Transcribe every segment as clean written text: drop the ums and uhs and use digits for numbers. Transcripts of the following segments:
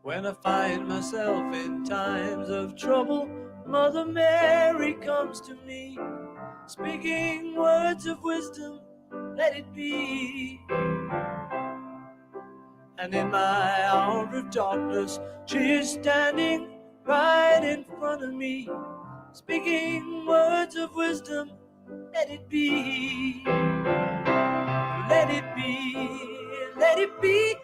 When I find myself in times of trouble, Mother Mary comes to me, speaking words of wisdom, let it be. And in my hour of darkness, she is standing right in front of me, speaking words of wisdom, let it be. Let it be, let it be,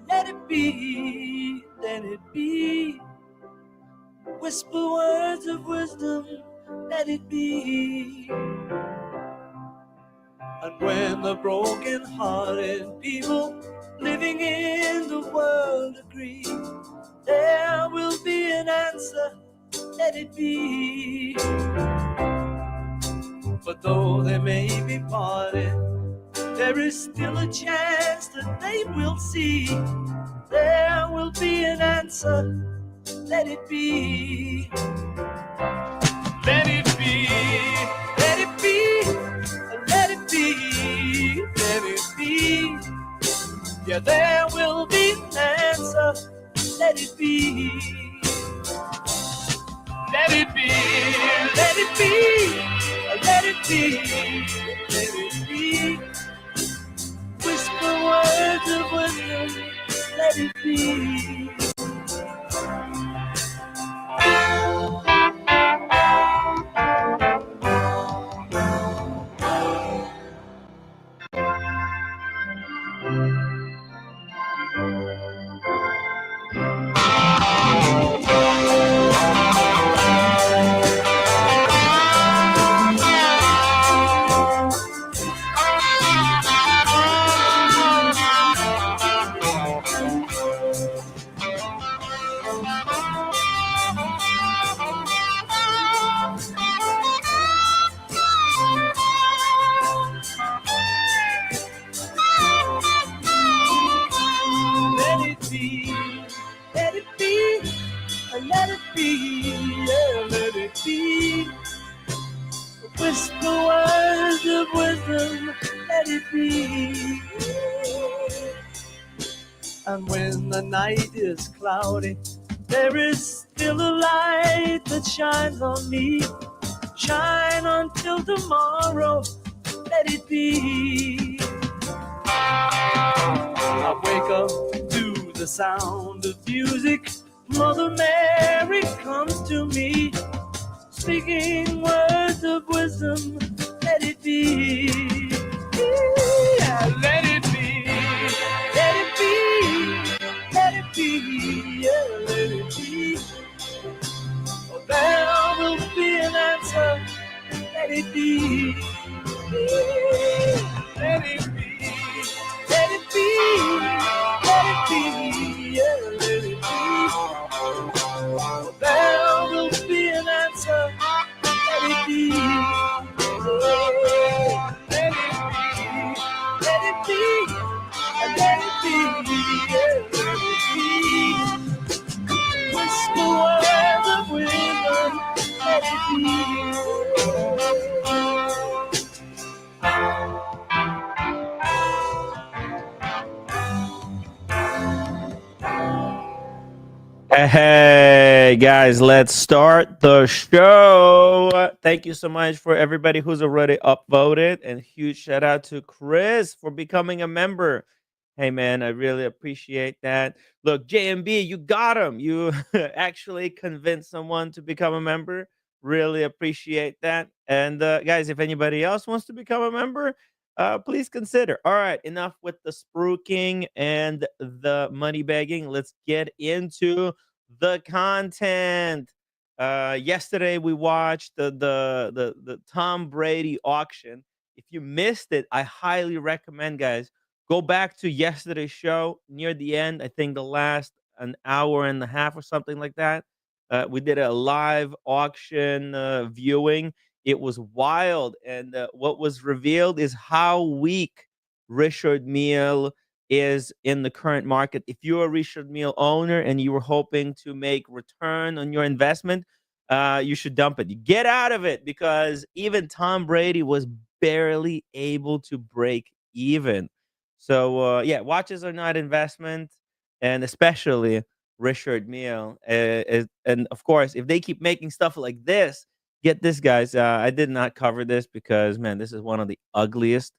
let it be, let it be. Whisper words of wisdom, let it be. And when the broken-hearted people living in the world agree, there will be an answer, let it be. But though they may be parted, there is still a chance that they will see. There will be an answer, let it be. Let it be, let it be, let it be, let it be. Yeah, there will be an answer, let it be. Let it be, let it be, let it be, let it be. Whisper words of wisdom, let it be. Whisper words of wisdom, let it be. And when the night is cloudy, there is still a light that shines on me. Shine until tomorrow, let it be. I wake up to the sound of music. Mother Mary comes to me, speaking words of wisdom, let it be. Yeah, let it be, let it be, let it be, yeah, let it be. Oh, there will be an answer, let it be. Let it be, let it be, let it be, yeah, let it be. Oh, there will be an answer, let it be. Let it be, let it be, yeah, let it be. Whisper words of wisdom, let it be. Hey guys, let's start the show. Thank you so much for everybody who's already upvoted, and huge shout out to Chris for becoming a member. Hey man, I really appreciate that. Look, JMB, you got him. You actually convinced someone to become a member. Really appreciate that. And guys, if anybody else wants to become a member, please consider. All right, enough with the spruiking and the money begging. Let's get into the content. Yesterday we watched the Tom Brady auction. If you missed it, I highly recommend, guys, go back to yesterday's show near the end. I think the last an hour and a half or something like that. We did a live auction viewing. It was wild, and what was revealed is how weak Richard Mille is in the current market. If you're a Richard Mille owner and you were hoping to make return on your investment, you should dump it. You get out of it, because even Tom Brady was barely able to break even. So yeah, watches are not investment, and especially Richard Mille. And of course, if they keep making stuff like this, get this, guys. I did not cover this because, man, this is one of the ugliest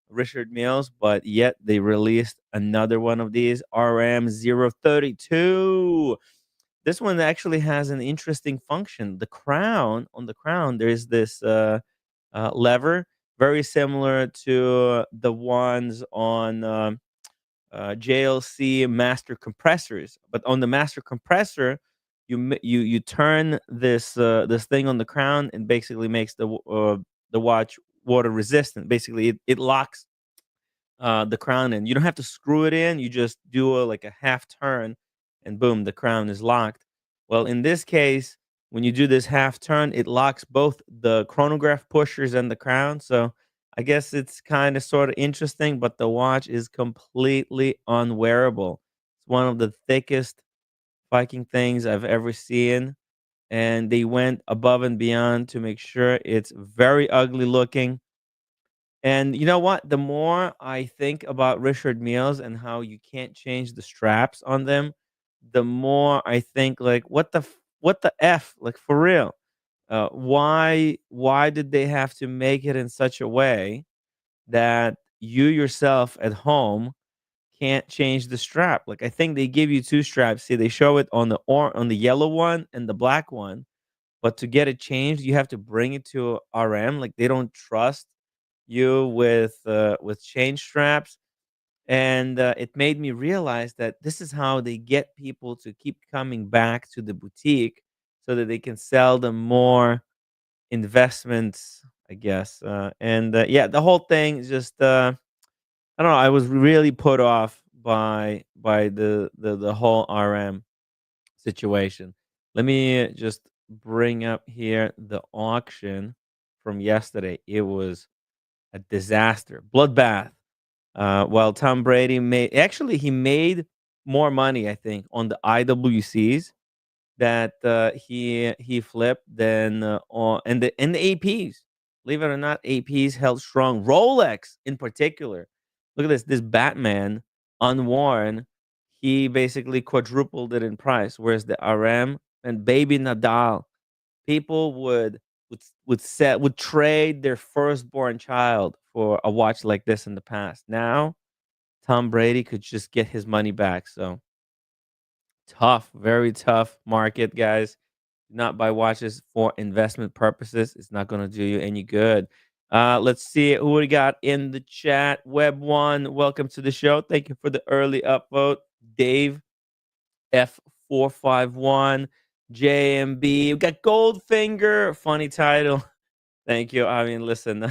Richard Milles, but yet they released another one of these RM032. This one actually has an interesting function. The crown, on the crown, there's this lever, very similar to the ones on JLC master compressors. But on the master compressor, you turn this thing on the crown and basically makes the watch water resistant. Basically, it locks the crown in. You don't have to screw it in. You just do like a half turn, and boom, the crown is locked. Well, in this case, when you do this half turn, it locks both the chronograph pushers and the crown. So I guess it's kind of sort of interesting, but the watch is completely unwearable. It's one of the thickest Viking things I've ever seen. And they went above and beyond to make sure it's very ugly looking. And you know what? The more I think about Richard Milles and how you can't change the straps on them, the more I think like, what the f? Like, for real? Why did they have to make it in such a way that you yourself at home can't change the strap? Like, I think they give you two straps. See, they show it on on the yellow one and the black one, but to get it changed, you have to bring it to RM. Like, they don't trust you with chain straps. And it made me realize that this is how they get people to keep coming back to the boutique, so that they can sell them more investments, I guess. And yeah, the whole thing is just I don't know. I was really put off by the whole RM situation. Let me just bring up here the auction from yesterday. It was a disaster, bloodbath. Well, Tom Brady he made more money, I think, on the IWCs that he flipped than on and the APs. Believe it or not, APs held strong. Rolex in particular. Look at this Batman unworn. He basically quadrupled it in price. Whereas the RM and Baby Nadal, people would trade their firstborn child for a watch like this in the past. Now Tom Brady could just get his money back. So tough, very tough market, guys. Do not buy watches for investment purposes. It's not going to do you any good. Let's see who we got in the chat. Web One, welcome to the show. Thank you for the early upvote. Dave F451, JMB. We got Goldfinger. Funny title. Thank you. I mean, listen,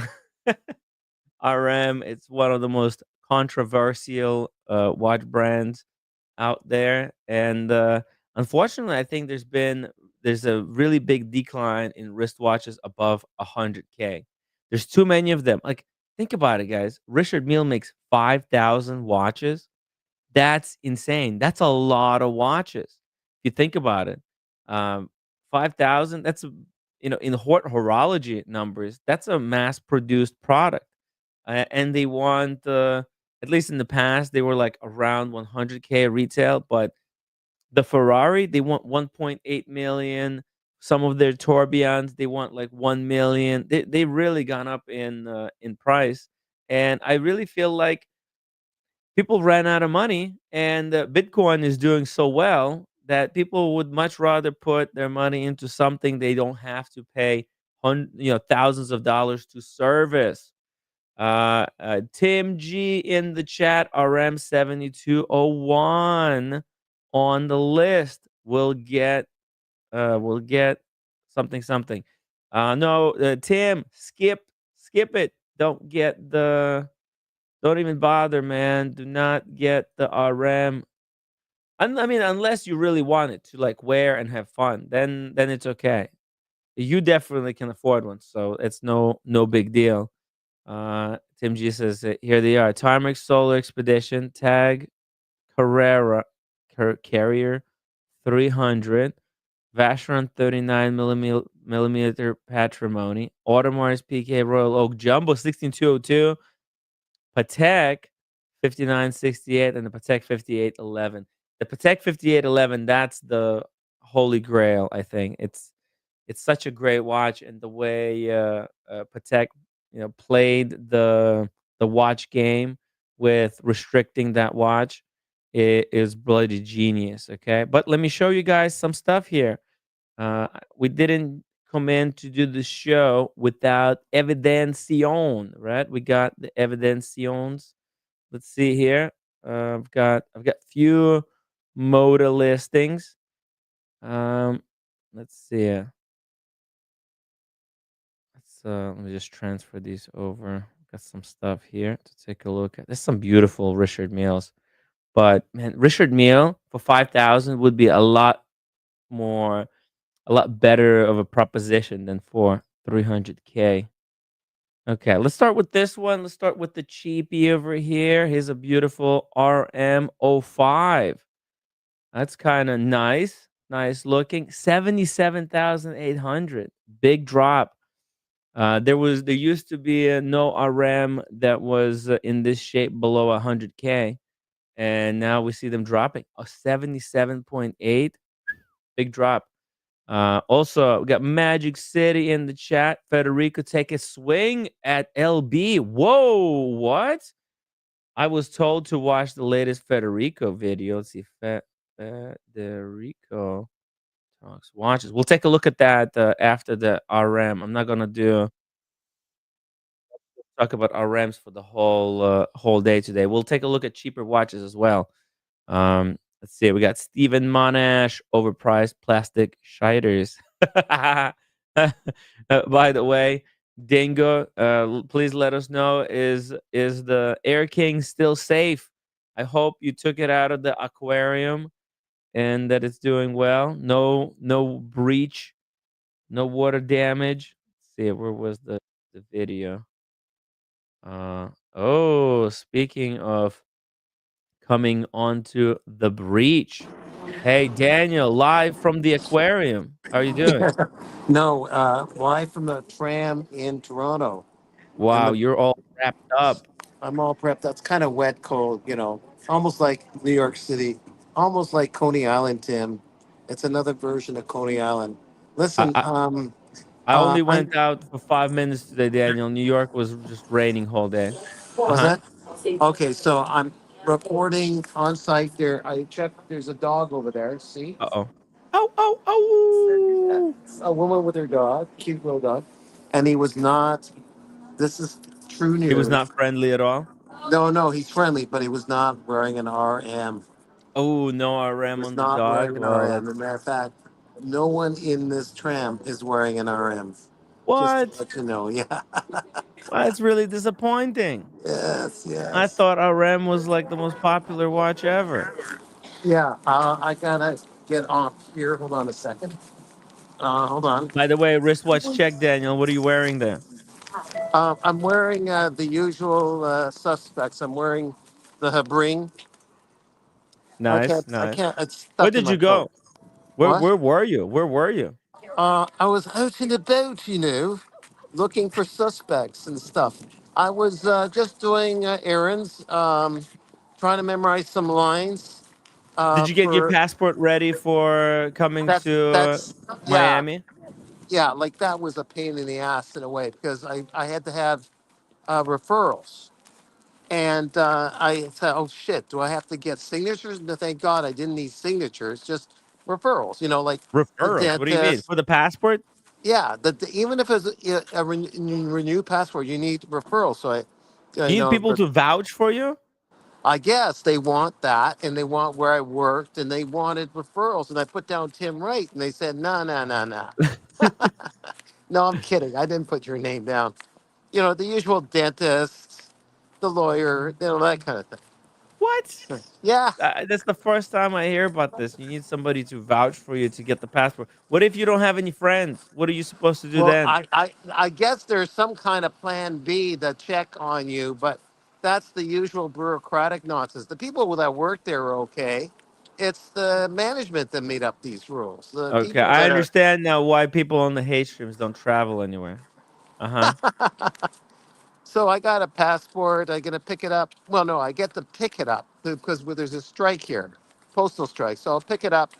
RM. It's one of the most controversial watch brands out there, and unfortunately, I think there's a really big decline in wristwatches above 100K. There's too many of them. Like, think about it, guys. Richard Mille makes 5,000 watches. That's insane. That's a lot of watches. If you think about it, um, 5,000. That's in horology numbers. That's a mass-produced product, and they want at least in the past they were like around 100K retail, but the Ferrari, they want 1.8 million. Some of their tourbillons, they want like 1 million. They really gone up in price, and I really feel like people ran out of money, and Bitcoin is doing so well that people would much rather put their money into something they don't have to pay thousands of dollars to service. Tim G in the chat, RM7201 on the list. We'll get something something. No, Tim, skip it. Don't even bother, man. Do not get the RM. I mean, unless you really want it to like wear and have fun, then it's okay. You definitely can afford one, so it's no big deal. Tim G says here they are: Timex Solar Expedition, Tag Carrera Carrier 300, Vacheron 39 millimeter Patrimony, Audemars PK Royal Oak Jumbo 16202, Patek 5968, and the Patek 5811. The Patek 5811, that's the holy grail, I think. It's such a great watch, and the way Patek, played the watch game with restricting that watch, it is bloody genius. Okay, but let me show you guys some stuff here. We didn't come in to do the show without evidencion, right? We got the evidencions. Let's see here. I've got few motor listings. Um, let's see. Let me just transfer these over. Got some stuff here to take a look at. There's some beautiful Richard Milles, but man, Richard Mille for 5,000 would be more, a lot better of a proposition than for 300K. Okay, let's start with this one. Let's start with the cheapie over here. Here's a beautiful RM05. That's kind of nice. Nice looking. 77,800. Big drop. There used to be a no RM that was in this shape below 100K, and now we see them dropping. A 77.8. Big drop. Also, we got Magic City in the chat. Federico, take a swing at LB. Whoa, what? I was told to watch the latest Federico video. Let's see, Federico talks watches. We'll take a look at that after the RM. I'm not gonna talk about RMs for the whole day today. We'll take a look at cheaper watches as well. Let's see. We got Stephen Monash, overpriced plastic shiders. By the way, Dingo, please let us know, is the Air King still safe? I hope you took it out of the aquarium and that it's doing well. No breach, no water damage. Let's see, where was the video? Oh, speaking of coming onto the breach. Hey, Daniel, live from the aquarium. How are you doing? No, live from the tram in Toronto. And Wow, you're all wrapped up. I'm all prepped. That's kind of wet, cold, almost like New York City, almost like Coney Island, Tim. It's another version of Coney Island. I, Listen, I, I only I'm, went out for 5 minutes today, Daniel. New York was just raining whole day. Uh was huh. that? Okay, so I'm reporting on site there. I checked, there's a dog over there. See? Uh oh. Oh, oh, oh. A woman with her dog, cute little dog. And he was not, this is true He was news. not friendly at all. No, no, he's friendly, but he was not wearing an RM. Oh, no He RM was on the not dog. wearing an Well, RM. As a that's matter of fact, no one in this tram is wearing an RM. Just to what? let you know. Yeah. Well, that's really disappointing. Yes, I yes. thought RM was like the most popular watch ever. Yeah, I gotta get off here. Hold on a second. Hold on. By the way, wristwatch check, Daniel. What are you wearing there? I'm wearing the usual suspects. I'm wearing the Habring. Nice, I nice. can't. It's Where stuck in did my you coat. go? Where What? where were you? Where were you? I was out and about, looking for suspects and stuff. I was just doing errands, trying to memorize some lines Did you get your for passport ready for coming to that's yeah, Miami? yeah, like that was a pain in the ass in a way because I had to have referrals. And I said, oh shit, do I have to get signatures? No, thank God I didn't need signatures, just referrals, like the Referrals. What do you mean? dentist. For the passport? Yeah, even if it's a renew passport, you need referrals. So You need people but to vouch for you? I guess they want that, and they want where I worked, and they wanted referrals. And I put down Tim Wright, and they said, no, no, no, no. No, I'm kidding. I didn't put your name down. The usual dentist, the lawyer, that kind of thing. What? Yeah. That's the first time I hear about this. You need somebody to vouch for you to get the passport. What if you don't have any friends? What are you supposed to do Well, then? I guess there's some kind of plan B to check on you, but that's the usual bureaucratic nonsense. The people that work there are okay. It's the management that made up these rules. The Okay, people I that are. understand now why people on the hate streams don't travel anywhere. Uh huh. So I got a passport. I'm gonna pick it up. Well, no, I get to pick it up because there's a strike here. postal strike. So I'll pick it up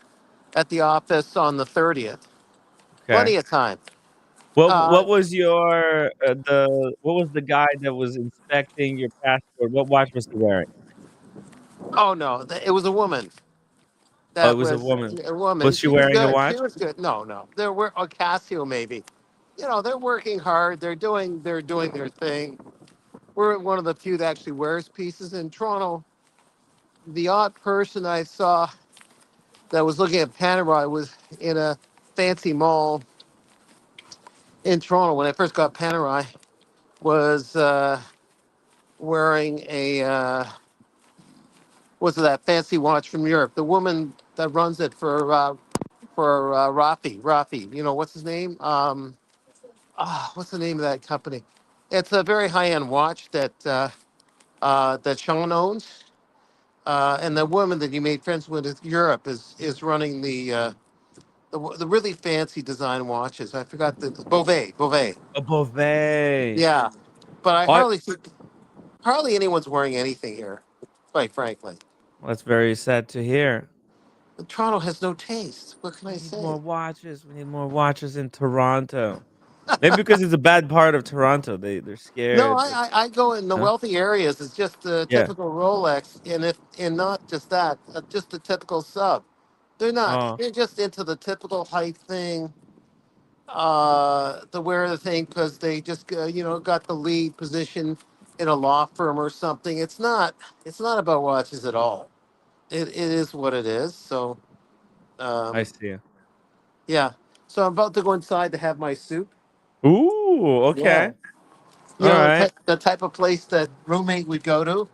at the office on the 30th. Okay. Plenty of time. What Uh, was your what was the guy that was inspecting your passport? What watch was he wearing? oh no, it was a woman. Oh, it That was a was woman. a woman. Was she She was wearing a good. She watch? was good. No, no, they're a Casio maybe. You know, they're working hard. They're doing their thing. We're one of the few that actually wears pieces in Toronto. The odd person I saw that was looking at Panerai was in a fancy mall in Toronto when I first got Panerai. Was wearing a was that fancy watch from Europe. The woman that runs it for Rafi. You know what's his name? What's the name of that company? It's a very high end watch that Sean owns. And the woman that you made friends with in Europe is running the really fancy design watches. I forgot the Beauvais. A Beauvais. Yeah, but I Oh, hardly anyone's wearing anything here, quite frankly. that's very sad to hear. Toronto has no taste. What can We I need say? more watches. We need more watches in Toronto. Maybe because it's a bad part of Toronto. They're No, scared. I go in the Huh? wealthy areas. It's just the Yeah. typical Rolex, and not just that, just the typical sub. They're not. Oh, They're just into the typical height thing, the wear the thing because they just got the lead position in a law firm or something. It's not. It's not about watches at all. It is what it is. So I um, see. yeah. So I'm about to go inside to have my soup. Ooh, Yeah. okay. You All know right. the type of place that roommate would go to.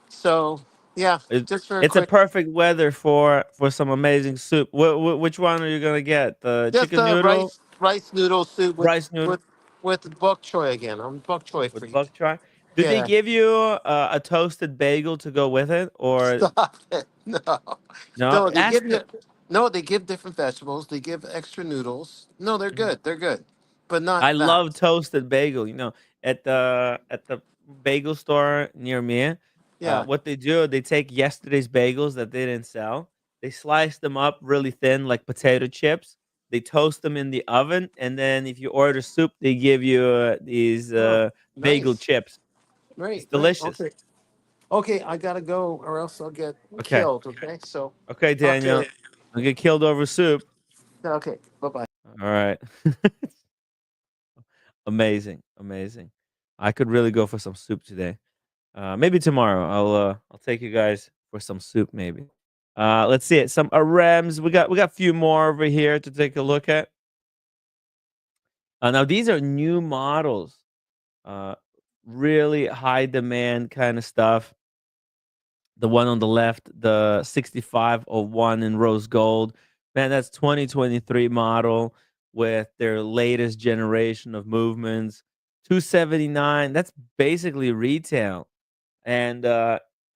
So yeah, It, just for a it's a quick, perfect weather for some amazing soup. Which one are you gonna get? The just chicken a noodle, rice noodle soup rice noodle with bok choy again. I'm bok choy with freak. bok choy? Do they Yeah, give you a toasted bagel to go with it, or stop it. No, no? no, they Ask give them. you. No, they give different vegetables. They give extra noodles. No, they're Mhm. good. They're good, but not I that. love toasted bagel. At the bagel store near me, Yeah, what they do, they take yesterday's bagels that they didn't sell. They slice them up really thin, like potato chips. They toast them in the oven, and then if you order soup, they give you these oh, bagel nice, chips. It's great. delicious. Okay, okay, I gotta go, or else I'll get Okay, killed. Okay, so okay, talk to you Daniel. later. I'll get killed over soup. Okay, bye bye. All right. Amazing, amazing. I could really go for some soup today. Maybe tomorrow. I'll take you guys for some soup. Maybe. Let's see it. Some RMs. We got a few more over here to take a look at. Now these are new models. Uh, really high demand kind of stuff. The one on the left, the 6501 in rose gold. Man, that's 2023 model with their latest generation of movements. 279. That's basically retail. And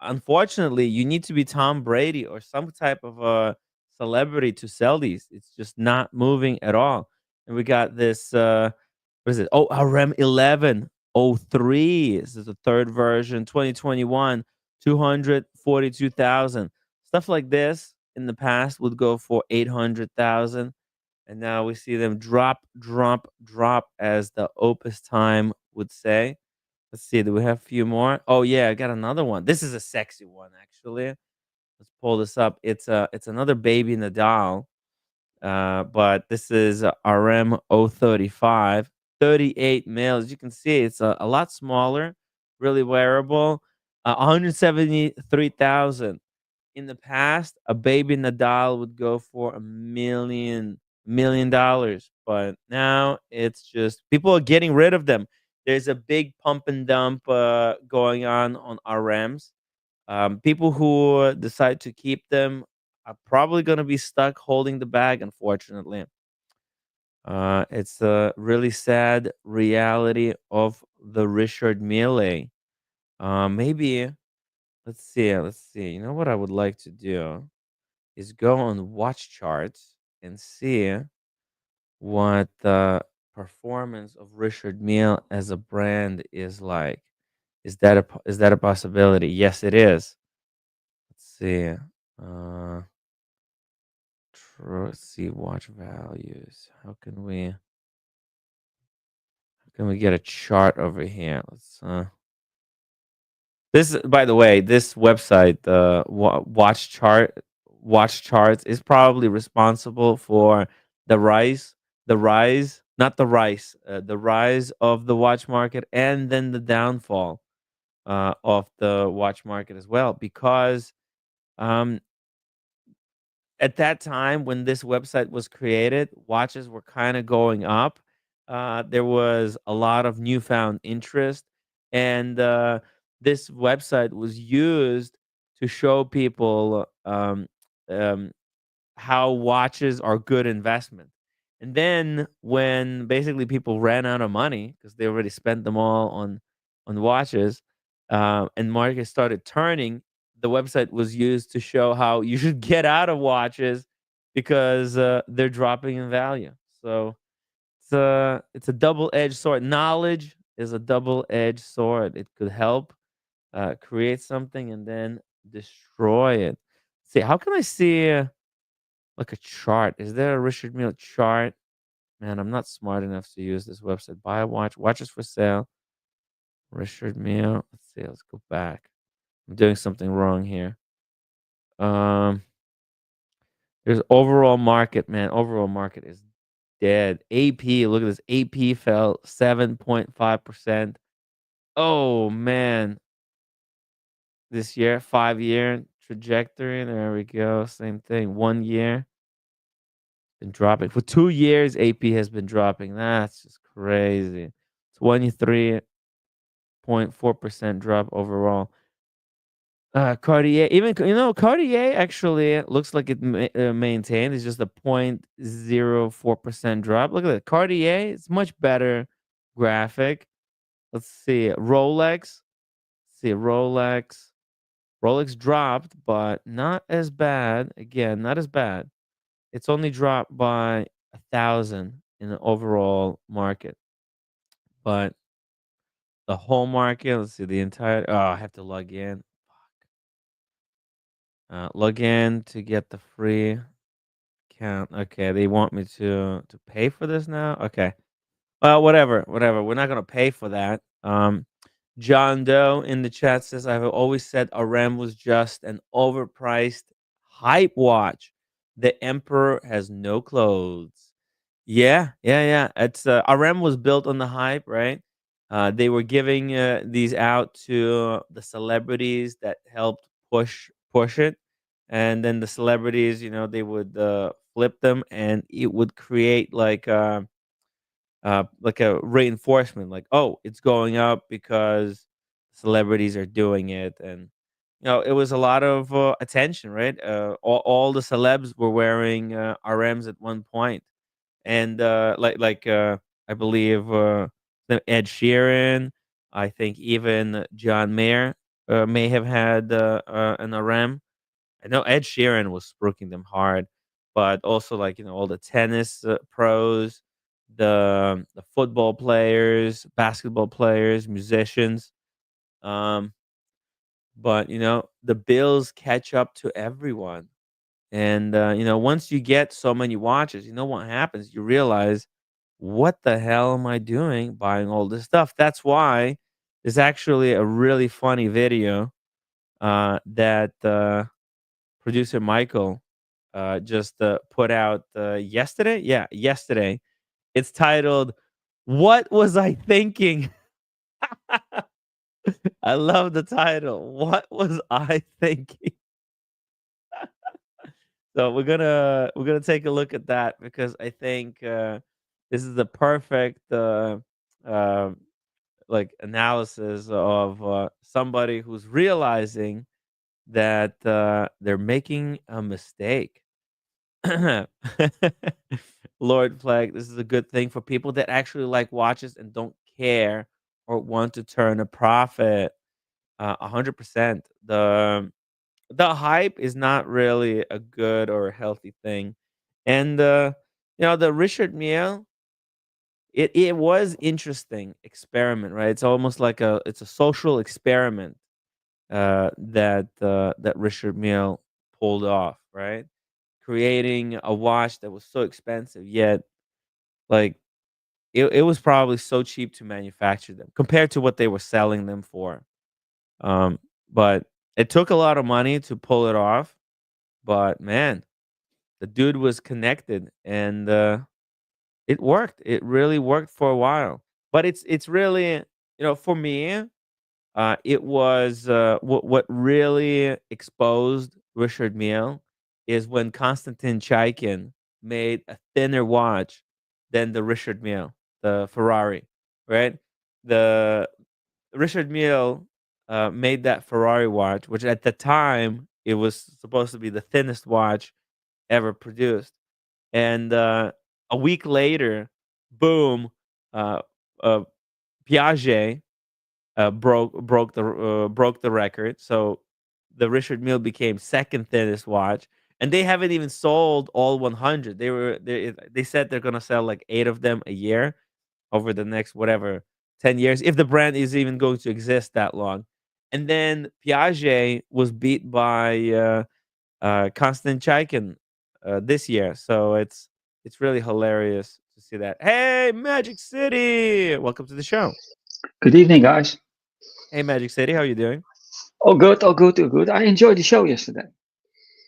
unfortunately, you need to be Tom Brady or some type of a celebrity to sell these. It's just not moving at all. And we got this what is it? Oh, RM 1103. This is the third version, 2021, 242,000. Stuff like this in the past would go for 800,000, and now we see them drop as the Opus time would say. Let's see, do we have a few more? Oh yeah, I got another one. This is a sexy one actually. Let's pull this up. It's another baby in the doll. But this is RM 035, 38 mil. As you can see, it's a lot smaller, really wearable. 173,000. In the past, a baby Nadal would go for a million dollars, but now it's just people are getting rid of them. There's a big pump and dump going on RMs. People who decide to keep them are probably going to be stuck holding the bag, unfortunately. It's a really sad reality of the Richard Mille. Maybe let's see. Let's see. You know what I would like to do is go on watch charts and see what the performance of Richard Mille as a brand is like. Is that a possibility? Yes, it is. Let's see. Let's see watch values. How can we get a chart over here? Let's This, by the way, this website, watch charts, is probably responsible for not the rise of the watch market, and then the downfall of the watch market as well. Because um, at that time when this website was created, watches were kind of going up. There was a lot of newfound interest, and this website was used to show people um, how watches are good investment. And then when basically people ran out of money because they already spent them all on watches, and market started turning, the website was used to show how you should get out of watches because they're dropping in value. So it's a double-edged sword. Knowledge is a double-edged sword. It could help create something and then destroy it. See, how can I see? Like a chart. Is there a Richard Mille chart? Man, I'm not smart enough to use this website. Buy a watch. Watches for sale. Richard Mille. Let's see. Let's go back. I'm doing something wrong here. Um, there's overall market, man. Overall market is dead. AP, look at this. AP fell 7.5%. Oh man. This year, 5-year trajectory. There we go. Same thing. 1 year. Been dropping for 2 years. AP has been dropping. That's just crazy. 23.4% drop overall. Cartier, even Cartier actually looks like it maintained. It's just a 0.04% drop. Look at that. Cartier, it's much better graphic. Let's see. Rolex. See Rolex. Rolex dropped, but not as bad. Again, not as bad. It's only dropped by 1,000 in the overall market, but the whole market. Let's see the entire. Oh, I have to log in. Log in to get the free account. Okay, they want me to pay for this now. Okay, well, whatever. We're not gonna pay for that. John Doe in the chat says, "I've always said RM was just an overpriced hype watch. The emperor has no clothes." Yeah, yeah, yeah. It's RM was built on the hype, right? They were giving these out to the celebrities that helped push it, and then the celebrities, they would flip them, and it would create like a reinforcement, like, oh, it's going up because celebrities are doing it. And it was a lot of attention, right? All the celebs were wearing RMs at one point. And I believe Ed Sheeran, I think even John Mayer may have had an RM. I know Ed Sheeran was spruiking them hard, but also like all the tennis pros, the football players, basketball players, musicians. Um, but the bills catch up to everyone, and once you get so many watches, what happens? You realize, what the hell am I doing buying all this stuff? That's why there's actually a really funny video that producer Michael just put out yesterday. Yeah, yesterday. It's titled, "What Was I Thinking?" I love the title. What was I thinking? So we're gonna take a look at that because I think this is the perfect uh, like analysis of somebody who's realizing that they're making a mistake. Lord Flag, this is a good thing for people that actually like watches and don't care or want to turn a profit. 100%. The hype is not really a good or a healthy thing. And the Richard Mille, it was interesting experiment, right? It's a social experiment that Richard Mille pulled off, right? creating a watch that was so expensive, yet like it was probably so cheap to manufacture them compared to what they were selling them for. Um, but it took a lot of money to pull it off. But man, the dude was connected, and it worked. It really worked for a while. But it's really, for me, it was what really exposed Richard Mille is when Konstantin Chaikin made a thinner watch than the Richard Mille, the Ferrari, right? The Richard Mille made that Ferrari watch, which at the time it was supposed to be the thinnest watch ever produced. And a week later, boom, uh, uh, Piaget broke the record. So the Richard Mille became second thinnest watch, and they haven't even sold all 100. They said they're gonna sell like 8 of them a year over the next whatever 10 years, if the brand is even going to exist that long. And then Piaget was beat by Konstantin Chaikin this year, so it's really hilarious to see that. Hey, Magic City, welcome to the show. Good evening, guys. Hey, Magic City, how you doing? All good, all good, all good. I enjoyed the show yesterday.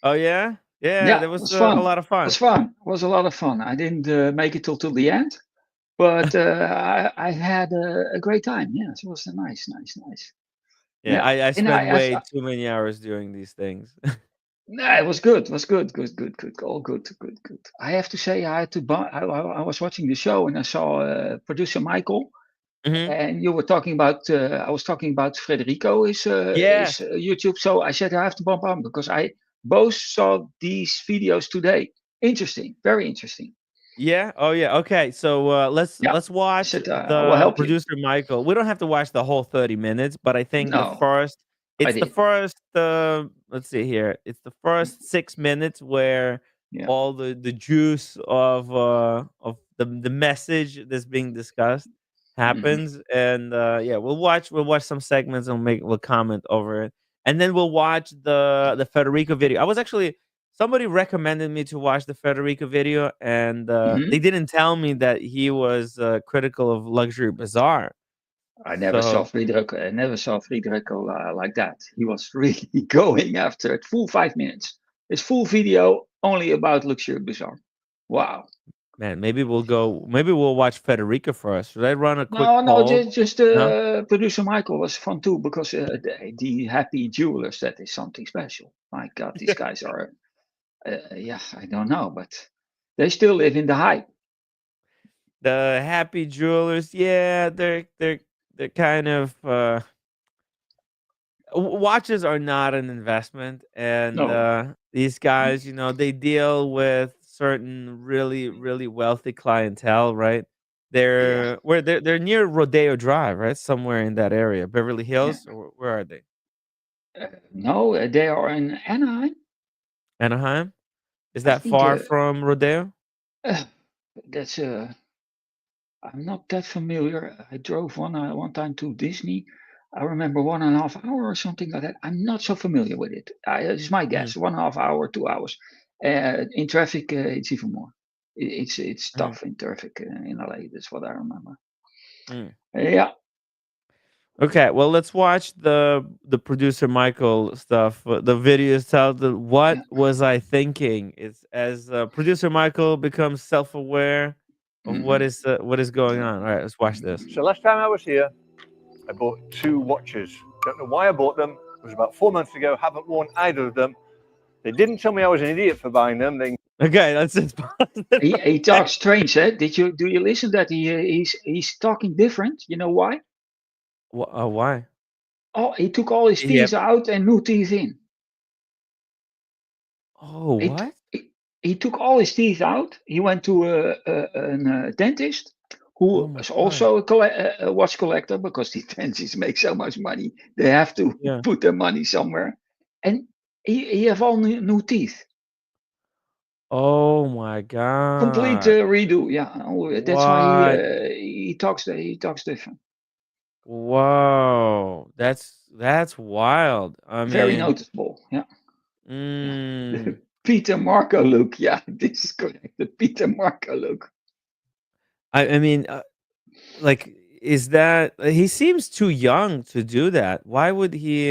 Oh yeah, yeah. Yeah, That it was was a fun. lot of It was fun. fun. It was a lot of fun. I didn't make it till the end, but I had a great time. Yes, it was nice, nice, nice. Yeah, Yeah, I and spent way too many hours doing these things. nah, it was good. It was good, good, good, good. All good, good, good. I have to say, I had to. I was watching the show and I saw producer Michael, Hmm. and you were talking about. I was talking about Federico is Yes. YouTube. So I said I have to bump on because I both saw these videos today. Interesting, very interesting. Yeah. Oh, yeah. Okay. So Yeah, let's I watch said I will the help you. producer Michael. We don't have to watch the whole 30 minutes, but I think the No, first. I It's the did. first. Let's see here. It's the first 6 minutes where Yeah. all the juice of the message that's being discussed Hmm. happens, and yeah, we'll watch some segments and we'll comment over it, and then we'll watch the Federico video. I was actually Somebody recommended me to watch the Federico video, and they Hmm. didn't tell me that he was critical of Luxury Bazaar. I never saw So, Friedrich. I never saw Friedrich like that. He was really going after it. Full 5 minutes. His full video only about luxury bazaar. Wow. man, maybe we'll watch Federico first. Should I run a quick No, no, poll? just No? producer Michael was fun too because the happy jewelers, that is something special. My God, these guys are, yeah, I don't know, but they still live in the hype. The Happy Jewelers, yeah, they're kind of watches are not an investment, and No, these guys, they deal with certain really wealthy clientele, right? yeah, They're near Rodeo Drive, right? Somewhere in that area, Beverly yeah. Hills, or where are they? No, they are in Anaheim. Anaheim? Is I that think far from Rodeo? uh, that's I'm not that familiar. I drove one time to Disney. I remember 1.5 hour or something like that. I'm not so familiar with it. It's my Mm, guess. 1.5 hour, 2 hours. In traffic, it's even more. It's mm, tough in traffic in LA. That's what I remember. mm. Yeah. Okay, well, let's watch the producer Michael stuff. The video tells what Yeah. was I thinking? It's as producer Michael becomes self-aware of Hmm. what is going on. All right, let's watch this. So last time I was here, I bought two watches. Don't know why I bought them. It was about 4 months ago. Haven't worn either of them. They didn't tell me I was an idiot for buying them. They Okay, let's just pause it He right there. talks strange. Eh? Do you listen that he's talking different? You know why? Why? Oh, he took all his Yep. teeth out and new teeth in. Oh, He, t- what? he took all his teeth out. He went to a dentist Oh who my is god. also a watch collector because the dentists make so much money. They have to Yeah. put their money somewhere. And he have all new teeth. Oh my Complete god. redo. Yeah, that's why What? he talks different. Whoa. That's wild. I Very mean, noticeable. Yeah, yeah. mm. Peter Marco look. Yeah, this is correct. The Peter Marco look. I mean, like, is that he seems too young to do that? Why would he?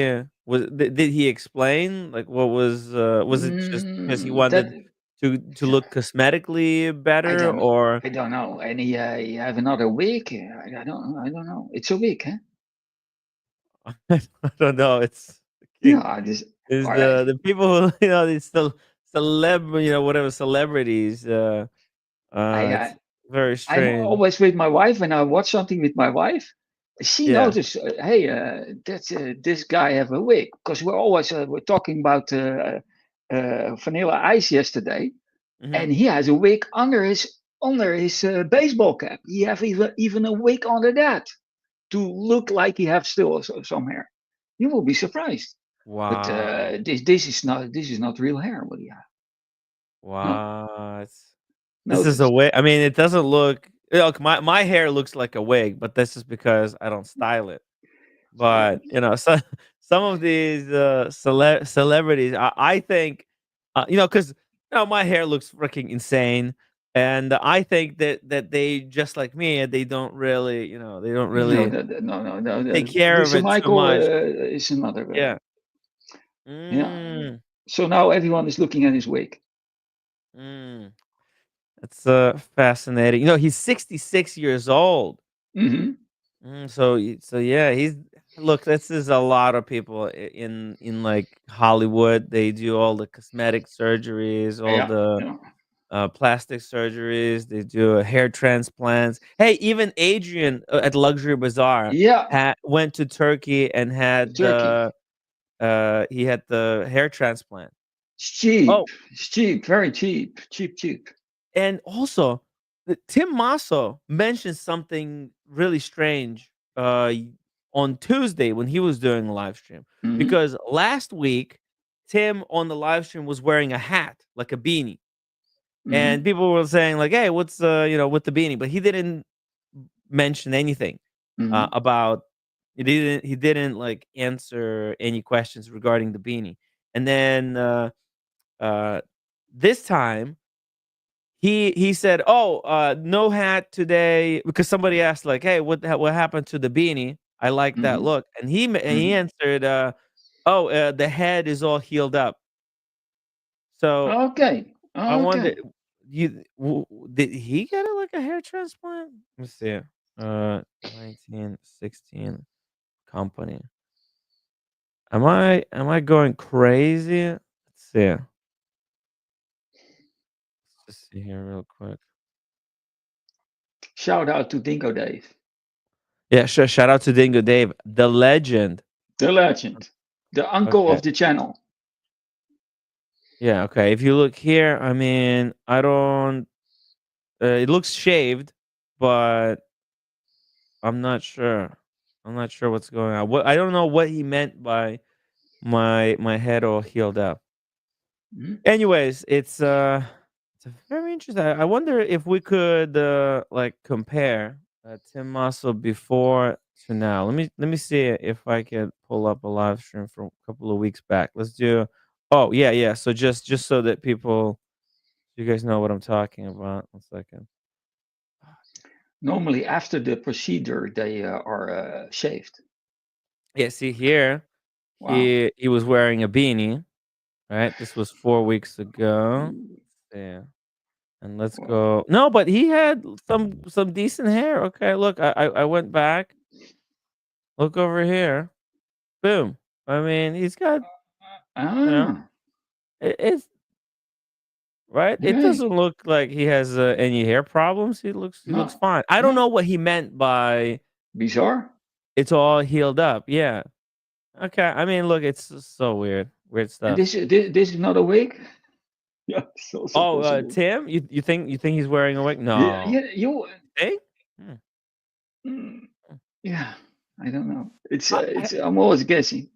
Did he explain like what was it just because he That wanted to look cosmetically I better don't know. or I don't know. And he have another wig. I don't know. It's a wig, huh? I don't know. It's Yeah, this. is All right. the people who these whatever celebrities. I It's very I'm strange. always with my wife when I watch something with my wife. She Yeah. noticed, hey, that's this guy have a wig because we're talking about Vanilla Ice yesterday, Hmm. and he has a wig under his baseball cap. He have even a wig under that to look like he have still some hair. You will be surprised, but Wow. this is not real hair. What do you have? No, Wow. This is a notice. wig. I mean, it doesn't look. Look, my hair looks like a wig, but this is because I don't style it. But some of these celebrities, I think, because my hair looks freaking insane, and I think that they just like me, and they don't No, really take no. care of Mr. it too Michael much. is another. Yeah. Yeah. Mm, So now everyone is looking at his wig. mm. That's fascinating. He's 66 years old. Hmm. So yeah, he's look. This is a lot of people in like Hollywood. They do all the cosmetic surgeries, all Yeah, the yeah, plastic surgeries. They do hair transplants. Hey, even Adrian at Luxury Bazaar yeah. went to Turkey and had Turkey. the hair transplant. It's cheap. Oh, It's cheap. Very cheap. Cheap, cheap. and also, Tim Masso mentioned something really strange on Tuesday when he was doing a live stream. Hmm. Because last week, Tim on the live stream was wearing a hat, like a beanie. And Hmm. people were saying, like, hey, what's, with the beanie? But he didn't mention anything Hmm. about he didn't like answer any questions regarding the beanie. And then uh, this time he said, "Oh, no hat today," because somebody asked like, "Hey, what happened to the beanie? I like that Hmm. look." And he Hmm. answered, "Oh, the head is all healed up." So Okay. I wonder, Okay. did he get it like a hair transplant? Let me see. 1916 company. Am I going crazy? Let's see. Let's just see here real quick. Shout out to Dingo Dave, Yeah, sure. Shout out to Dingo Dave, the legend. the legend, the uncle Okay. of the channel. Yeah, okay. If you look here, I mean, I don't it looks shaved, but I'm not sure. I'm not sure what's going on. What I don't know what he meant by my head all healed up. Hmm? Anyways, it's a very interesting. I wonder if we could like compare Tim Muscle before to now. Let me see if I can pull up a live stream from a couple of weeks back. Let's do. Oh yeah, yeah. So just so that you guys know what I'm talking about. 1 second. Normally, after the procedure, they are shaved. Yeah, see here, Wow. he was wearing a beanie, right? This was 4 weeks ago. Yeah, and let's Wow. go. No, but he had some decent hair. Okay, look, I went back. Look over here. Boom. I mean, he's got you know, Ah, it's right. It okay. doesn't look like he has any hair problems. He looks No, fine. I don't no. know what he meant by Bizarre. it's all healed up. Yeah. Okay. I mean, look, it's so weird. Weird And stuff. this is not a wig. Yeah, it's also Oh, possible. Tim, you think he's wearing a wig? Yeah, No. yeah, you. Think? Hmm. Mm, yeah, I don't know. I, I It's. I'm always guessing.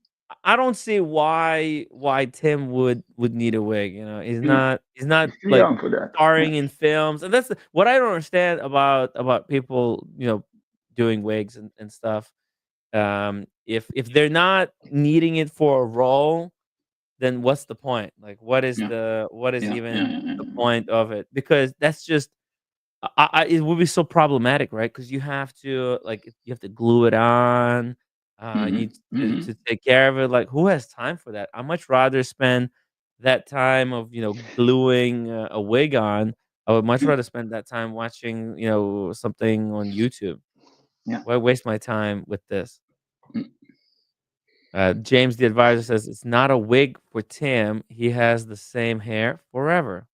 I don't see why Tim would need a wig. He's Yeah, not he's too like young for that. Yeah. starring in films, and what I don't understand about people doing wigs and stuff. If they're not needing it for a role, then what's the point? Like, Yeah. what is Yeah. Yeah. even Yeah. the point of it? Because that's just it would be so problematic, right? Because you have to like you have to glue it on. You Mm-hmm. need Mm-hmm. to take care of it. Like, who has time for that? I much rather spend that time of gluing a wig on. I would much Yeah. rather spend that time watching something on YouTube. Yeah. Why waste my time with this? Mm. James, the advisor, says it's not a wig for Tim. He has the same hair forever.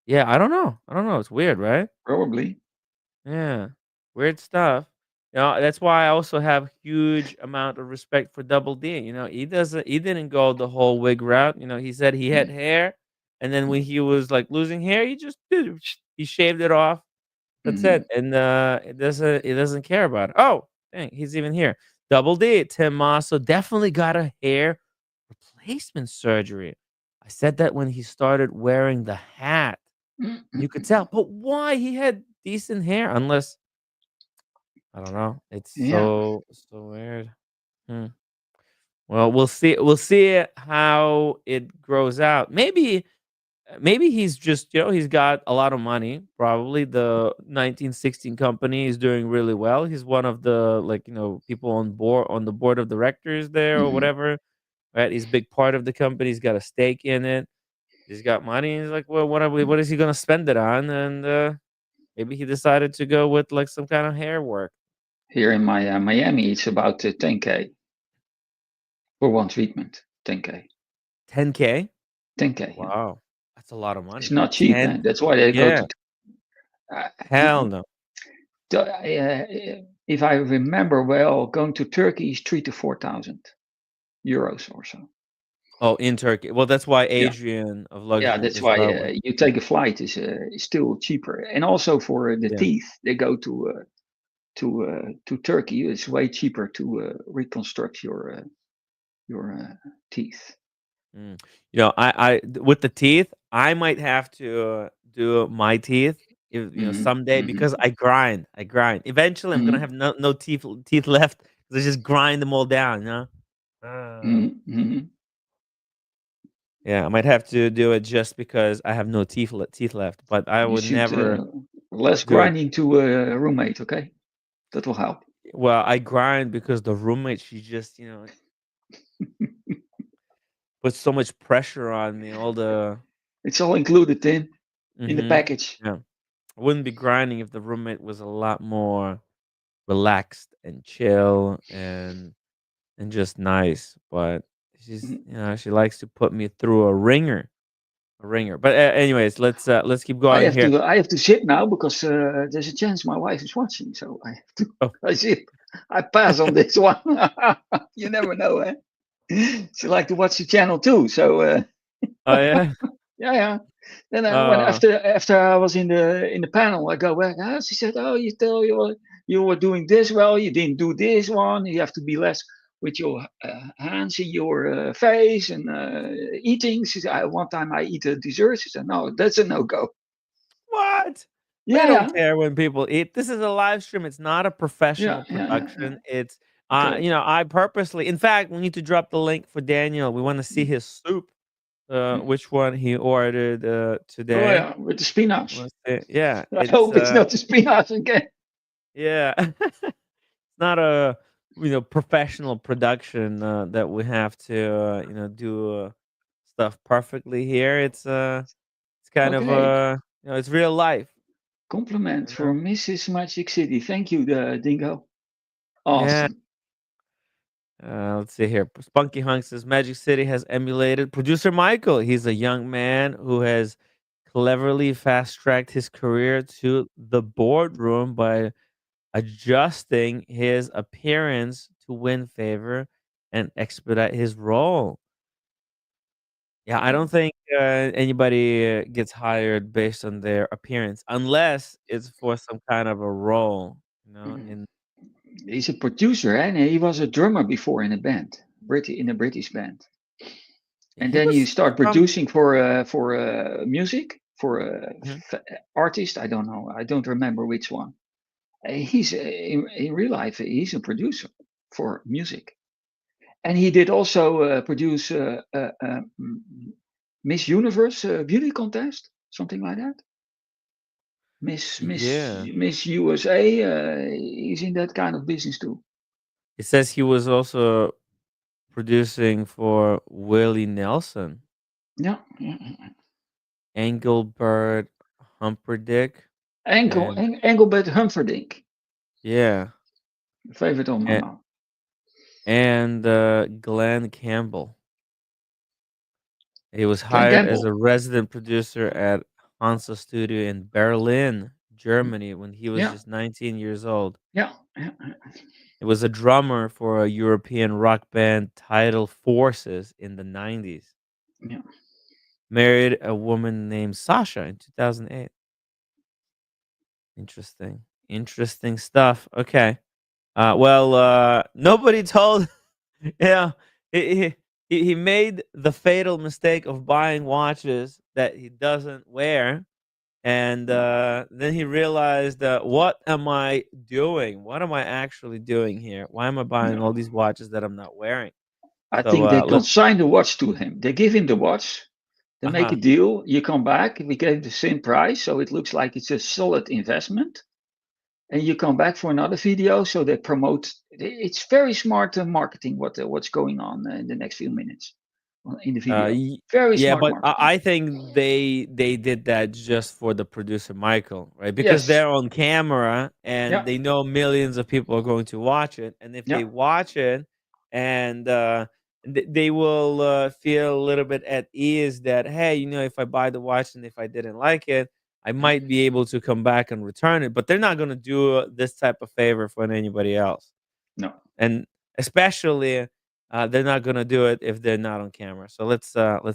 Yeah, I don't know. I don't know. It's weird, right? Probably. Yeah, weird stuff. That's why I also have huge amount of respect for Double D. He didn't go the whole wig route. He said he had Mm. hair, and then when he was like losing hair, he just he shaved it off. That's Mm-hmm. it, and it doesn't care about it. Oh, dang, he's even here. Double D, Tim Masso definitely got a hair replacement surgery. I said that when he started wearing the hat. You could Mm-hmm. tell, but why? He had decent hair, unless I don't know. It's Yeah. so weird. Hmm. Well, we'll see how it grows out. Maybe he's just he's got a lot of money. Probably the 1916 company is doing really well. He's one of the people on the board of directors there or Mm-hmm. whatever. Right? He's a big part of the company. He's got a stake in it. He's got money. He's like, well, what is he gonna spend it on? And maybe he decided to go with like some kind of hair work. Here in my Miami, it's about 10K for one treatment. 10K. 10K? 10K. Yeah. Wow. That's a lot of It's money. not cheap, 10 and that's why they go Yeah. to. Uh, Hell no. if I remember well, going to Turkey is 3 to 4 thousand euros or so. Oh, in Turkey. Well, that's why Yeah. Adrian of Yeah, Luxury that's just why went. you take a flight is still cheaper, and also for the Yeah. teeth, they go to Turkey. It's way cheaper to reconstruct your teeth. Mm. With the teeth, I might have to do my teeth Hmm. someday Hmm. because I grind. Eventually, I'm gonna Hmm. have no teeth left because I just grind them all down. Uh, Hmm. Hmm. yeah, I might have to do it just because I have no teeth left, but I You would should never less do it. grinding to a roommate. Okay, that will help. Well, I grind because the roommate, she just, puts so much pressure on me. All the It's all included, Tim, in the Mhm. package. Yeah. I wouldn't be grinding if the roommate was a lot more relaxed and chill and just nice, but she's, Mhm. she likes to put me through a ringer. But anyways, let's keep I going have here. to I have to sit now because there's a chance my wife is watching, so I have to. Oh, I sit. I pass on this one. You never know, eh? She like to watch the channel too, so oh yeah. yeah, yeah. Then when Uh, after I was in the panel, I go back. She said, "Oh, you were doing this well. You didn't do this one. You have to be less with your hands in your face and eating." She said, "One time I eat a dessert." She said, "No, that's a no go." what? They Yeah, don't yeah, care when people eat. This is a live stream. It's not a yeah, professional yeah, yeah, yeah. production. It's Okay. I purposely, in fact, we need to drop the link for Daniel. We want to see Mm, his soup. mm. Which one he ordered Oh today. yeah, with the spinach. Let's see. Yeah, I hope it's not the spinach again. yeah. It's not a professional production that we have to do stuff perfectly here. It's kind of Okay. it's real life, Compliment you for know. Mrs. Magic City. Thank you, Dingo. Yeah. Awesome. Let's see here. Spunky Hunk says Magic City has emulated producer Michael. He's a young man who has cleverly fast tracked his career to the boardroom by adjusting his appearance to win favor and expedite his role. Yeah, I don't think anybody gets hired based on their appearance unless it's for some kind of a role, Mhm. in He's a producer, and he was a drummer before in a band, in a British band. And he then he was started some producing for music for Mhm. artist. I don't know. I don't remember which one. He's in real life. He's a producer for music, And he did also produce Miss Universe beauty contest, something like that. Yeah. Miss USA. He's in that kind of business too. It says he was also producing for Willie Nelson, Yeah. Engelbert Humperdinck, and Engelbert Humperdinck, yeah, favorite of my and, mom. Glenn Campbell. He was Glenn hired as Campbell. a resident producer at Hansa Studio in Berlin, Germany, when he was Yeah. just 19 years old. Yeah. He was a drummer for a European rock band Tidal Forces in the 90s. Yeah. Married a woman named Sasha in 2008. Interesting. Interesting stuff. Okay. Nobody told yeah, he made the fatal mistake of buying watches that he doesn't wear, and Yeah. then he realized, "What am I doing? What am I actually doing here? Why am I buying Yeah. all these watches that I'm not wearing?" I So, think they let consign the watch to him. They give him the watch. They make a uh-huh. deal. You come back. We gave the same price, so it looks like it's a solid investment. And you come back for another video, so they promote. It's very smart marketing. What's going on in the next few minutes in the video? Y Very yeah, smart but marketing. I think they did that just for the producer, Michael, right? Because Yes. they're on camera and Yeah. they know millions of people are going to watch it, and if they Yeah. watch it and, they will, feel a little bit at ease that, "Hey, if I buy the watch and if I didn't like it, I Yeah. might be able to come back and return it," but they're not gonna do this type of favor for anybody else. No. And especially, they're not gonna do it if they're not on camera. So let's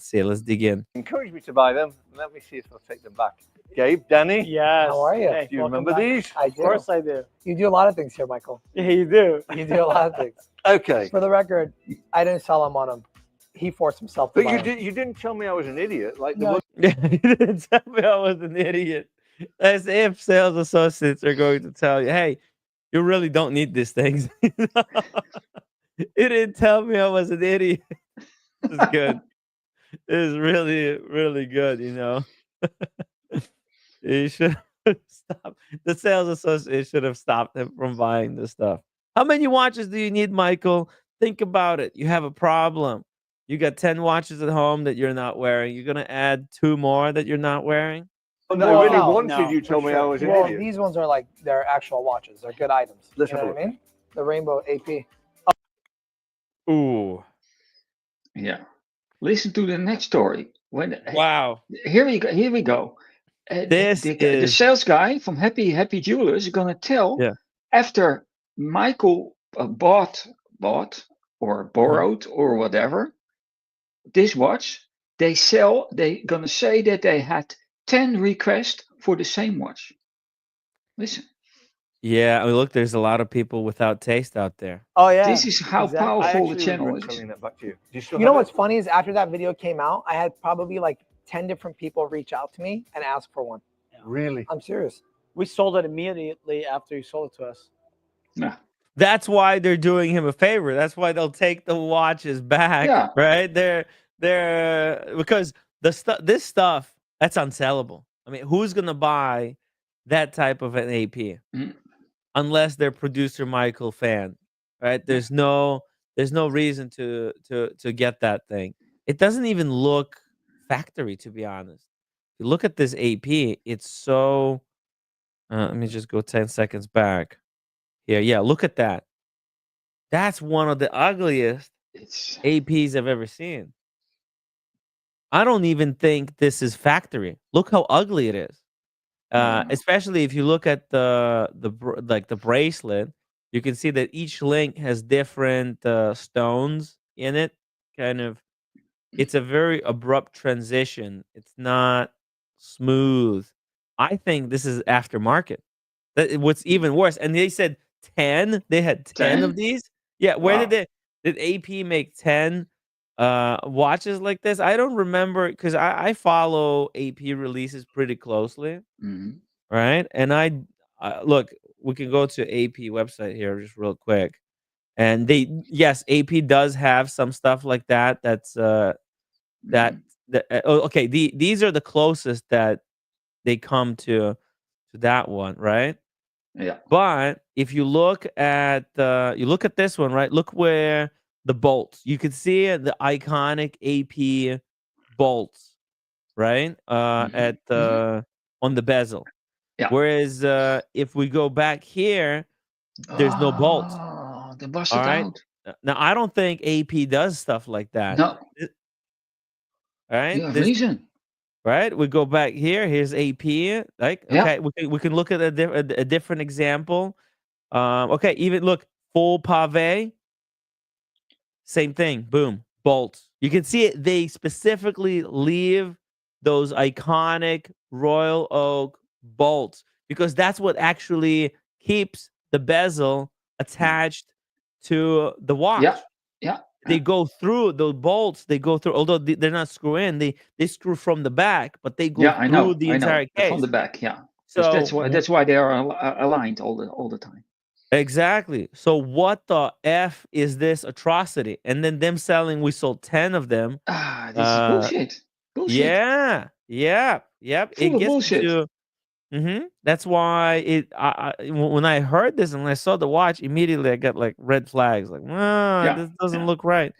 see, let's dig in. Encouraged me to buy them. Let me see if I'll take them back. Gabe, Danny, Yes. How are you? Hey, do you welcome remember back. these? I Of course I do. You do a lot of things here, Michael. Yeah, you do. You do a lot of things. Okay. For the record, I didn't sell him on him. He forced himself to But buy you them. you didn't tell me I was an idiot. Like the No, one Yeah, you didn't tell me I was an idiot. As if sales associates are going to tell you, "Hey, you really don't need these things." You didn't tell me I was an idiot. This is good. This is really, really good. You should stop. The sales associate should have stopped him from buying this stuff. How many watches do you need, Michael? Think about it. You have a problem. You got 10 watches at home that you're not wearing. You're gonna add 2 more that you're not wearing? that I really No, wanted, you for told me I sure. was an well, idiot. these ones are like they're actual watches. They're good items. Let's You know have a what I mean? The rainbow AP. Ooh. Yeah. Listen to the next story. Wow. Here we go. This The is sales guy from Happy Jewelers is gonna tell yeah. after Michael bought or Uh-huh. borrowed or whatever this watch. They gonna say that they had 10 requests for the same watch. Listen, Yeah, I mean, look, there's a lot of people without taste out there. Oh yeah. this is how exactly. I powerful the actually channel regret is. selling that back to you. Do you still You know have what's it? funny is after that video came out, I had probably like 10 different people reach out to me and ask for one. Really? I'm serious. We sold it immediately after you sold it to us. Yeah. That's why they're doing him a favor. That's why they'll take the watches back, Yeah. right? They're because this stuff that's unsellable. I mean, who's gonna buy that type of an AP Mm. unless they're producer Michael fan, right? There's no reason to get that thing. It doesn't even look factory, to be honest. You look at this AP, it's so. Let me just go 10 seconds back. Here, yeah, look at that. That's one of the ugliest It's APs I've ever seen. I don't even think this is factory. Look how ugly it is. no. Especially if you look at the bracelet, you can see that each link has different stones in it. Kind of, it's a very abrupt transition. It's not smooth. I think this is aftermarket. What's even worse, and they said 10. They had 10 of 10? these. Yeah, where Wow. did AP make 10 watches like this? I don't remember because I follow AP releases pretty closely, Mhm. right? And I look, we can go to AP website here just real quick, And yes, AP does have some stuff like that. That's that Mhm. okay. These are the closest that they come to that one, right? Yeah. But if you look at this one, right? Look where the bolts. You can see the iconic AP bolts, right? Mhm. At the on the bezel. Yeah. Whereas if we go back here, there's no bolts. Oh, they bust All it right. out. Now I don't think AP does stuff like that. No, All right. you have This reason. right. We go back here. Here's AP. Like Yeah. okay, we can look at a different example. Okay, even look full pave. Same thing. Boom. Bolts. You can see it. They specifically leave those iconic Royal Oak bolts because that's what actually keeps the bezel Mm. attached to the Yeah. watch. Yeah. They Yeah. go through those bolts. They go through, although they're not screw in. They screw from the back, but they go Yeah, I through know. the I know. entire From the case. back, yeah. That's So why they are aligned all the time. exactly. So what the f is this atrocity? And then them selling, we sold 10 of them. Ah, this is bullshit. Bullshit. Yeah, yeah, yep. It Full of gets bullshit. into That's why when I heard this and I saw the watch, immediately I got like red flags. Like, Yeah. this doesn't Yeah. look right.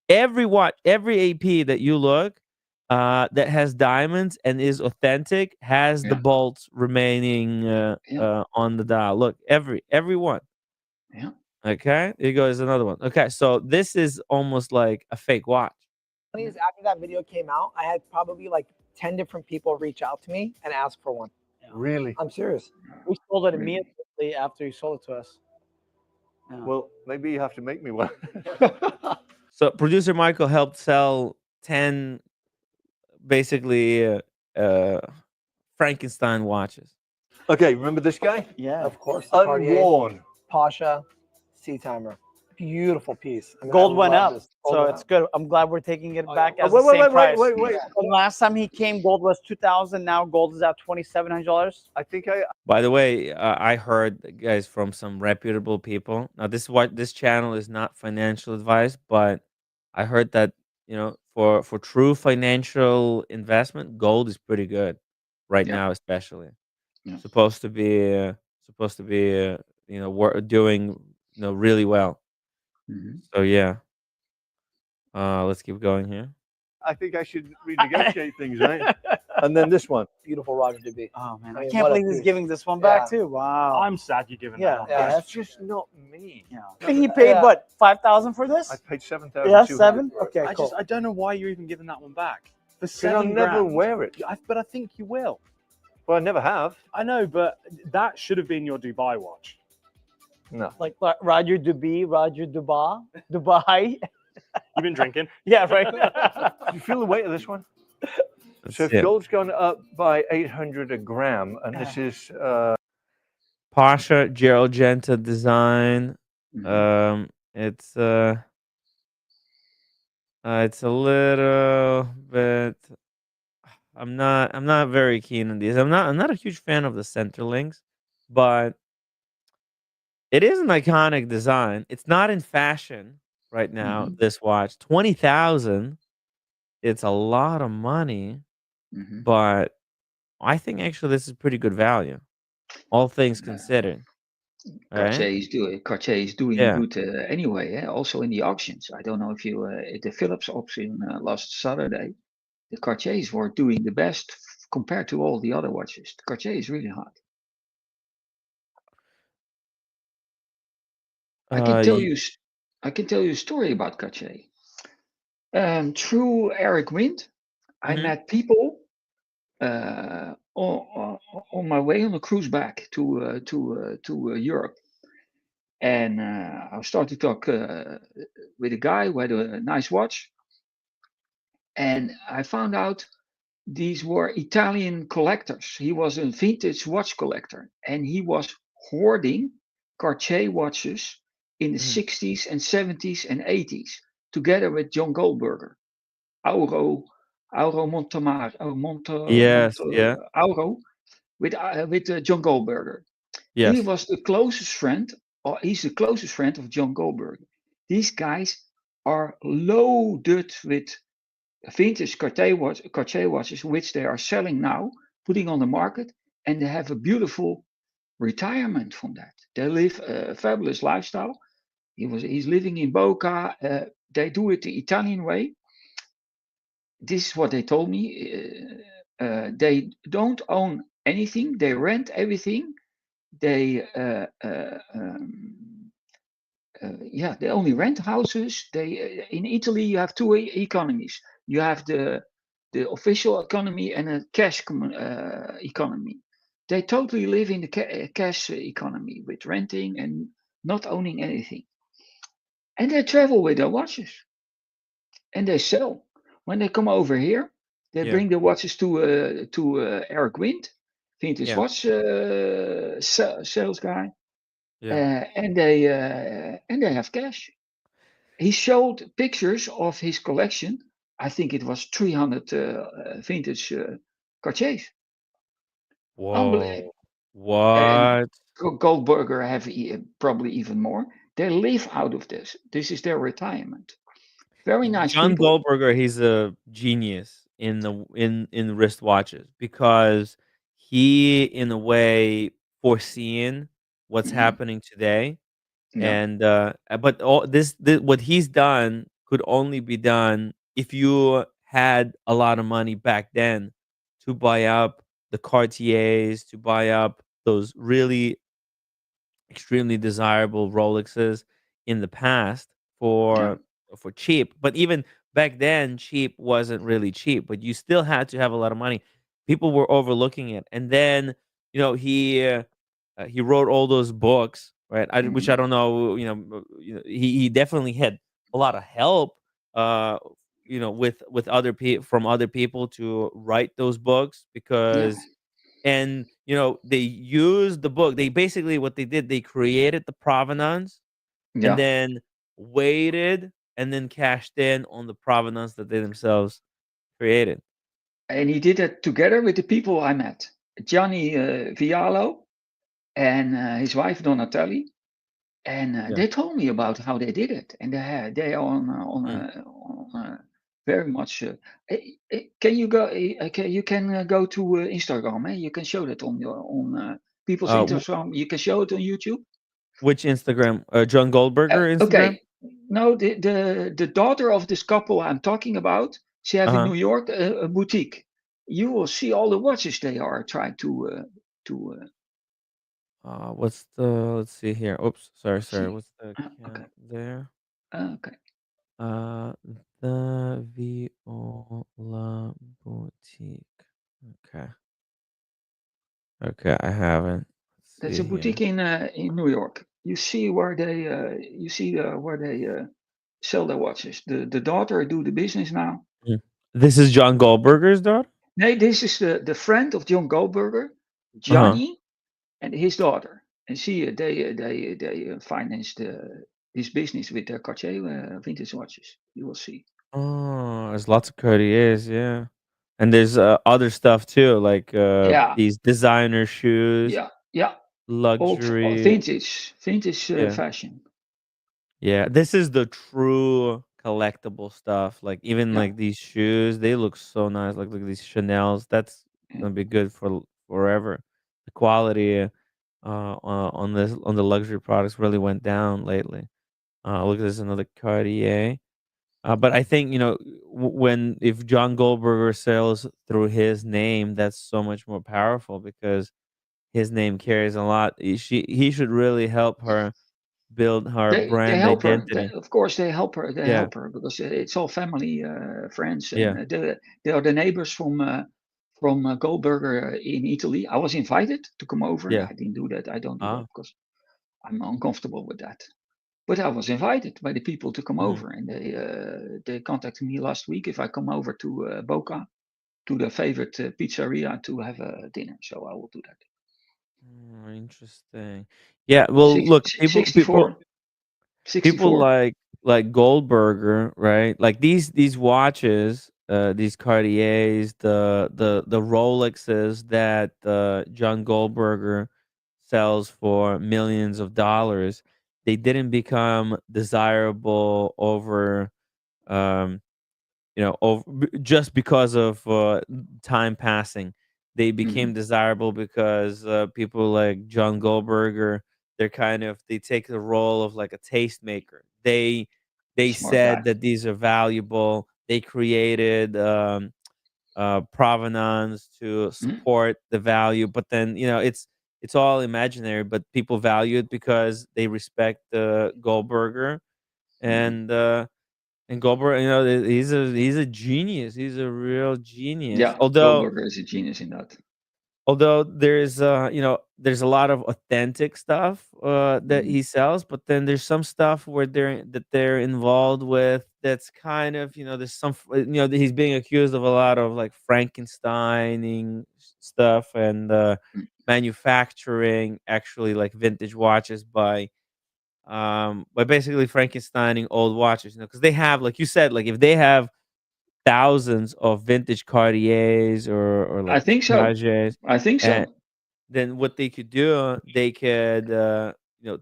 Every watch, every AP that you look, that has diamonds and is authentic has the Yeah. bolts remaining Yeah. on the dial. Look, every one. Yeah. Okay, here goes another one. Okay, so this is almost like a fake watch. Funny is, after that video came out, I had probably like 10 different people reach out to me and ask for one. Really? I'm serious. We sold it Really? immediately after you sold it to us. Yeah. Well, maybe you have to make me one. So producer Michael helped sell 10 basically Frankenstein watches. Okay, remember this guy? Yeah. Of course. the Cartier Unworn. Pasha Sea Timer. Beautiful piece. I mean, Gold I went love up, this. Gold so went it's up. good. I'm glad we're taking it back Oh, as the same price. wait. The last time he came, gold was $2,000. Now gold is at $2,700. I think By the way, I heard guys from some reputable people. Now this channel is not financial advice, but I heard that for true financial investment, gold is pretty good right Yeah. now, especially. Yeah. Supposed to be doing really well. Mhm. So yeah, let's keep going here. I think I should renegotiate things, right? And then this one. Beautiful Roger DB. Oh man, I I mean, can't what a believe he's piece. giving this one back Yeah. too. Wow. I'm sad you're giving Yeah. that one. Yeah. That's that's- just not me. Yeah. And he paid Yeah. what, 5,000 for this? I paid 7,000. Yeah, 7. Okay, I cool. just I don't know why you're even giving that one back for Because I'll 7 never grand. wear it. But I think you will. Well, I never have. I know, but that should have been your Dubai watch. No. Like Roger Duby, Roger Dubai. You've been drinking. Yeah, right. Do you feel the weight of this one? Let's So if see it. gold's gone up by 800 a gram, and this is Pasha Gerald Genta design. Mhm. It's a little bit. I'm not very keen on these. I'm not a huge fan of the center links, but it is an iconic design. It's not in fashion right now. Mhm. This watch, 20,000. It's a lot of money, Mhm. but I think actually this is pretty good value, all things considered. Right? Cartier is doing Yeah. good anyway. Also in the auctions. I don't know if you the Philips auction last Saturday, the Cartiers were doing the best compared to all the other watches. The Cartier is really hot. I can tell Ye- you. I can tell you a story about Cartier. Through Eric Wind, I Mhm. met people on my way on a cruise back to Europe, and I started to talk with a guy who had a nice watch, and I found out these were Italian collectors. He was a vintage watch collector, and he was hoarding Cartier watches in the Mhm. 60s and 70s and 80s, together with John Goldberger, Auro Montemar, Yes. Yeah. Auro, with John Goldberger. He Yes. was the closest friend, or he's the closest friend of John Goldberger. These guys are loaded with vintage Cartier watches, which they are selling now, putting on the market, and they have a beautiful retirement from that. They live a fabulous lifestyle. He's living in Boca. They do it the Italian way. This is what they told me. They don't own anything. They rent everything. They yeah, they only rent houses. They in Italy you have two economies. You have the official economy and a cash economy. They totally live in the cash economy with renting and not owning anything. And they travel with their watches and they sell. When they come over here, they Yeah. bring the watches to Eric Wind, vintage Yeah. watch sales guy, Yeah. and they have cash. He showed pictures of his collection. I think it was 300 vintage Cartiers. Unbelievable. Whoa. And What? Goldberger have probably even more. They live out of this. This is their retirement. Very nice John people. Goldberger, he's a genius in in wristwatches because he, in a way, foreseeing what's Mhm. happening today, Yeah, and but all this what he's done could only be done if you had a lot of money back then to buy up the Cartiers, to buy up those really extremely desirable Rolexes in the past yeah, for cheap. But even back then, cheap wasn't really cheap, but you still had to have a lot of money. People were overlooking it, and then he wrote all those books, right? Which I mhm, don't know. He definitely had a lot of help. Uh, with other people from other people to write those books yeah, because and they used the book. They basically what they did, they created the provenance and yeah. then waited and then cashed in on the provenance that they themselves created. And he did it together with the people I met. Gianni Vialo and his wife Donatelli. And Yeah. they told me about how they did it, and they are Mm. on very much. Can you go? You can go to Instagram. You can show that on your on people's uh wh- Instagram. You can show it on YouTube. which Instagram? John Goldberger Instagram? Okay, no, the daughter of this couple I'm talking about, she have in Uh-huh. New York a boutique. You will see all the watches they are trying to What's the let's see here. Oops, sorry. see. What's the Okay, account there? okay. Uh the Viola Boutique. Okay. Okay, I haven't. Let's There's see a boutique here. in New York. You see where they sell their watches. The daughter do the business now. Mm. This is John Goldberger's daughter? No, this is the friend of John Goldberger, Uh-huh. Johnny, and his daughter. And see, they financed his business with their Cartier vintage watches. You will see. Oh, there's lots of Cartiers, yeah. And there's other stuff too, like Yeah, these designer shoes, yeah, yeah. Old luxury. vintage Yeah. fashion. Yeah. This is the true collectible stuff. Like even Yeah, like these shoes, they look so nice. Like look at these Chanels. That's yeah. gonna be good for forever. The quality on the luxury products really went down lately. Look, there's another Cartier. But I think when if John Goldberger sells through his name, that's so much more powerful because his name carries a lot. He should really help her build her They brand help her. identity. Of course, they help her. They Yeah, help her because it's all family, friends, and yeah, they are the neighbors from Goldberger in Italy. I was invited to come over. yeah. I didn't do that. I don't do that Ah, because I'm uncomfortable with that. But I was invited by the people to come mhm. over, and they contacted me last week if I come over to Boca to their favorite pizzeria to have a dinner. So I will do that. Interesting. Yeah. Well, look, 64, people 64. like Goldberger, right? Like these watches, these Cartiers, the Rolexes that John Goldberger sells for millions of dollars. they didn't become desirable over um just because of time passing. They became Hmm. desirable because people like John Goldberger, they take the role of like a tastemaker. They Smart said guy. that these are valuable. They created provenance to Mhm. support the value, but then it's all imaginary. But people value it because they respect Goldberger, Mhm. and Goldberg, he's a genius. He's a real genius. Yeah, Although Goldberger is a genius in that. there's a lot of authentic stuff that Mhm. he sells, but then there's some stuff where they're involved with that's kind of there's that he's being accused of a lot of like Frankensteining stuff and Mm. manufacturing actually like vintage watches by basically Frankensteining old watches, because they have, like you said, like if they have thousands of vintage Cartiers or I like think so. Piagets, I think and so. then what they could do, they could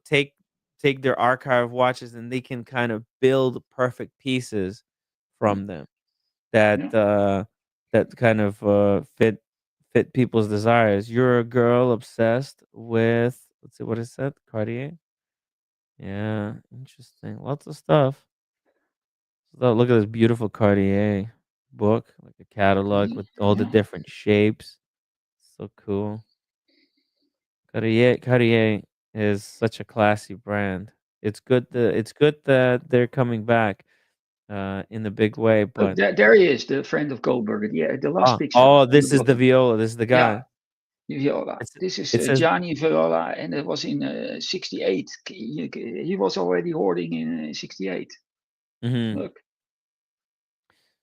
take their archive of watches and they can kind of build perfect pieces Mm. from them that Yeah. that kind of fit people's desires. You're a girl obsessed with, let's see what it said, Cartier. Yeah, interesting. Lots of stuff. So look at this beautiful Cartier book, like a catalog with all the Yeah. different shapes. So cool. Cartier is such a classy brand. It's good that they're coming back in a big way, Look, but there he is, the friend of Goldberger. Yeah, the last picture on the this is the bottom. Viola. This is the Yeah, guy. Viola. It's, This is it says Gianni Viola, and it was in '68. He was already hoarding in '68. mhm. Look.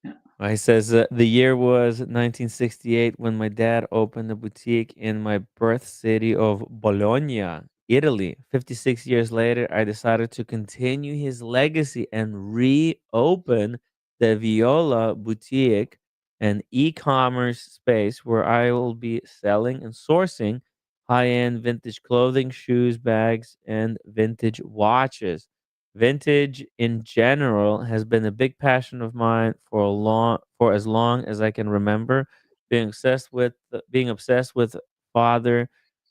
Yeah. He says the year was 1968 when my dad opened a boutique in my birth city of Bologna, Italy. 56 years later, I decided to continue his legacy and reopen the Viola boutique, an e-commerce space where I will be selling and sourcing high-end vintage clothing, shoes, bags, and vintage watches. Vintage in general has been a big passion of mine for as long as I can remember. Being obsessed with father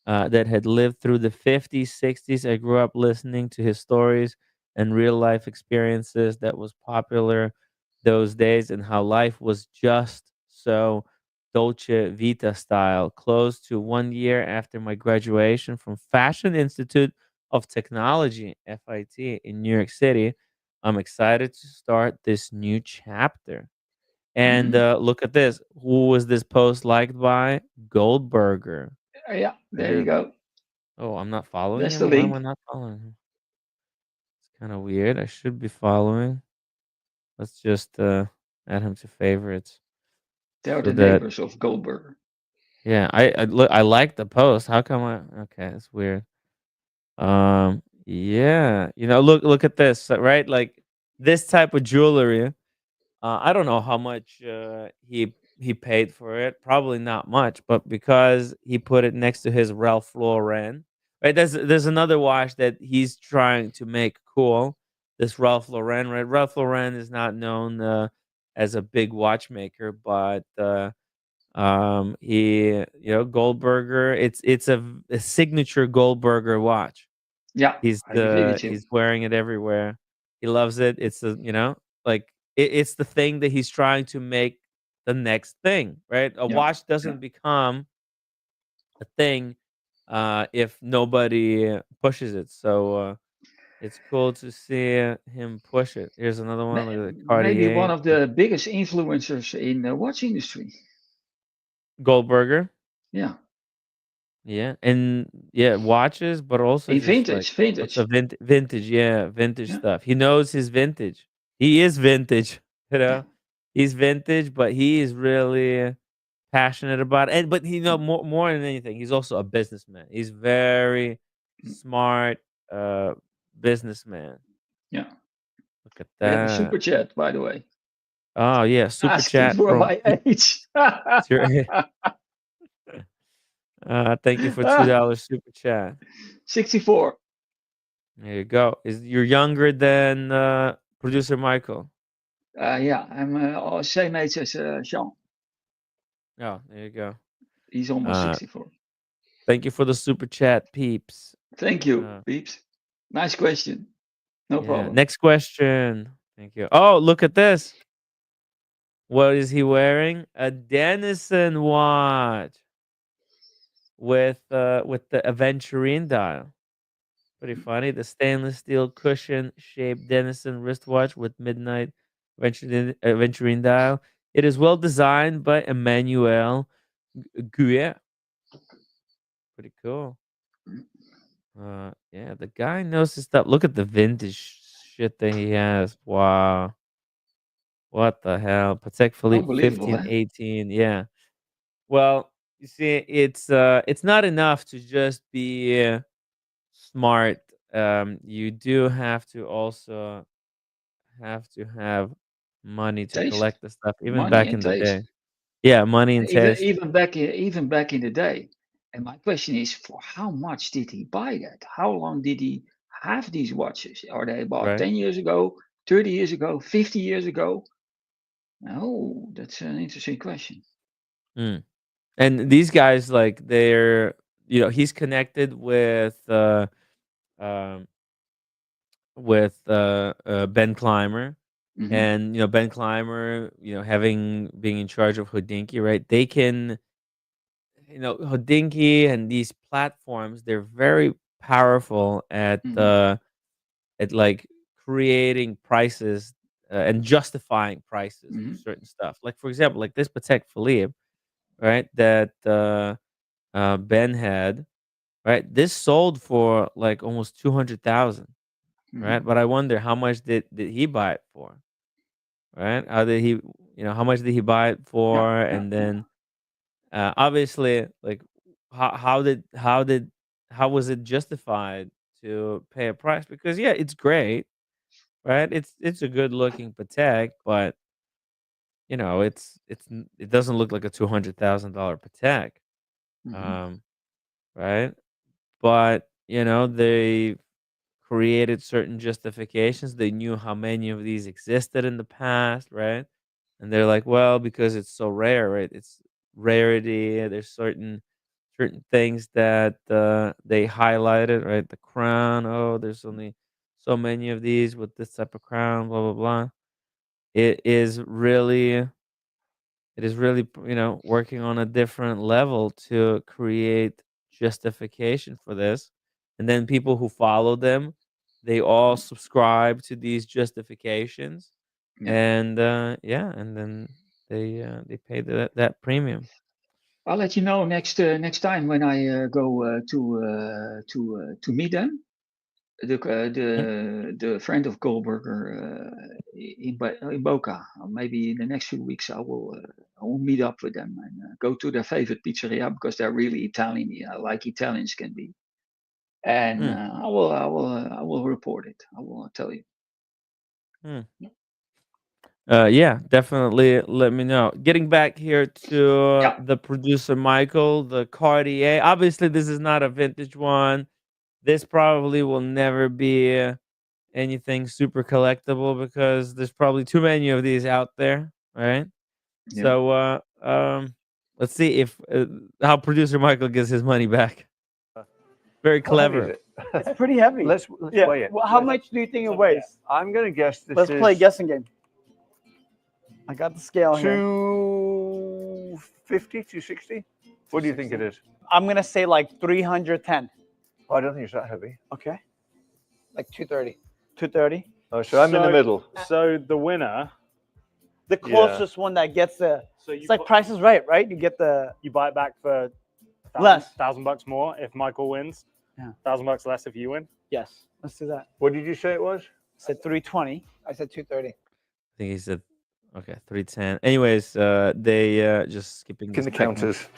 that had lived through the 50s, 60s. I grew up listening to his stories and real life experiences that was popular those days, and how life was just so Dolce Vita style. Close to 1 year after my graduation from Fashion Institute of Technology, FIT, in New York City, I'm excited to start this new chapter. And Mhm. look at this. Who was this post liked by? Goldberger. Yeah, there you Yeah. go. Oh, I'm not following That's the him. Why am I link. not following him? It's kind of weird. I should be following. Let's just add him to favorites They are so the that neighbors of Goldberger. yeah. I like the post. How come I? Okay, it's weird. Yeah, look at this, right? Like this type of jewelry. I don't know how much he paid for it. Probably not much, but because he put it next to his Ralph Lauren, right? There's another watch that he's trying to make cool. This Ralph Lauren, right? Ralph Lauren is not known as a big watchmaker, but Goldberger. It's a signature Goldberger watch. Yeah, I agree with you. He's wearing it everywhere. He loves it. Like it's the thing that he's trying to make the next thing, right? A Yeah, watch yeah, doesn't become a thing if nobody pushes it. So it's cool to see him push it. Here's another one. Look at the maybe one Cartier of the biggest influencers in the watch industry. Goldberger. Yeah, Yeah, and yeah, watches, but also in just like vintage, what's the vintage. vintage? Yeah, vintage Yeah, stuff. He knows his vintage. He is vintage, you yeah, know. He's vintage, but he is really passionate about it. And but more than anything, he's also a businessman. He's very mm, smart businessman. yeah. Look at We have a that. super chat, by the way, Oh yeah, super asking chat for from my age. thank you for $2 super chat. 64. There you go. You're younger than producer Michael? Yeah, I'm same age as Sean. Oh, there you go. He's almost Uh, 64. thank you for the super chat, peeps. Thank you, peeps. Nice question. No Yeah. problem. Next question. Thank you. Oh, look at this. What is he wearing? A Denison watch with the aventurine dial. Pretty funny. The stainless steel cushion shaped Denison wristwatch with midnight aventurine dial. It is well designed by Emmanuel Guer. Pretty cool. Yeah, the guy knows his stuff. Look at the vintage shit that he has. Wow. What the hell? Patek Philippe Unbelievable, eh? 1518. Yeah. Well, you see, it's not enough to just be smart. You do have to also have to have money to Taste, collect the stuff, even money back and in the taste. day. Yeah, money and Even taste. even back in the day. And my question is, for how much did he buy that? How long did he have these watches? Are they bought Right. 10 years ago, 30 years ago, 50 years ago? Oh, that's an interesting question. Mm. And these guys, like, they're, he's connected um, with Ben Clymer, Hmm. and Ben Clymer, being in charge of Hodinkee, right? They can, Hodinkee and these platforms, they're very powerful Hmm. at like creating prices and justifying prices for Hmm. certain stuff. Like, for example, like this Patek Philippe, right? That Ben had, right? This sold for like almost 200,000, Hmm. right? But I wonder how much did he buy it for, right? How much did he buy it Yeah, for? yeah, And yeah, then obviously, like, how was it justified to pay a price? Because yeah, it's great, right? It's a good looking Patek, but it doesn't look like a $200,000 Patek, hmm, um, right? But they created certain justifications. They knew how many of these existed in the past, right? And they're like, well, because it's so rare, right? It's rarity. There's certain things that they highlighted, right? The crown. Oh, there's only so many of these with this type of crown. Blah blah blah. It is really, working on a different level to create justification for this, and then people who follow them, they all subscribe to these justifications, yeah. and yeah, and then they pay that premium. I'll let you know next time when I go to meet them. Mm, The friend of Goldberger in Boca. Maybe in the next few weeks I will meet up with them and go to their favorite pizzeria because they're really Italian, like Italians can be. And mm, I will report it. I will tell you. mm. Yeah, definitely let me know. Getting back here to Yeah, the producer Michael, the Cartier. Obviously, this is not a vintage one. This probably will never be anything super collectible because there's probably too many of these out there, right? yeah. So, let's see if how producer Michael gets his money back. Very How heavy is clever. it? It's pretty heavy. Let's Yeah. weigh it. Well, how much do you think it weighs? I'm going to guess this Let's is play a guessing game. I got the scale here. 250, 260. What do you think it is? I'm gonna say like 310. Oh, I don't think it's that heavy. Okay. Like 230. 230. Oh, so I'm in the middle. So the winner, The closest one that gets the. so It's like Price is Right, right? You get the you buy it back for less. $1,000 more if Michael wins. Yeah. $1,000 less if you win. Yes. Let's do that. What did you say it was? I said 320. I said 230. I think he said, okay, 310. Anyways, they just skipping Can this the segment. counters?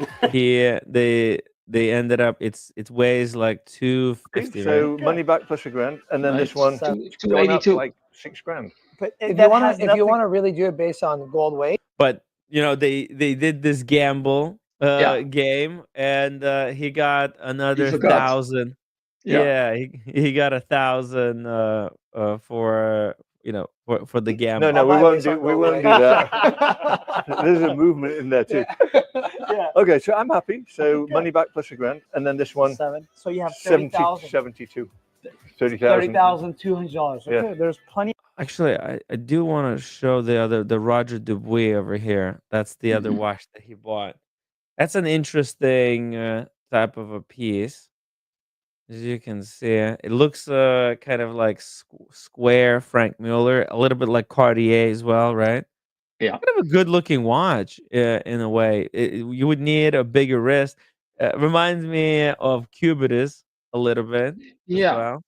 They ended up, it weighs like 250, So right? money back plus a grand, and then this one So going up 282. like 6 grand. But If that you want has to, nothing. really do it based on gold weight, But they did this gamble Yeah, game, and he got he another forgot. 1,000. Yeah, he got 1,000 for for the No, gamble. no, I'll we buy won't based on do. We gold, won't do right? that. There's a movement in there too. Yeah. Okay, so I'm happy. So Okay, good. money back plus a grand, and then this one 7. So you have 70, 30,000. 72, 30,000. $30,200. Okay, Yeah. there's plenty. Actually, I do want to show the Roger Dubuis over here. That's the other Mhm. watch that he bought. That's an interesting type of a piece. As you can see, it looks kind of like square Frank Mueller, a little bit like Cartier as well, right? Yeah. Kind of a good looking watch in a way. You would need a bigger wrist. Reminds me of Cubitus a little bit as Yeah. well.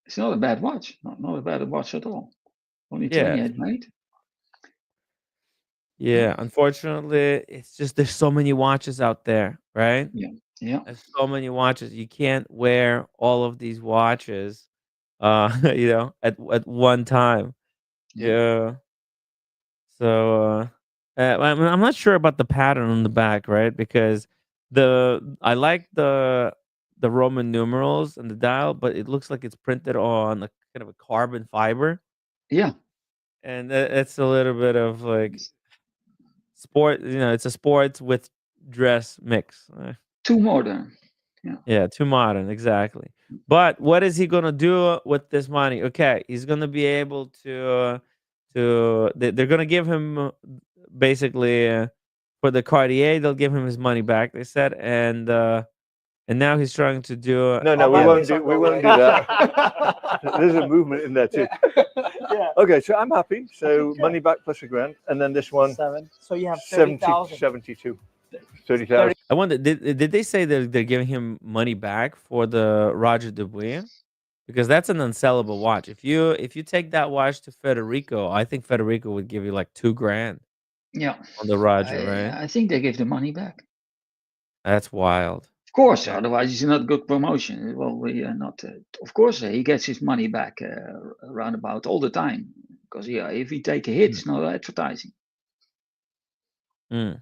It's not a bad watch. Not a bad watch at all. Only Yeah, 28 made. yeah. Unfortunately, it's just there's so many watches out there, right? Yeah. Yeah. There's so many watches. You can't wear all of these watches, at one time. Yeah. Yeah. So, I'm not sure about the pattern on the back, right? Because I like the Roman numerals and the dial, but it looks like it's printed on a kind of a carbon fiber, Yeah. and it's a little bit of like sport. It's a sports with dress mix. Too modern. Yeah. Yeah, too modern, exactly. But what is he gonna do with this money? Okay, he's gonna be able they're gonna give him basically for the Cartier, they'll give him his money back. They said, and now he's trying to do. No, no, I'll we buy won't based do. on We gold, won't do right? that. There's a movement in there too. Yeah. Okay, so I'm happy. So Okay, good. money back plus a grand, and then this one 7. So you have 70, 30,000. 72, 30,000. I wonder, did they say that they're giving him money back for the Roger Dubuis? Because that's an unsellable watch. If you take that watch to Federico, I think Federico would give you like 2 grand Yeah. on the Roger, right? I think they give the money back. That's wild. Of course, otherwise it's not good promotion. Well, we are not. Of course, he gets his money back around about all the time. Because if he take a hit, it's not advertising. Mm.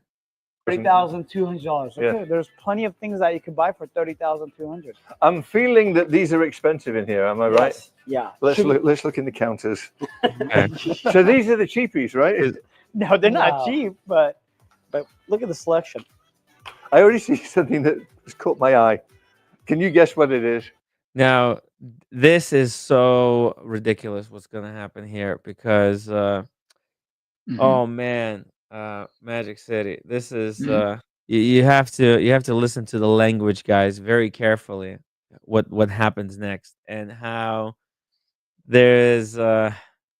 $30,200. Okay, Yeah. there's plenty of things that you could buy for $30,200. I'm feeling that these are expensive in here. Am I right? Yes. Yeah. Let's Should- look. Let's look in the counters. Okay. So these are the cheapies, right? No, they're not Wow. cheap, but look at the selection. I already see something that has caught my eye. Can you guess what it is? Now, this is so ridiculous what's going to happen here because Mhm. oh man, Magic City. This is Mhm. you have to listen to the language, guys, very carefully. What happens next and how there's a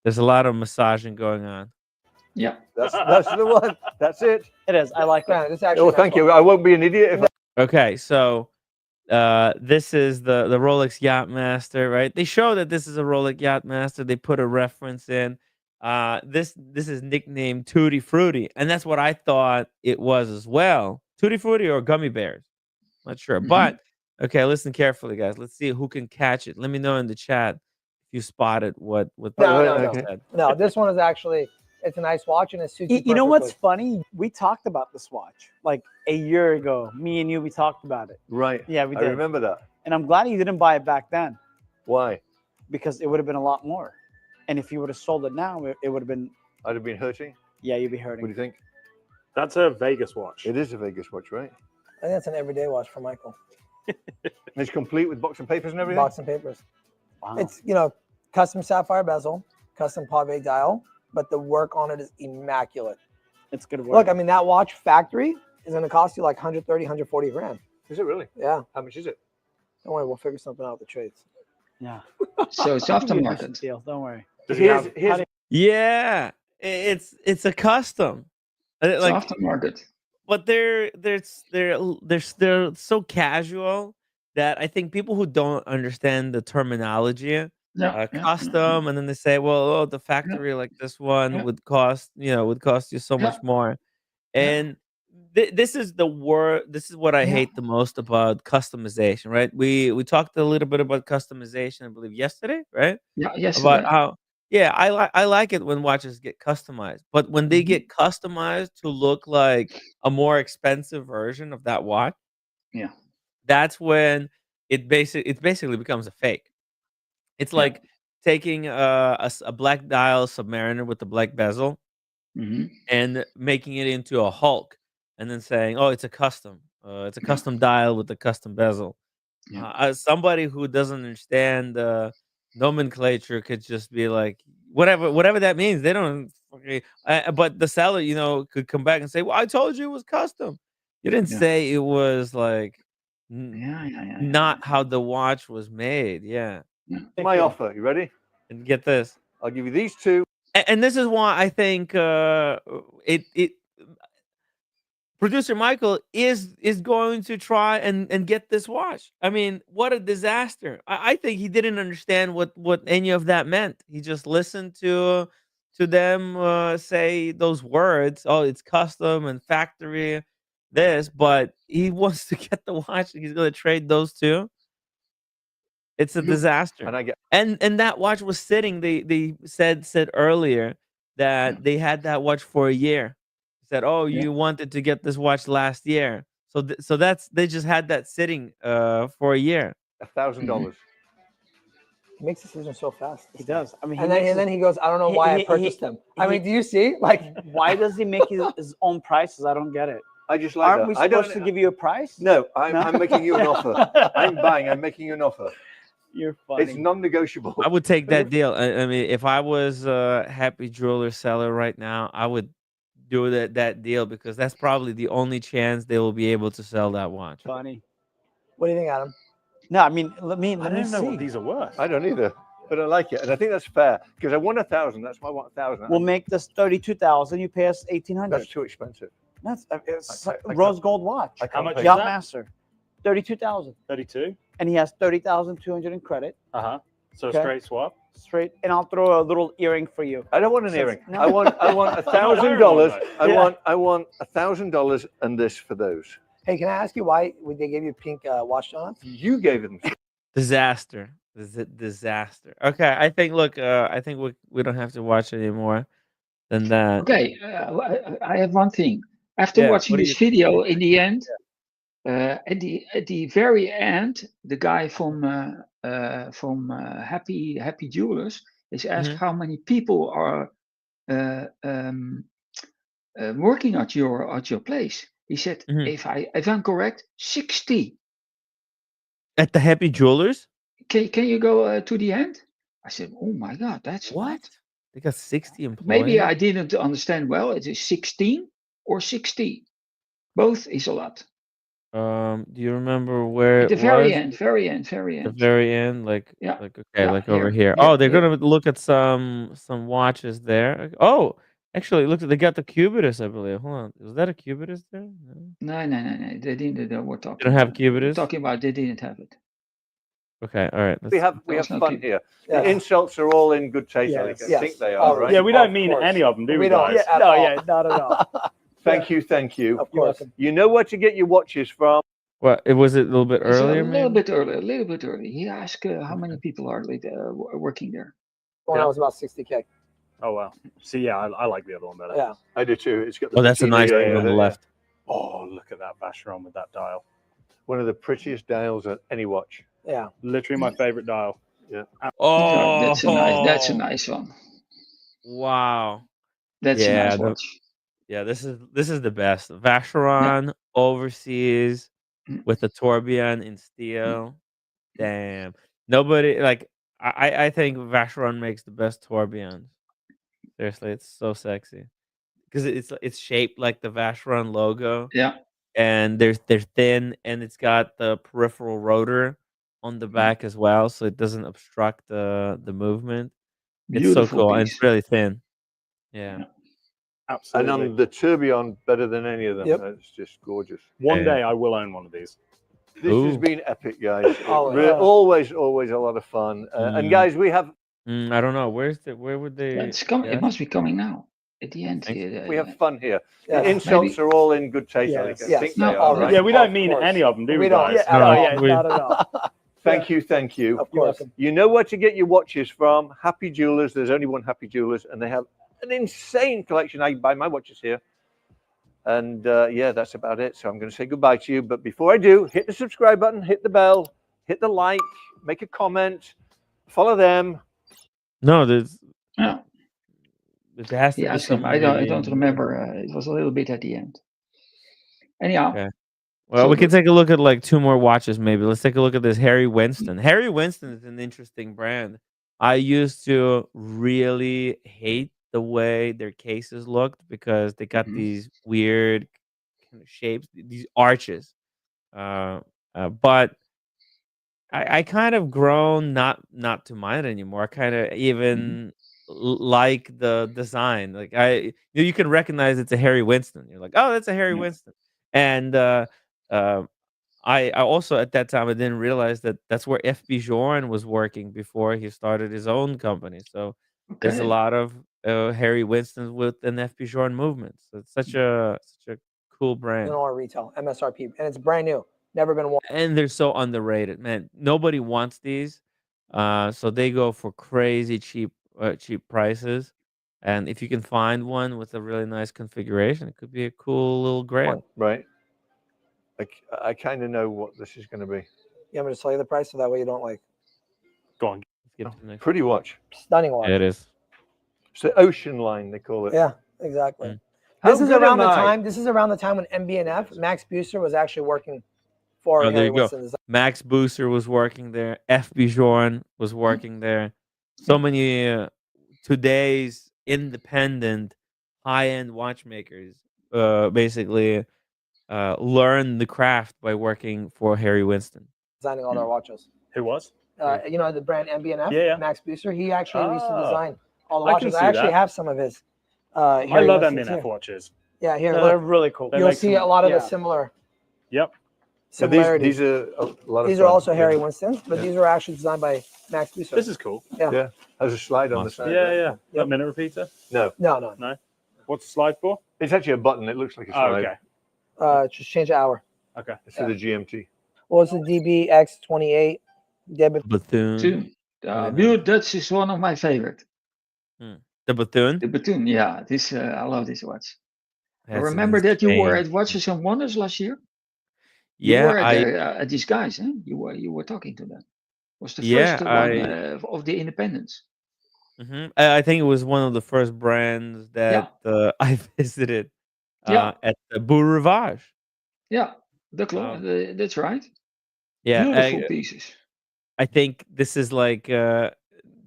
lot of massaging going on. Yeah. That's the one. That's it. It is. I like it. Man, this is actually Oh, a nice thank one. you. I won't be an idiot if Okay, so this is the Rolex Yachtmaster, right? They show that this is a Rolex Yachtmaster. They put a reference in. This is nicknamed Tutti Frutti, and that's what I thought it was as well. Tutti Frutti or gummy bears, not sure. Mhm. But okay, listen carefully, guys. Let's see who can catch it. Let me know in the chat if you spotted what No, no, they okay. said. No, this one is actually, it's a nice watch and it suits you You know what's perfectly. funny? We talked about this watch like a year ago. Me and you, we talked about it. right. Yeah, we I did. remember that. And I'm glad you didn't buy it back then Why? because it would have been a lot more. And if you would have sold it now, it would have been, I'd have been hurting. yeah, you'd be What do hurting. you think? That's a Vegas watch. It is a Vegas watch, right? I think it's an everyday watch for Michael. And it's complete with box and papers and everything. Box and papers. Wow. It's, custom sapphire bezel, custom pave dial, but the work on it is immaculate. It's good work. Look, I mean, that watch factory is going to cost you like 130, 140 grand. Is it really? Yeah. How much is it? Don't worry, we'll figure something out with the trades. yeah. So it's I'll give you a decent aftermarket. deal. Don't worry. Does he have, Here's Yeah, it's a custom. It's Like, aftermarket. but they're so casual that I think people who don't understand the terminology Yeah. custom, and then they say, well, oh, the factory like this one Yeah. would cost you so Yeah. much more. Yeah. And this is the word. This is what I Yeah. hate the most about customization, right? We talked a little bit about customization, I believe, yesterday, right? Yeah. About Yesterday. how I like it when watches get customized, but when they Mhm. get customized to look like a more expensive version of that watch, Yeah. that's when it basically becomes a fake. It's Yeah. like taking a black dial Submariner with the black bezel Hmm. and making it into a Hulk, and then saying, "Oh, it's a custom. It's a Yeah. custom dial with a custom bezel." Yeah. Somebody who doesn't understand nomenclature could just be like, whatever that means. They don't. Okay, but the seller, could come back and say, "Well, I told you it was custom. You didn't Yeah. say it was like Yeah. not how the watch was made." Yeah, My offer. You ready? and get this. I'll give you these two. And this is why I think it producer Michael is going to try and get this watch. I mean, what a disaster! I think he didn't understand what any of that meant. He just listened to them say those words. Oh, it's custom and factory, this, but he wants to get the watch. He's going to trade those two. It's a disaster. And I get And that watch was sitting. They said earlier that they had that watch for a year. Said, "Oh, Yeah. you wanted to get this watch last year." So that's they just had that sitting for a year. $1,000. He makes decisions so fast. He does. I mean, he And makes then he goes, I don't know why I purchased them. I mean, do you see? Like, why does he make his own prices? I don't get it. I just like Aren't that. we I don't. supposed to give you a price? No, I'm making you an offer. I'm buying. I'm making you an offer. You're funny. It's non-negotiable. I would take that deal. I mean, if I was a Happy Jeweler seller right now, I would do that deal because that's probably the only chance they will be able to sell that watch. Funny. what do you think, Adam? No, I mean, let me I don't know see. what these are worth. I don't either, but I like it, and I think that's fair because I won 1,000. That's why I want 1,000. We'll make this 32,000. You pay us 1,800. That's too expensive. That's it's I rose gold watch. I How can't much pay is Yacht that? Master, 32,000, 32. and he has 30,200 in credit So Okay. straight swap. straight. And I'll throw a little earring for you. I don't want an So- earring. no. I want $1,000. Yeah. I want $1,000 and this for those. Hey, can I ask you why they gave you pink watch donuts? You gave them. Disaster. Disaster. Okay, I think. Look, I think we don't have to watch anymore than that. Okay, I have one thing. After Yeah, watching what do this video, in the end, at the very end, the guy from Happy Jewelers is asked Mhm. how many people are working at your place. He said, Mhm. if I'm correct, 60. At the Happy Jewelers. Can you go to the end? I said, oh my God, that's a lot. What? They got 60 employees. Maybe I didn't understand well. It is 16 or 60. Both is a lot. Do you remember where At the it very was? end, very end, very The end. very end, like Yeah. okay, Yeah, like over here. here, Oh, they're here. gonna look at some watches there. Oh, actually, look, they got the Cubitus, I believe. Hold on, was that a Cubitus there? No. No. They didn't. They were talking. They don't have about, we're Cubitus. talking about they didn't have it. Okay, all right. We have There was no fun key. here. Yeah. The insults are all in good taste. I Yes. think they All are, right? Yeah, we don't Of mean course. any of them, do we, We don't. guys? Yeah, at No, all. yeah, not at all. Thank you. Of course. You know where to get your watches from. What? It was it a little bit It's earlier, a little maybe? bit early. A little bit early. He asked how many people are working there. When Yeah. I was about 60K. Oh, wow. See, yeah, I like the other one better. Yeah. I do too. It's got the Oh, that's a patina, nice yeah, one yeah, on the yeah. left. Oh, look at that Vacheron with that dial. One of the prettiest dials on any watch. Yeah. Literally my favorite dial. Oh, That's a nice one. Wow. That's a Yeah, nice watch. Yeah, this is the best. Vacheron overseas Mm. with the tourbillon in steel. Damn. Nobody like I think Vacheron makes the best tourbillons. Seriously, it's so sexy. Because it's shaped like the Vacheron logo. Yeah. And they're thin and it's got the peripheral rotor on the back as well, so it doesn't obstruct the movement. It's so Beautiful cool and piece. it's really thin. Yeah. Yeah. Absolutely. And on the tourbillon, better than any of them. Yep. It's just gorgeous. One Yeah. day I will own one of these. This has Ooh. been epic, guys. Always. Always a lot of fun. And guys, we have I don't know. Where would they It's coming. yeah? It must be coming now. At the end. fun here. Yeah. The insults Maybe- are all in good taste. I Yes. think Yes. they No, are. all Right? right. Yeah, we don't Of mean course. any of them, do we, We don't. guys? Yeah, at No, all. yeah, we- not at all. Thank you. Of You're course. welcome. You know where to get your watches from. Happy Jewelers. There's only one Happy Jewelers, and they have an insane collection. I buy my watches here. And yeah, that's about it. So I'm going to say goodbye to you. But before I do, hit the subscribe button, hit the bell, hit the like, make a comment, follow them. No, there's Yeah. there has to Yeah, be I've seen him. someone I really don't remember. It was a little bit at the end. Anyhow, Okay. Well, so we can good. take a look at like 2 more watches maybe. Let's take a look at this Harry Winston. Harry Winston is an interesting brand. I used to really hate the way their cases looked because they got Mhm. these weird kind of shapes, these arches. Uh, but I kind of grown not to mind anymore. I kind of Mhm. even like the design. Like you can recognize it's a Harry Winston. You're like, oh, that's a Harry Yeah. Winston. And uh, I also at that time I didn't realize that that's where FB Journe was working before he started his own company. So there's a Okay. lot of Harry Winstons with an FB Journe movement. So it's such a cool brand. $1 retail, MSRP, and it's brand new, never been worn. And they're so underrated, man. Nobody wants these, so they go for crazy cheap prices. And if you can find one with a really nice configuration, it could be a cool little grail. Right. Like I kind of know what this is going to be. You want me to tell you the price so that way you don't like Go on. Let's get to the next. Pretty watch. stunning watch. Yeah, it is. It's the ocean line they call it. Yeah, exactly. Mm. How This is good around am the I? time. This is around the time when MB&F, Max Buser, was actually working for Oh, there Harry you go. Winston Design. Max Booster was working there. FB Journe was working there. So many today's independent high-end watchmakers basically learn the craft by working for Harry Winston. Designing all their watches. Who was? You know the brand MB&F, Yeah, yeah. Max Buser. He actually used to Ah, design all the I can watches. see I actually that. have some of his. I Harry love Winstons M&F here. watches. Yeah, here. No, they're Look, really cool. They you'll make see some- a lot of the yeah. similar Yep. So similarities. these are a lot of These fun. are also Yeah. Harry Winstons, but Yeah. these were actually designed by Max Buser. This is cool. Yeah. There's a slide on the Awesome. side. Yeah, right? yeah. That minute repeater. No, No. What's the slide for? it's actually a button. It looks like a Oh, slide. okay. Just change the hour. Okay. It's for the GMT. Well, it's the DBX28 debit. Bethune. Bethune. Really Buell Dutch is one of my favorite. The Bethune. The Bethune, yeah. This I love this watch. I That's remember that you were insane. at Watches and Wonders last year. You Yeah, were at these guys, huh? You were talking to them. Was the yeah, first one of the independents. I think it was one of the first brands that I visited Yeah. at the Beau Rivage. Yeah, that's right. Yeah, Beautiful pieces. I think this is like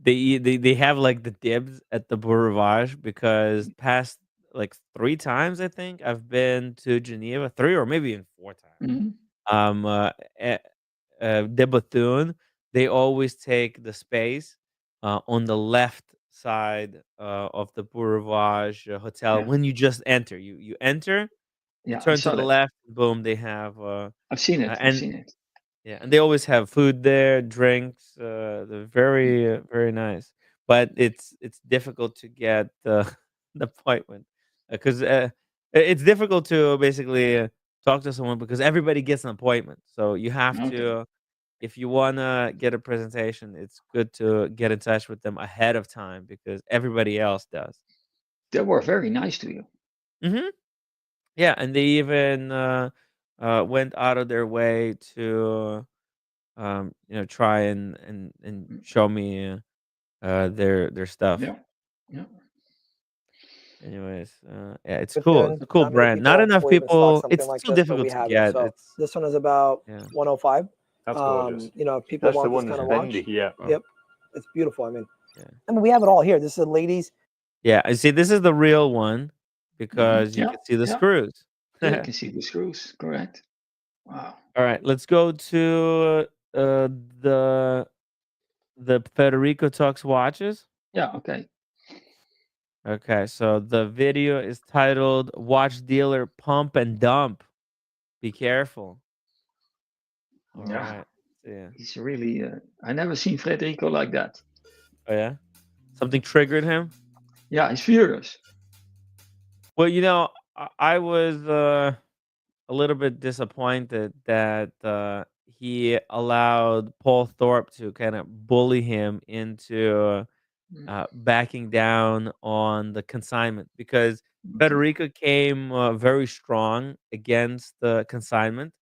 they have like the dibs at the Beau Rivage because past like 3 times I think I've been to Geneva, 3 or maybe even 4 times. Mhm. Eh, De Bethune, they always take the space on the left side of the Beau Rivage hotel Yeah. when you just enter. You enter, you Yeah, I turn to saw the that. left, boom, they have I've seen it. I've and seen it. yeah, and they always have food there, drinks. They're very very nice, but it's difficult to get the appointment because it's difficult to basically talk to someone because everybody gets an appointment. So you have Okay. to, if you wanna get a presentation, it's good to get in touch with them ahead of time because everybody else does. They were very nice to you. hmm Yeah, and they even went out of their way to try and show me their stuff. Yeah. Yeah. Anyways, yeah, it's cool. Bethune. It's a cool Not many brand. Not people enough will even stock people. something It's like still this, but we difficult to have it. get. So It's this one is about yeah. 105. That's gorgeous. You know, if people That's the want one this kind that's of watch. bendy. Yeah. Yep, it's beautiful. I mean, Yeah. we have it all here. This is a ladies. Yeah, I see. This is the real one because you Yeah. can see the Yeah. screws. Yeah, you can see the screws. Correct. Wow. All right, let's go to uh, the the Federico Talks watches. Yeah. Okay. Okay, so the video is titled "Watch Dealer Pump and Dump." Be careful. All Yeah. right. Yeah. He's really. I never seen Federico like that. Oh yeah. Something triggered him. Yeah, he's furious. Well, I was a little bit disappointed that he allowed Paul Thorpe to kind of bully him into backing down on the consignment because Federico came very strong against the consignment.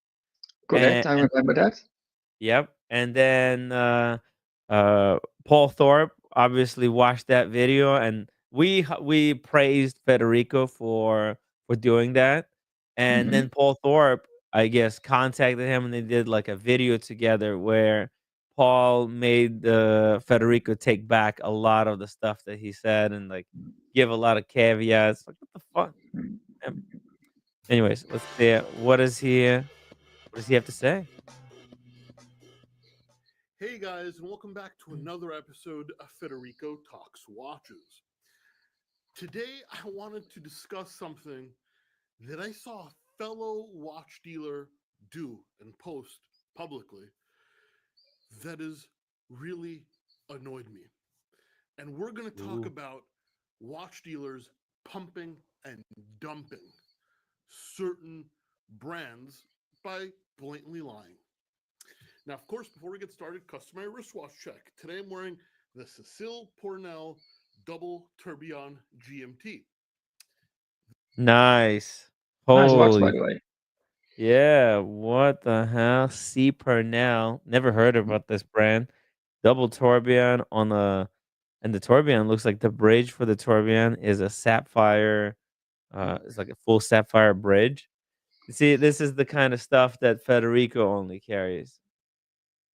Correct. I And remember that. yep, And then Paul Thorpe obviously watched that video, and we praised Federico for doing that. And Hmm. then Paul Thorpe, I guess, contacted him, and they did like a video together where Paul made Federico take back a lot of the stuff that he said and like give a lot of caveats. Like, what the fuck? Um, Anyways, let's see. What does he have to say? Hey guys, and welcome back to another episode of Federico Talks Watches. Today I wanted to discuss something that I saw a fellow watch dealer do and post publicly that has really annoyed me. And we're going to talk Ooh. about watch dealers pumping and dumping certain brands by blatantly lying. Now, of course, before we get started, customary wristwatch check. Today I'm wearing the Cecile Pornell Double Tourbillon GMT. Nice. Nice watch, by Holy, the way. yeah. What the hell? C. Purnell. Never heard about this brand. Double tourbillon on a, and the tourbillon looks like the bridge for the tourbillon is a sapphire. It's like a full sapphire bridge. You see, this is the kind of stuff that Federico only carries.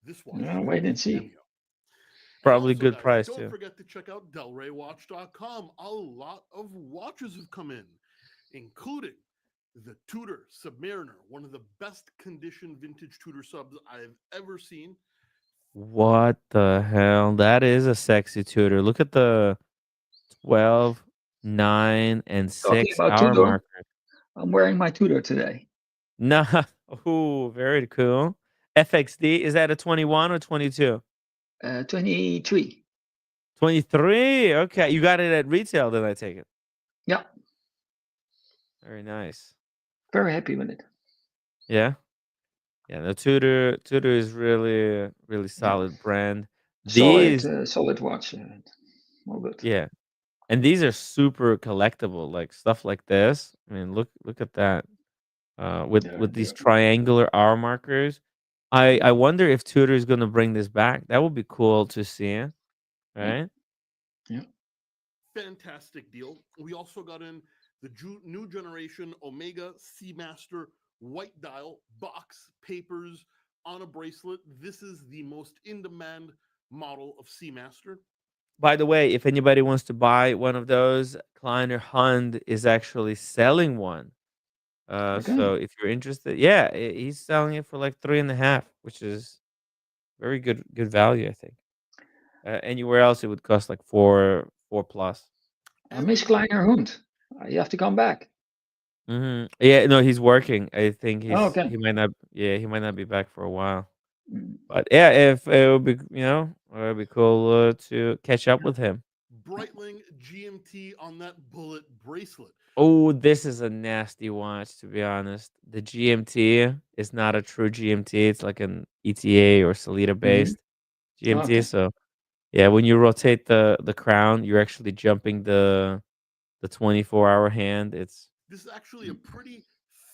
This watch is made Wait by and see. Cameo. And Probably also, good guys, price don't too. forget to check out DelReyWatch.com. A lot of watches have come in, including the Tudor Submariner, one of the best condition vintage Tudor subs I've ever seen. What the hell? That is a sexy tutor. Look at the 12, 9, and Talking 6 about hour Tudor, markers. I'm wearing my Tudor today. Nah. Ooh, very cool. FXD, is that a 21 or 22? 23. 23. Okay. You got it at retail, then I take it. Yeah, Very nice. very happy with it. Yeah. Yeah. The Tudor is really, really Yeah, solid brand. solid, These, solid watch. All good. yeah. And these are super collectible, like stuff like this. I mean, look at that. With these They're triangular hour markers. I wonder if Tudor is gonna bring this back. That would be cool to see, yeah, right? yeah. Fantastic deal. We also got in the new generation Omega Seamaster white dial box papers on a bracelet. This is the most in-demand model of Seamaster. By the way, if anybody wants to buy one of those, Kleiner Hund is actually selling one. So Okay. if you're interested, yeah, he's selling it for like 3.5, which is very good value, I think. Anywhere else, it would cost like four plus. I And miss we Kleiner Hund. You have to come back. Yeah, no, he's working. I think Oh, okay. he might not. Yeah, he might not be back for a while. Mm, But yeah, if it would be, it would be cool to catch up yeah. with him. Breitling GMT on that bullet bracelet. Oh, this is a nasty watch, to be honest. The GMT is not a true GMT. It's like an ETA or Salida Mhm. based GMT. Okay. So yeah, when you rotate the crown, you're actually jumping the 24-hour hand. It's This is actually a pretty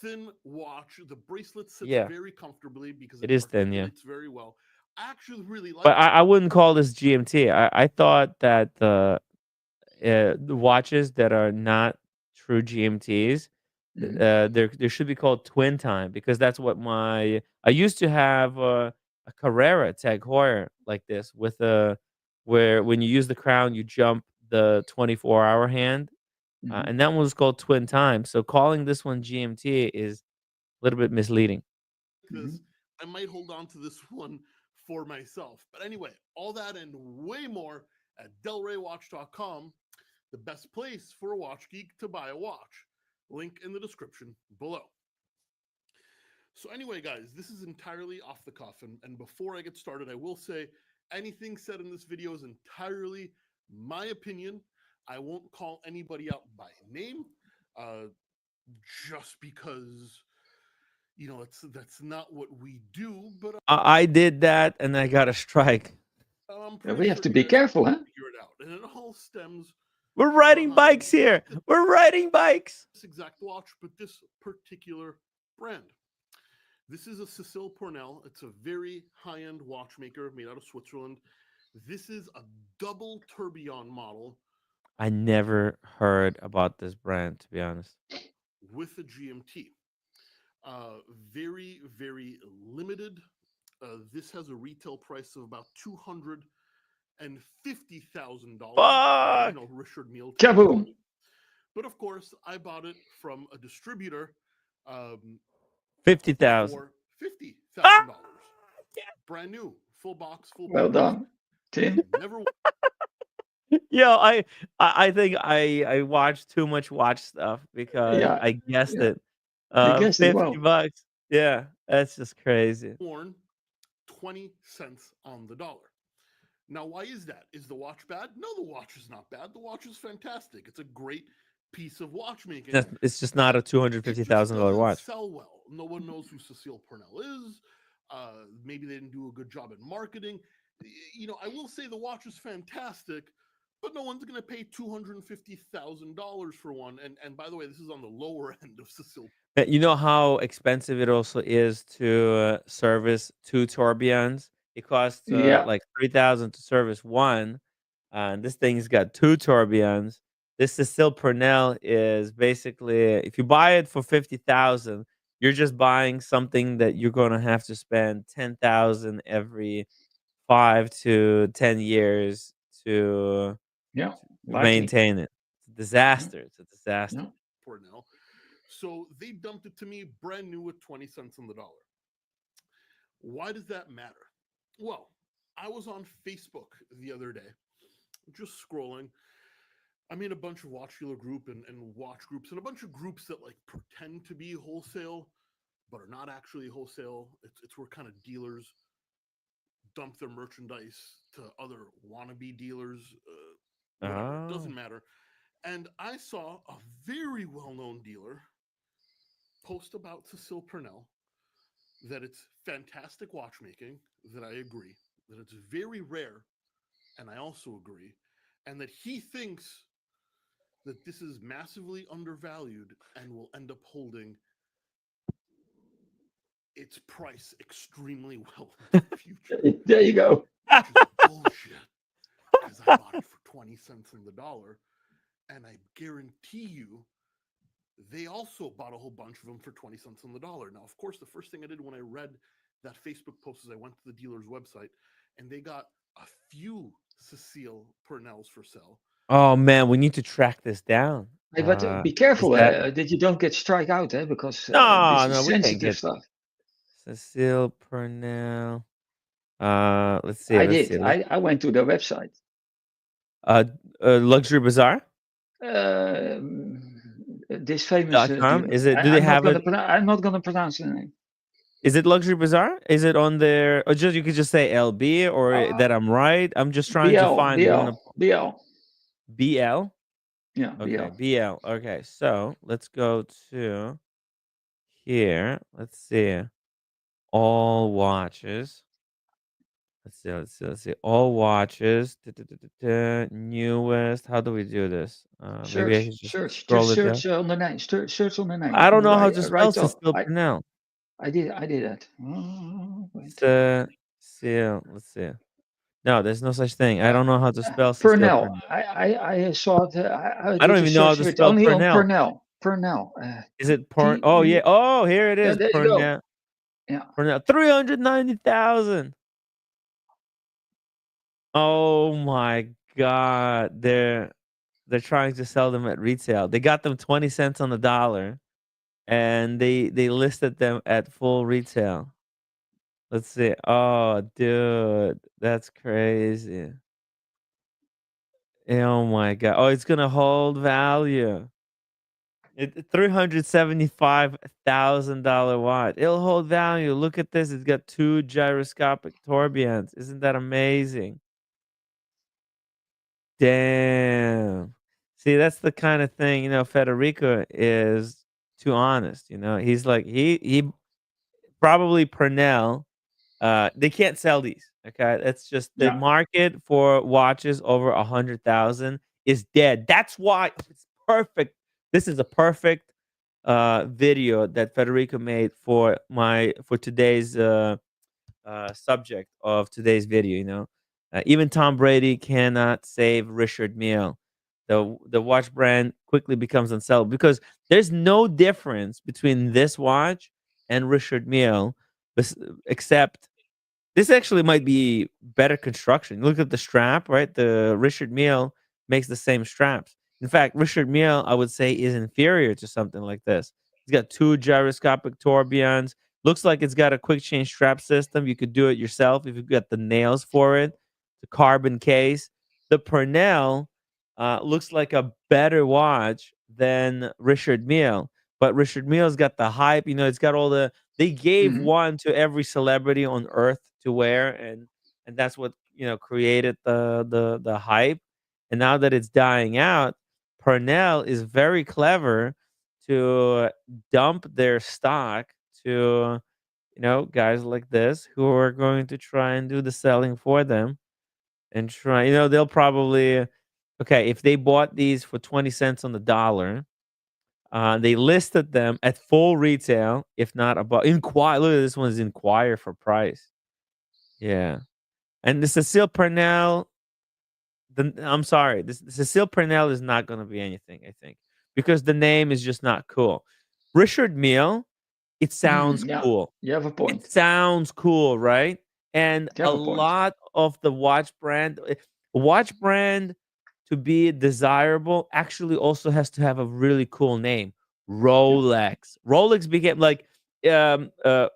thin watch. The bracelet sits yeah, very comfortably because it it is thin, yeah. articulates very well. I actually really But like I it. wouldn't call this GMT. I thought that the watches that are not true GMTs, Mhm. there should be called twin time because that's what I used to have a Carrera Tag Heuer like this with a where when you use the crown you jump the 24-hour hand, Mhm. and that one was called twin time. So calling this one GMT is a little bit misleading. Mhm. This, I might hold on to this one for myself. But anyway, all that and way more at delreywatch.com, the best place for a watch geek to buy a watch. Link in the description below. So anyway, guys, this is entirely off the cuff. And before I get started, I will say anything said in this video is entirely my opinion. I won't call anybody out by name, uh, just because that's not what we do. But I did that and I got a strike. I'm Yeah, pretty we have sure to you be guys can careful, huh? figure it out, and it all stems We're riding behind bikes here. We're riding bikes. this exact watch, but this particular brand. This is a Cecile Pornell. It's a very high-end watchmaker made out of Switzerland. This is a double tourbillon model I never heard about this brand, to be honest. with a GMT. Very, very limited. This has a retail price of about $250,000. Fuck! Richard Mille. Kaboom! But of course, I bought it from a distributor 50,000. for $50,000. Ah! Brand new, full box, full. Well done, Tim. Never. Yo, I think I watched too much watch stuff because Yeah, I guessed yeah. it. You guessed it well. $50. Yeah, that's just crazy. Worn 20 cents on the dollar. Now, why is that? Is the watch bad? No, the watch is not bad. The watch is fantastic. It's a great piece of watchmaking. It's just not a $250,000 watch. Sell well. No one knows who Cecile Pornell is. Maybe they didn't do a good job in marketing. I will say the watch is fantastic, but no one's going to pay $250,000 for one. And by the way, this is on the lower end of Cecile. You know how expensive it also is to service 2 tourbillons? It costs like $3,000 to service one. And this thing's got 2 tourbillons. This Cecile Pornell is basically, if you buy it for 50,000, you're just buying something that you're gonna have to spend 10,000 every 5 to 10 years to maintain it. It's a disaster. It's a disaster. Yeah. Pornell. So they dumped it to me brand new with 20 cents on the dollar. Why does that matter? Well, I was on Facebook the other day, just scrolling. I'm in a bunch of watch dealer group and watch groups and a bunch of groups that like pretend to be wholesale, but are not actually wholesale. It's where kind of dealers dump their merchandise to other wannabe dealers. Whatever, it doesn't matter. And I saw a very well-known dealer post about Cecile Pornell, that it's fantastic watchmaking, that I agree, that it's very rare, and I also agree, and that he thinks that this is massively undervalued and will end up holding its price extremely well in the future. There you go. Which is bullshit, because I bought it for 20 cents on the dollar, and I guarantee you they also bought a whole bunch of them for 20 cents on the dollar. Now, of course, the first thing I did when I read that Facebook post is I went to the dealer's website, and they got a few Cecile Pornells for sale. Oh man, we need to track this down. Hey, but be careful that you don't get strike out, because this is we can't sensitive get stuff. Cecile Pornell. Let's see. I did. I went to their website. Luxury Bazaar. This famous .com? dealer. Is it? Do they have it? I'm not going to pronounce the name. Is it Luxury Bazaar? Is it on there? Or just you could just say LB or that I'm right. I'm just trying to find BL. BL. Yeah. Okay. BL. Okay. So let's go to here. Let's see. All watches. Let's see. All watches. Newest. How do we do this? Maybe I should search. scroll Just it search on the name. Search on the name. I don't know how to spell Cecile Pornell. I did that. Oh, Cecile. Let's see. No, there's no such thing. I don't know how to spell Cecile Pornell. I saw it. I don't even know how to spell only Pornell. On Pornell. Is it Porn? Oh yeah. Oh, here it is. There Pornell. you go. Yeah. Pornell. 390,000. Oh my God. They're trying to sell them at retail. They got them 20 cents on the dollar, and they listed them at full retail. Let's see. Oh, dude, that's crazy. Oh my God. Oh, it's gonna hold value. $375,000 watch. It'll hold value. Look at this. It's got 2 gyroscopic tourbillons. Isn't that amazing? Damn. See, that's the kind of thing, Federico is too honest, He's like, he probably Pornell, they can't sell these, okay? It's just the market for watches over 100,000 is dead. That's why it's perfect. This is a perfect video that Federico made for today's subject of today's video. Even Tom Brady cannot save Richard Mille. The watch brand quickly becomes unsellable because there's no difference between this watch and Richard Mille, except this actually might be better construction. Look at the strap, right? The Richard Mille makes the same straps. In fact, Richard Mille, I would say, is inferior to something like this. It's got two gyroscopic tourbillons. Looks like it's got a quick change strap system. You could do it yourself if you've got the nails for it. The carbon case. The Purnell looks like a better watch than Richard Mille. But Richard Mille's got the hype. It's got all the. They gave Hmm. one to every celebrity on earth to wear, and that's what created the hype. And now that it's dying out, Purnell is very clever to dump their stock to guys like this who are going to try and do the selling for them and try. They'll probably, okay, if they bought these for 20 cents on the dollar, they listed them at full retail, if not above. Inquire. Look at this one is inquire for price. Yeah, and the Cecile Purnell. I'm sorry, the Cecile Purnell is not going to be anything. I think because the name is just not cool. Richard Mille, it sounds Yeah, cool. you have a It point. sounds cool, right? And You a have a point. lot of the watch brand to be desirable actually also has to have a really cool name. Rolex. Rolex became like um uh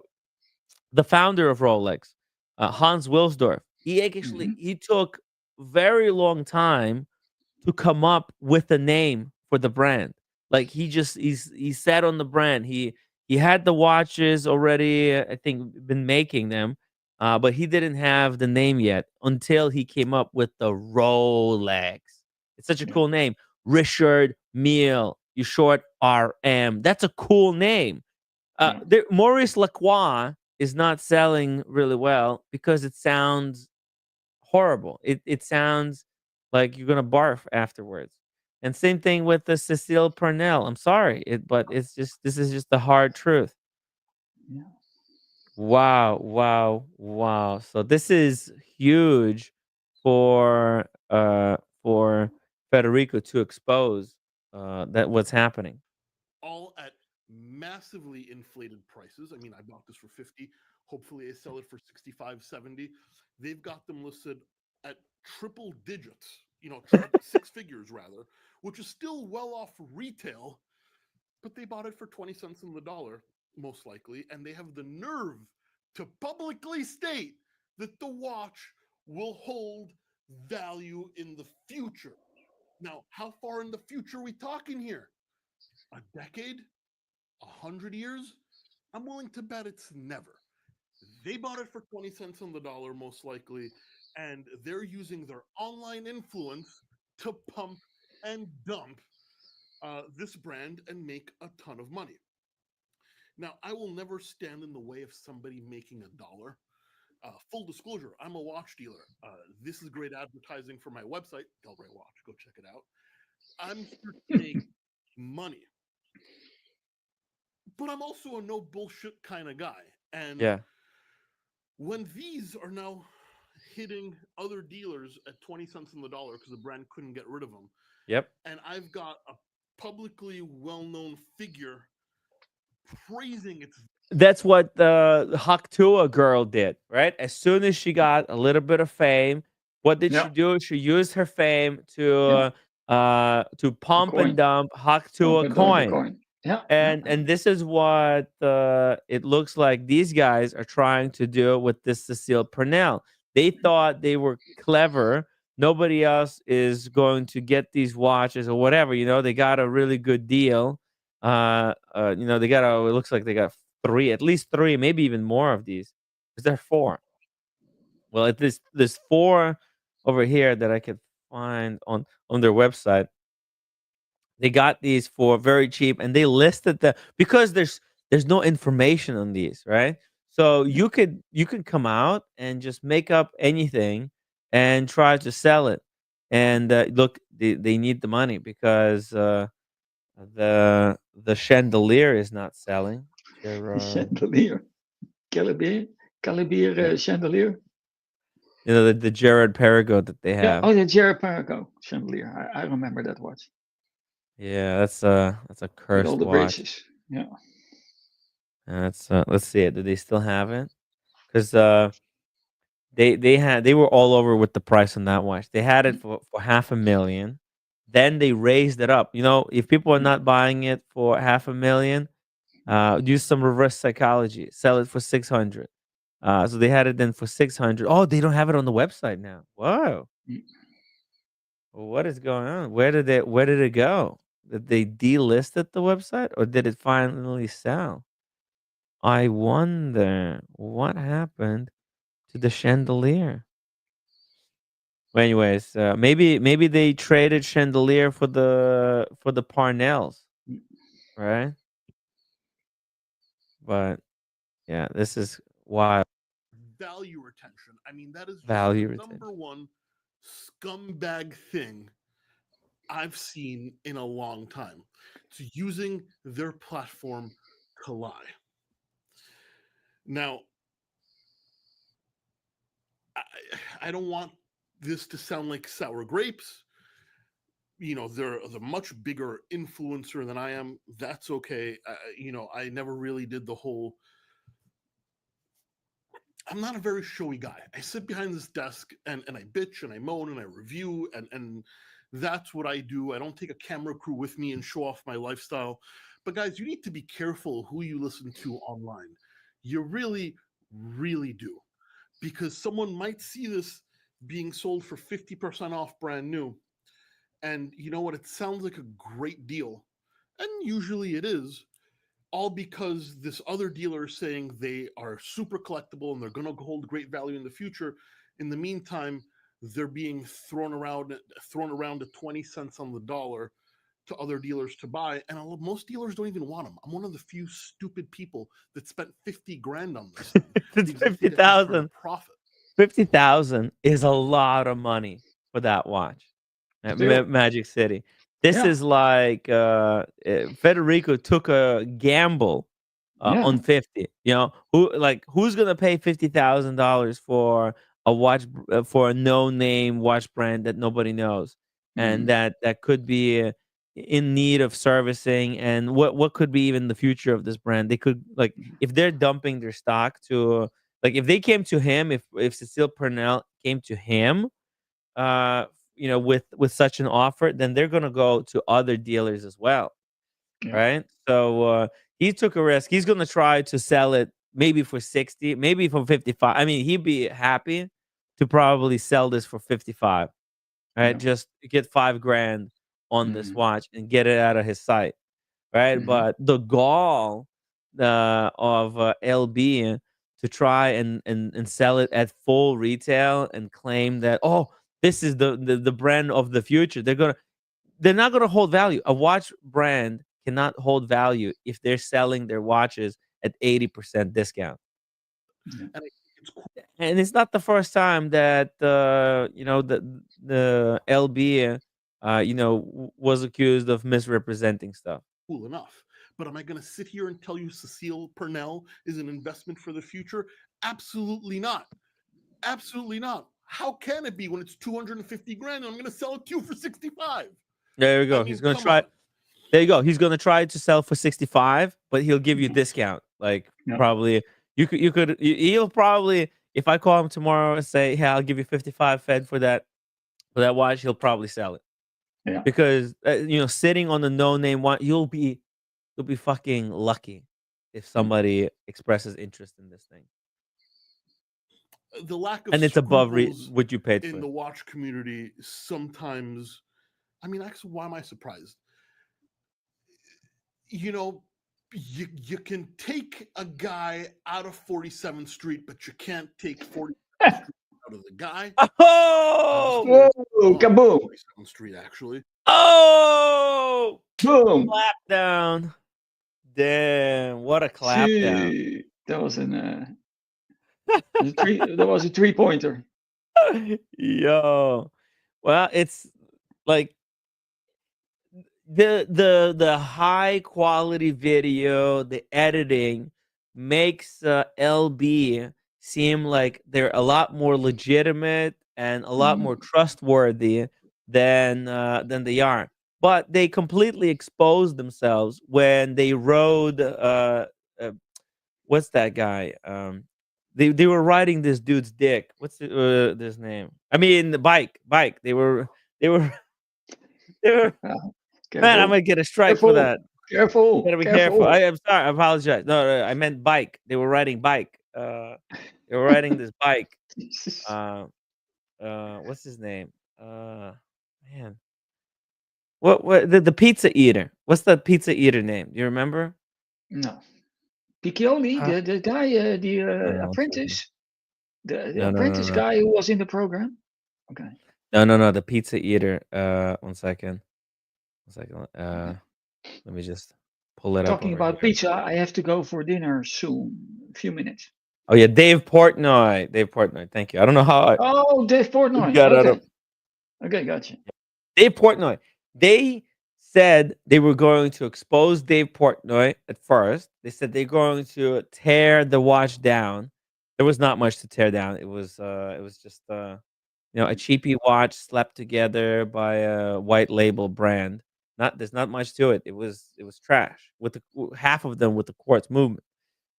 the founder of Rolex, Hans Wilsdorf. Hmm. He took very long time to come up with a name for the brand. Like he sat on the brand. He had the watches already. I think been making them, but he didn't have the name yet until he came up with the Rolex. It's such a Yeah. cool name, Richard Mille. You short RM. That's a cool name. Yeah. Maurice Lacroix is not selling really well because it sounds horrible. It sounds like you're gonna barf afterwards. And same thing with the Cecile Purnell. I'm sorry, but this is just the hard truth. Yeah. Wow, wow, wow. So this is huge for Federico to expose that what's happening. All at massively inflated prices. I mean, I bought this for 50. Hopefully I sell it for 65, 70. They've got them listed at triple digits, six figures rather, which is still well off retail, but they bought it for 20 cents on the dollar, most likely, and they have the nerve to publicly state that the watch will hold value in the future. Now, how far in the future are we talking here? A decade? 100 years? I'm willing to bet it's never. They bought it for 20 cents on the dollar, most likely, and they're using their online influence to pump and dump this brand and make a ton of money. Now, I will never stand in the way of somebody making a dollar. Full disclosure, I'm a watch dealer. This is great advertising for my website, Del Rey Watch. Go check it out. I'm here to make money. But I'm also a no bullshit kind of guy. And Yeah. when these are now hitting other dealers at 20 cents on the dollar because the brand couldn't get rid of them, Yep. and I've got a publicly well-known figure praising its That's what the Haktua girl did, right? As soon as she got a little bit of fame, what did she Yeah. do? She used her fame Yeah. to The pump and coin. dump Pump Haktua and dump the coin. coin. Yeah. And this is what it looks like these guys are trying to do with this Cecile Purnell. They thought they were clever. Nobody else is going to get these watches or whatever. They got a really good deal. They got it looks like they got three, at least three, maybe even more of these. Is there four? Well, there's four over here that I could find on their website. They got these for very cheap, and they listed the because there's no information on these, right? So you could come out and just make up anything and try to sell it. And look, they need the money because The chandelier is not selling. The Gerard, chandelier. Calibier yeah. chandelier. You know the Gerard Perigo that they Yeah. have. Oh, the Jared Parago chandelier. I remember that watch Yeah, that's a with all cursed the watch. braces. Yeah. That's let's see it. Do they still have it? Because they were all over with the price on that watch. They had it for $500,000. Then they raised it up. You know, if people are not buying it for $500,000, use some reverse psychology. Sell it for 600. So they had it then for 600. Oh, they don't have it on the website now. Whoa. Mm. What is going on? Where did it go? Did they delisted the website or did it finally sell? I wonder what happened to the chandelier. Well, anyways, maybe they traded chandelier for the Parnells, right? But yeah, this is wild. Value retention. I mean, that is just Value the retention. number one scumbag thing I've seen in a long time. It's using their platform to lie. Now, I don't want this to sound like sour grapes. You know, they're a much bigger influencer than I am. That's okay. You know, I never really did the whole. I'm not a very showy guy. I sit behind this desk and I bitch and I moan and I review and that's what I do. I don't take a camera crew with me and show off my lifestyle. But guys, you need to be careful who you listen to online. You really, really do. Because someone might see this being sold for 50% off brand new. And you know what? It sounds like a great deal. And usually it is. All because this other dealer is saying they are super collectible and they're going to hold great value in the future. In the meantime, they're being thrown around at 20 cents on the dollar to other dealers to buy, and most dealers don't even want them. I'm one of the few stupid people that spent 50 grand on this thing It's because I think I can turn a 50,000. profit. 50,000 is a lot of money for that watch at Still. Magic City. This Yeah. is like Federico took a gamble Yeah. on 50. You know, who's gonna pay $50,000 for a watch for a no name watch brand that nobody knows, and Mhm. that could be in need of servicing, and what could be even the future of this brand? They could like if they're dumping their stock to like if they came to him, if Cecile Purnell came to him, uh, you know, with such an offer, then they're gonna go to other dealers as well, Yeah. right? So he took a risk. He's gonna try to sell it maybe for 60, maybe for 55. I mean, he'd be happy to probably sell this for 55, right? Yeah. Just get 5 grand on this Mhm. watch and get it out of his sight, right? Mhm. But the gall of LB to try and sell it at full retail and claim that this is the brand of the future. They're not gonna hold value. A watch brand cannot hold value if they're selling their watches at 80% discount. Yeah. And I think it's cool. And it's not the first time that you know the LB you know was accused of misrepresenting stuff. Cool enough. But am I going to sit here and tell you Cecile Purnell is an investment for the future? Absolutely not. Absolutely not. How can it be when it's 250 grand and I'm going to sell it to you for 65? There you I go. mean, He's gonna come try. on. There you go. He's gonna try to sell for 65, but he'll give you a discount. Like Yeah. probably he'll probably if I call him tomorrow and say, "Hey, I'll give you 55 Fed for that watch," he'll probably sell it Yeah. because you know sitting on the no name watch, you'll be fucking lucky if somebody expresses interest in this thing, The lack of and it's above scruples what you paid in for the it. watch community sometimes. I mean, actually, why am I surprised? You know, you can take a guy out of 47th Street, but you can't take 47th Street out of the guy. Oh, Whoa! Kaboom! 47th Street, actually. oh, Boom! clap down. Damn, what a clap down. Gee, that was that was a 3-pointer. Yo. Well, it's like the high quality video, the editing makes LB seem like they're a lot more legitimate and a lot more trustworthy than they are. But they completely exposed themselves when they rode uh what's that guy? They were riding this dude's dick. What's this name? I mean, the bike. They were they were. Man, I'm Careful, gonna get a strike for careful, that. You careful, gotta be careful. careful. I'm sorry. I apologize. No, I meant bike. They were riding bike. They were riding this bike. Uh, what's his name? Man, what the pizza eater? What's the pizza eater name? Do you remember? No. Piccioli, Uh, the guy, the no, 1 second. apprentice, the No, no, no, apprentice no, guy who was in the program. Okay. no, no, no. The pizza eater. 1 second. 1 second. Let me just pull it up Talking over about here. pizza, I have to go for dinner soon. A few minutes. Oh yeah, Dave Portnoy. Dave Portnoy. Thank you. I don't know how I Oh, Dave Portnoy. got out of Okay. Okay, gotcha. Dave Portnoy. They said they were going to expose Dave Portnoy at first. They said they're going to tear the watch down. There was not much to tear down. It was just a cheapy watch slapped together by a white label brand. Not There's not much to it. It was trash with half of them with the quartz movement,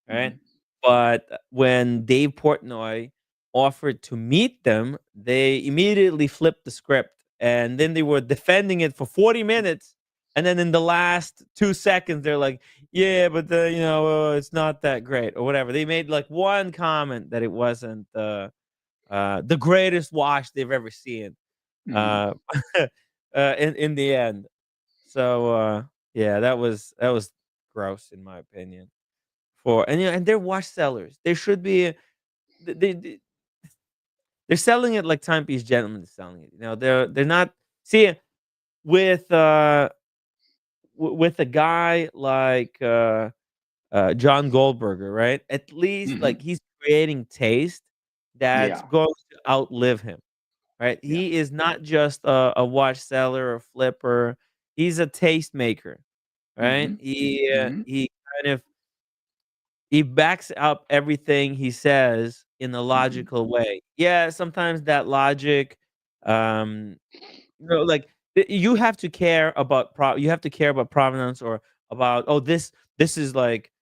right? Mhm. But when Dave Portnoy offered to meet them, they immediately flipped the script, and then they were defending it for 40 minutes. And then in the last 2 seconds, they're like, "Yeah, but it's not that great," or whatever. They made like one comment that it wasn't the greatest watch they've ever seen. Mhm. Uh, in the end, so yeah, that was gross in my opinion. And they're watch sellers. They should be they they're selling it like Timepiece Gentleman is selling it. They're not see with with a guy like John Goldberger, right? At least like Mhm. he's creating taste that's Yeah. going to outlive him, right? Yeah. He is not just a watch seller or flipper. He's a taste maker, right? Mhm. Mhm. He kind of he backs up everything he says in a Mhm. logical way. Yeah, sometimes that logic, um, like you have to care about you have to care about provenance or about this is like,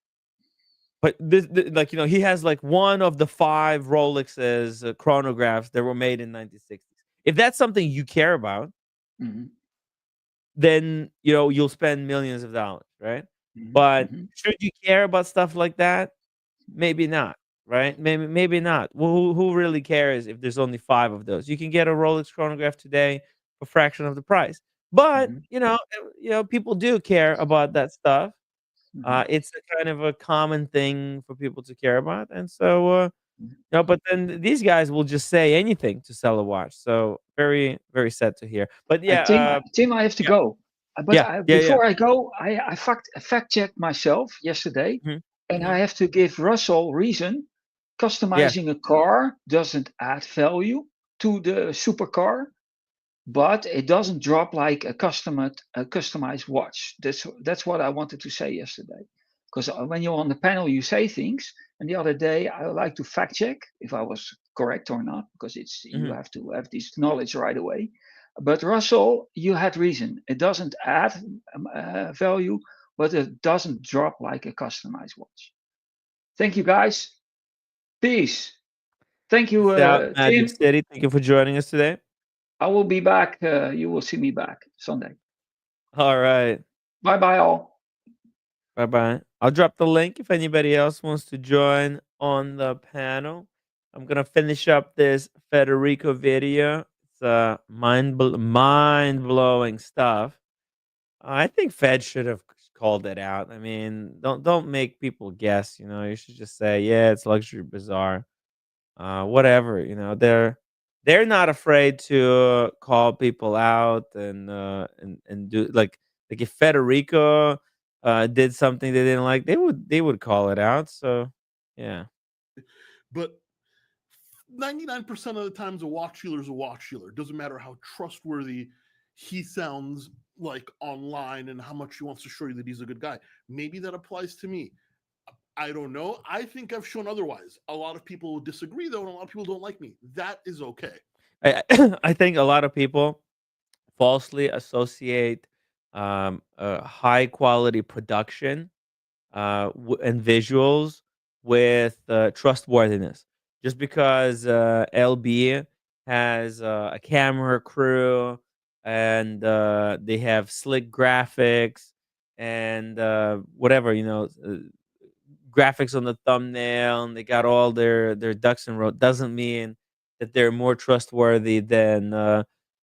but like he has like one of the five Rolexes chronographs that were made in 1960s. If that's something you care about, Mhm. then you'll spend millions of dollars, right? Mhm. But Mhm. should you care about stuff like that? Maybe not, right? Maybe not. Well, who really cares if there's only 5 of those? You can get a Rolex chronograph today for a fraction of the price. But, Mhm. people do care about that stuff. Mhm. It's a kind of a common thing for people to care about, and so, Mhm. but then these guys will just say anything to sell a watch. So very, very sad to hear. But yeah, Tim, I have to yeah, go. But yeah, yeah, yeah. before I go, I fact checked myself yesterday, Mhm, and I mhm. have to give Russell reason. Yes. Customizing a car doesn't add value to the supercar, but it doesn't drop like a customized watch. That's what I wanted to say yesterday. Because when you're on the panel, you say things, and the other day I like to fact check if I was correct or not, because it's you Mhm. have to have this knowledge right away. But Russell, you had reason. It doesn't add value, but it doesn't drop like a customized watch. Thank you, guys. Peace. Thank you, Peace out, Magic Tim. City. Thank you for joining us today. I will be back. You will see me back Sunday. All right. Bye bye, all. Bye bye. I'll drop the link if anybody else wants to join on the panel. I'm gonna finish up this Federico video. It's mind blowing stuff. I think Fed should have called it out. I mean, don't make people guess. You should just say, yeah, it's luxury bazaar. Whatever. They're not afraid to call people out and do like if Federico did something they didn't like, they would call it out. So yeah. But 99% of the times, a watch dealer is a watch dealer. Doesn't matter how trustworthy he sounds like online and how much he wants to show you that he's a good guy. Maybe that applies to me. I don't know. I think I've shown otherwise. A lot of people disagree though, and a lot of people don't like me. That is okay. I think a lot of people falsely associate high quality production and visuals with trustworthiness. Just because LB has a camera crew and they have slick graphics and whatever, graphics on the thumbnail, and they got all their ducks in a row, doesn't mean that they're more trustworthy than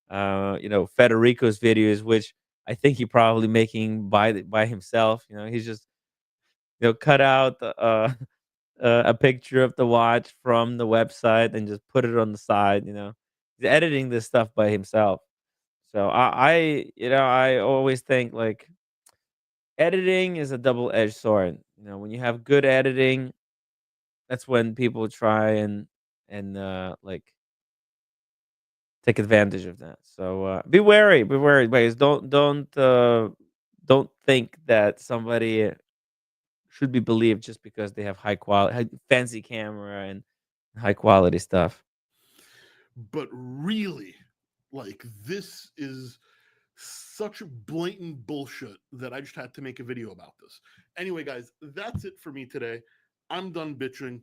Federico's videos, which I think he probably making by himself. He's just cut out a picture of the watch from the website and just put it on the side. He's editing this stuff by himself. So I always think like editing is a double-edged sword. When you have good editing, that's when people try and like take advantage of that. So be wary, guys. Don't think that somebody should be believed just because they have high quality, fancy camera and high quality stuff. But really, like, this is such blatant bullshit that I just had to make a video about this. Anyway, guys, that's it for me today. I'm done bitching.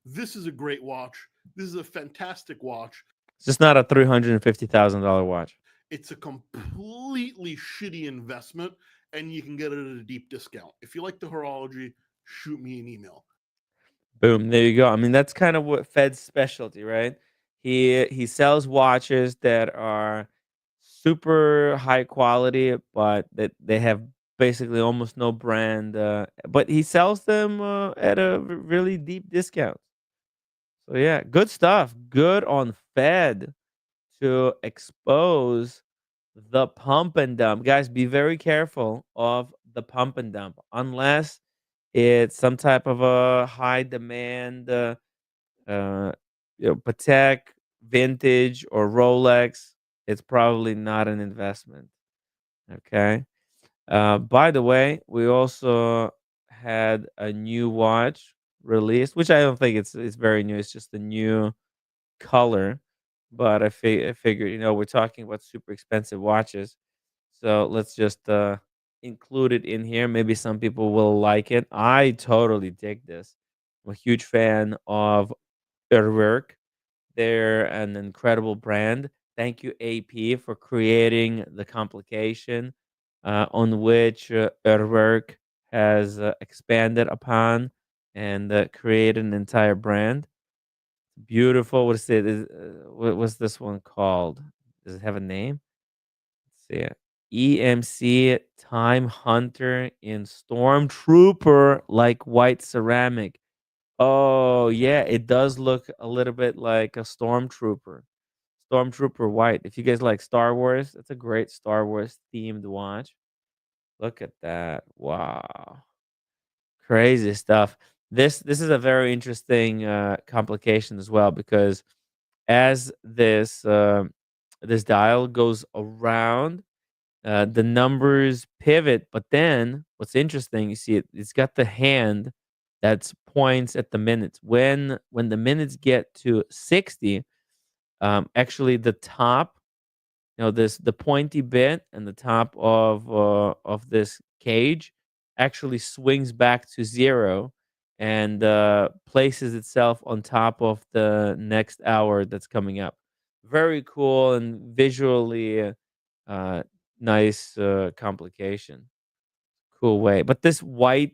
This is a great watch. This is a fantastic watch. It's just not a $350,000 watch. It's a completely shitty investment, and you can get it at a deep discount. If you like the horology, shoot me an email. Boom, there you go. I mean, that's kind of what Fed's specialty, right? He sells watches that are super high quality, but that they have basically almost no brand. But he sells them at a really deep discount. So yeah, good stuff. Good on Fed to expose the pump and dump. Guys, be very careful of the pump and dump unless it's some type of a high demand uh Patek vintage or Rolex. It's probably not an investment. Okay. By the way, we also had a new watch released, which I don't think it's very new. It's just a new color, but I figured, we're talking about super expensive watches, so let's just include it in here. Maybe some people will like it. I totally dig this. I'm a huge fan of Urwerk. They're an incredible brand. Thank you, AP, for creating the complication on which Urwerk has expanded upon and created an entire brand. Beautiful. What is it? What's this one called? Does it have a name? Let's see it. EMC Time Hunter in Stormtrooper like white ceramic. Oh yeah, it does look a little bit like a Stormtrooper. Stormtrooper white. If you guys like Star Wars, it's a great Star Wars themed watch. Look at that. Wow. Crazy stuff. This is a very interesting complication as well, because as this dial goes around, the numbers pivot. But then what's interesting, you see it's got the hand that's points at the minutes. When the minutes get to 60, actually the top, the pointy bit and the top of this cage actually swings back to 0 and places itself on top of the next hour that's coming up. Very cool and visually uh, nice complication. Cool way. But this white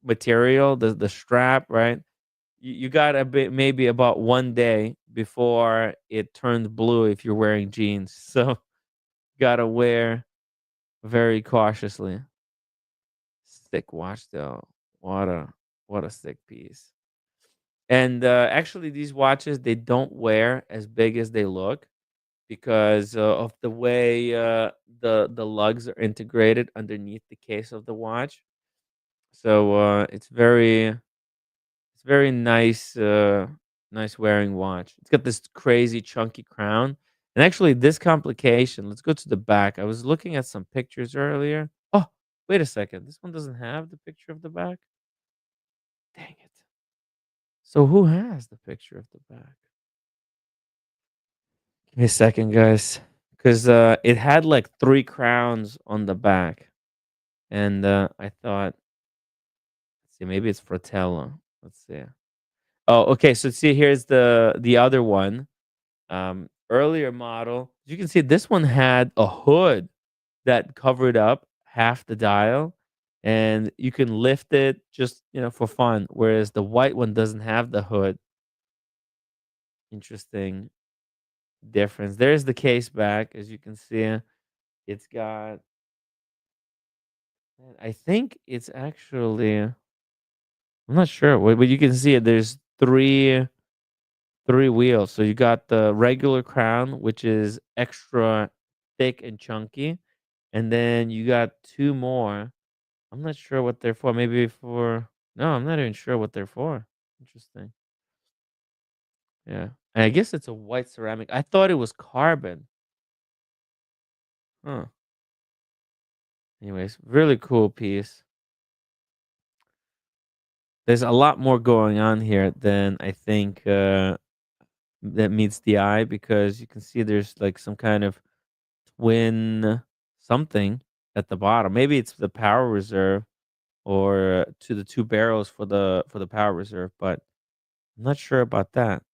material, the strap, right? You got a bit, maybe about 1 day before it turns blue if you're wearing jeans. So gotta wear very cautiously. Sick watch though. What a what a sick piece. And actually, these watches, they don't wear as big as they look because of the way the lugs are integrated underneath the case of the watch. So it's very nice, nice wearing watch. It's got this crazy chunky crown, And actually, this complication, let's go to the back. I was looking at some pictures earlier. Oh, wait a second. This one doesn't have the picture of the back. Dang it. So who has the picture of the back? Give me a second, guys. Because it had like 3 crowns on the back. And I thought, let's see, maybe it's Fratello. Let's see. Oh, okay. So see, here's the other one. Earlier model. You can see this one had a hood that covered up half the dial, and you can lift it just, for fun, whereas the white one doesn't have the hood. Interesting difference. There's the case back, as you can see. It's got, I think it's actually, I'm not sure, but you can see it. There's three wheels. So you got the regular crown, which is extra thick and chunky, and then you got 2 more. I'm not sure what they're for. Maybe for, no, I'm not even sure what they're for. Interesting. Yeah. And I guess it's a white ceramic. I thought it was carbon. Huh. Anyways, really cool piece. There's a lot more going on here than I think that meets the eye, because you can see there's like some kind of twin something at the bottom. Maybe it's the power reserve, or to the 2 barrels for the power reserve, but I'm not sure about that.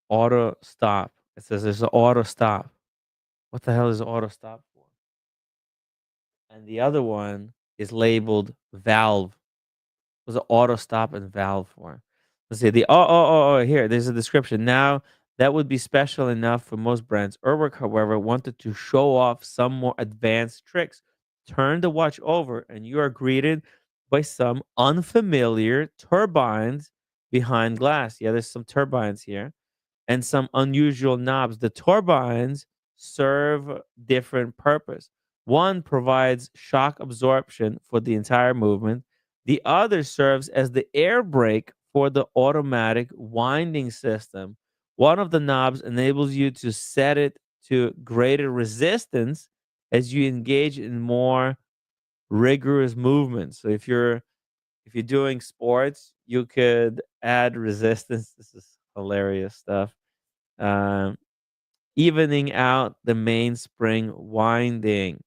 Auto stop. It says there's an auto stop. What the hell is auto stop for? And the other one is labeled valve. Was an auto stop and valve for? Let's see. Here, there's a description. Now, that would be special enough for most brands. Urwerk, however, wanted to show off some more advanced tricks. Turn the watch over, and you are greeted by some unfamiliar turbines behind glass. Yeah, there's some turbines here, and some unusual knobs. The turbines serve different purpose. One provides shock absorption for the entire movement. The other serves as the air brake for the automatic winding system. One of the knobs enables you to set it to greater resistance as you engage in more rigorous movements. So if you're doing sports, you could add resistance. This is hilarious stuff. Um, Evening out the mainspring winding.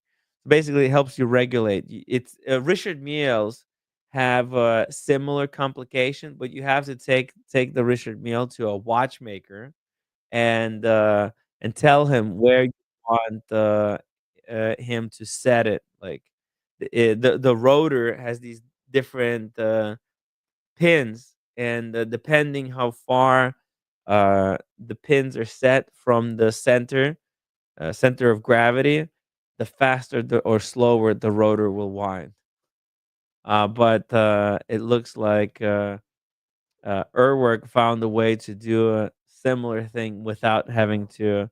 Basically, it helps you regulate. It's Richard Mille's have a similar complication, but you have to take the Richard Mille to a watchmaker, and tell him where you want him to set it. Like the rotor has these different pins, and depending how far the pins are set from the center of gravity, the faster or slower the rotor will wind. But it looks like Urwerk found a way to do a similar thing without having to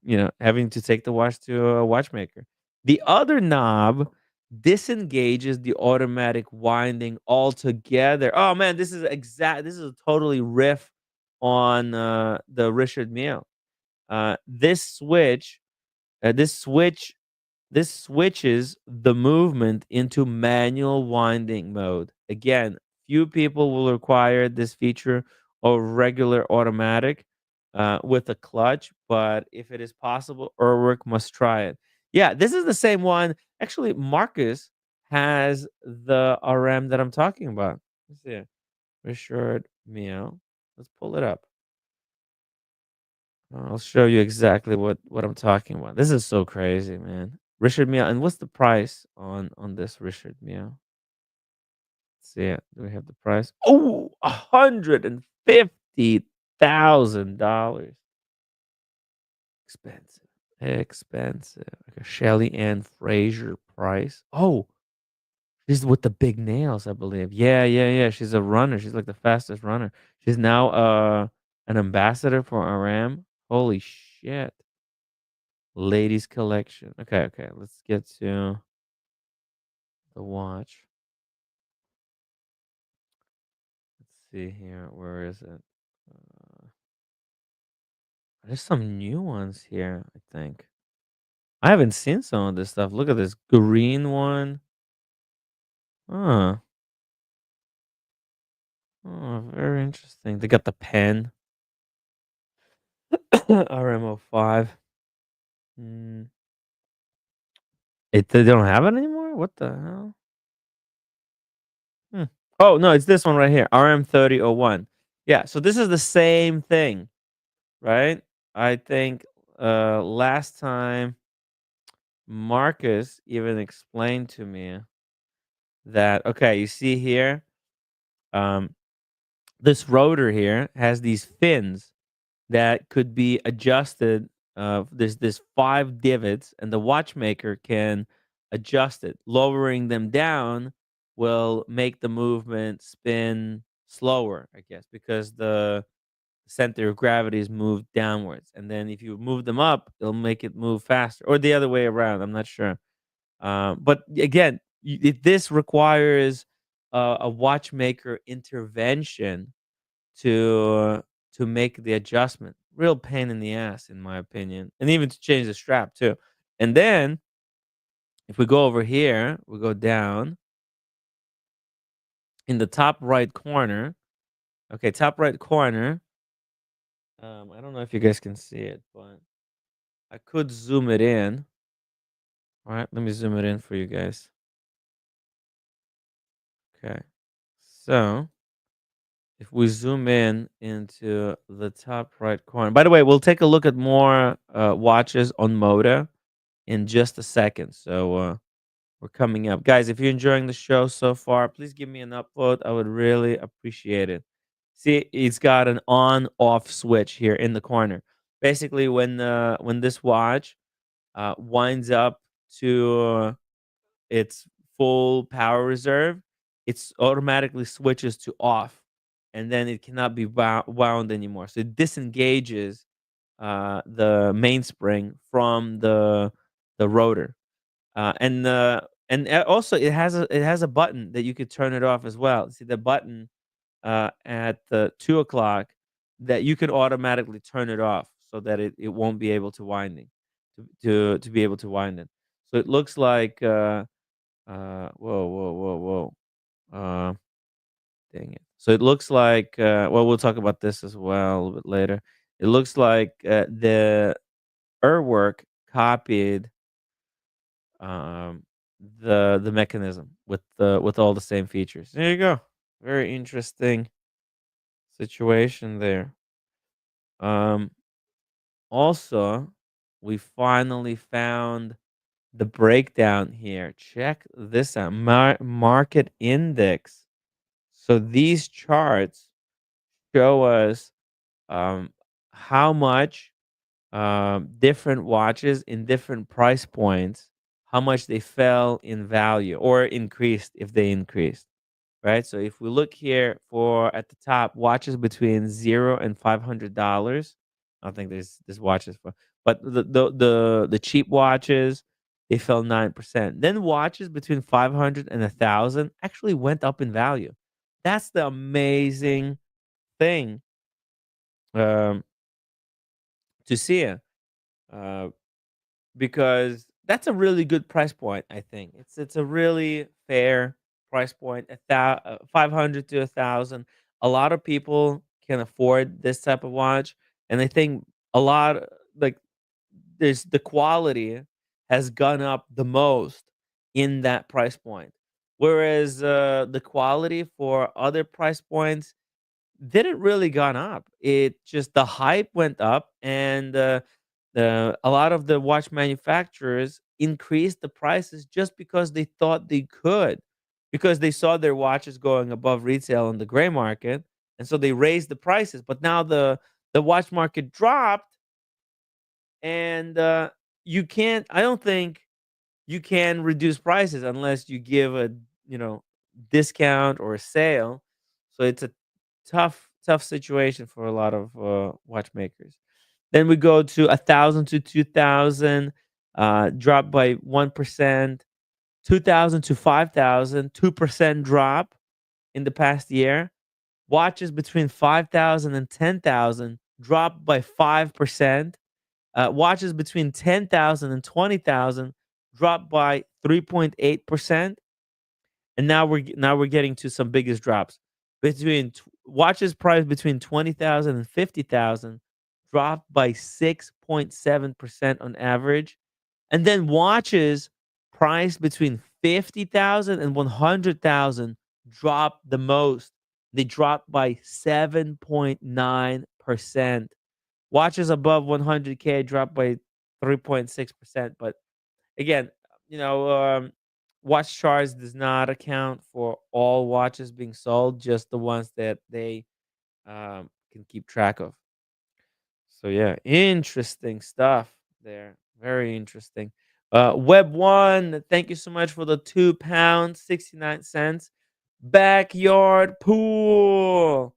take the watch to a watchmaker. The other knob disengages the automatic winding altogether. Oh man, this is a totally riff on the Richard Mille. This switch, uh, this switch this switches the movement into manual winding mode. Again, few people will require this feature of regular automatic with a clutch, but if it is possible, Urwerk must try it. Yeah, this is the same one. Actually, Marcus has the RM that I'm talking about. Let's see. Richard Mille. Let's pull it up. I'll show you exactly what I'm talking about. This is so crazy, man. Richard Mille, and what's the price on this Richard Mille? Let's see it. Do we have the price? Oh, $150,000. Expensive, expensive. Like a Shelly Ann Fraser price. Oh, she's with the big nails, I believe. Yeah, yeah, yeah. She's a runner. She's like the fastest runner. She's now an ambassador for RM. Holy shit. Ladies collection. Okay, okay. Let's get to the watch. Let's see here. Where is it? There's some new ones here, I think. I haven't seen some of this stuff. Look at this green one. Huh. Oh, very interesting. They got the pen. RMO5. Mm. They don't have it anymore? What the hell? Hmm. Oh, no, it's this one right here. RM3001. Yeah, so this is the same thing, right? I think last time Marcus even explained to me that, okay, you see here, um, this rotor here has these fins that could be adjusted. There's 5 divots, and the watchmaker can adjust it. Lowering them down will make the movement spin slower, I guess, because the center of gravity is moved downwards. And then if you move them up, it'll make it move faster, or the other way around. I'm not sure. But again, this requires a watchmaker intervention to make the adjustment. Real pain in the ass, in my opinion, and even to change the strap too. And then if we go over here, we go down in the top right corner. Okay, top right corner. I don't know if you guys can see it, but I could zoom it in. All right, let me zoom it in for you guys. Okay, so if we zoom in into the top right corner. By the way, we'll take a look at more watches on Moda in just a second. So we're coming up. Guys, if you're enjoying the show so far, please give me an upvote. I would really appreciate it. See, it's got an on-off switch here in the corner. Basically, when this watch winds up to its full power reserve, it's automatically switches to off, and then it cannot be wound anymore. So it disengages the mainspring from the rotor, and also it has a button that you could turn it off as well. See the button at the 2 o'clock that you can automatically turn it off so that it won't be able to winding to be able to wind it. So it looks like whoa. Dang it. So it looks like well, we'll talk about this as well a little bit later. It looks like the Airwork copied um the mechanism with all the same features. There you go. Very interesting situation there. Um Also, we finally found the breakdown here. Check this out. Market index. So these charts show us um how much different watches in different price points, how much they fell in value or increased if they increased, right? So if we look here for at the top, watches between $0 and $500. I don't think there's watches for, but the cheap watches, they fell 9%. Then watches between 500 and 1,000 actually went up in value. That's the amazing thing um, to see. Uh, because that's a really good price point. I think it's a really fair price point. 500 to 1,000. A lot of people can afford this type of watch, and I think a lot like there's the quality has gone up the most in that price point. Whereas the quality for other price points didn't really gone up. It just the hype went up, and a lot of the watch manufacturers increased the prices just because they thought they could, because they saw their watches going above retail in the gray market, and so they raised the prices. But now the watch market dropped, and you can't. I don't think you can reduce prices unless you give a you know discount or a sale. So it's a tough situation for a lot of watchmakers. Then we go to 1,000 to 2,000, drop by 1%. 2,000 to 5,000, 2% drop in the past year. Watches between 5,000 and 10,000 dropped by 5%. Watches between 10,000 and 20,000 dropped by 3.8%. And now we're getting to some biggest drops. Watches priced between 20,000 and 50,000 dropped by 6.7% on average. And then watches priced between 50,000 and 100,000 dropped the most. They dropped by 7.9%. Watches above 100K dropped by 3.6%. But again, you know, watch charts does not account for all watches being sold, just the ones that they can keep track of. So yeah, interesting stuff there. Very interesting. Web one, thank you so much for the £2 69 backyard pool.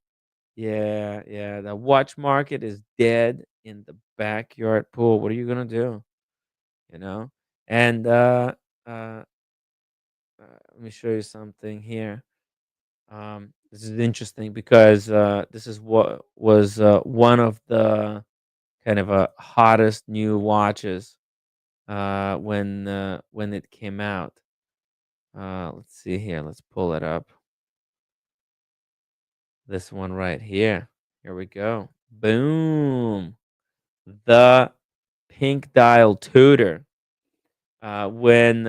Yeah, yeah. The watch market is dead in the backyard pool. What are you gonna do? You know? And uh, let me show you something here. This is interesting because this is what was one of the kind of hottest new watches when it came out. Let's see here. Let's pull it up. This one right here. Here we go. Boom. The pink dial Tudor. Um, when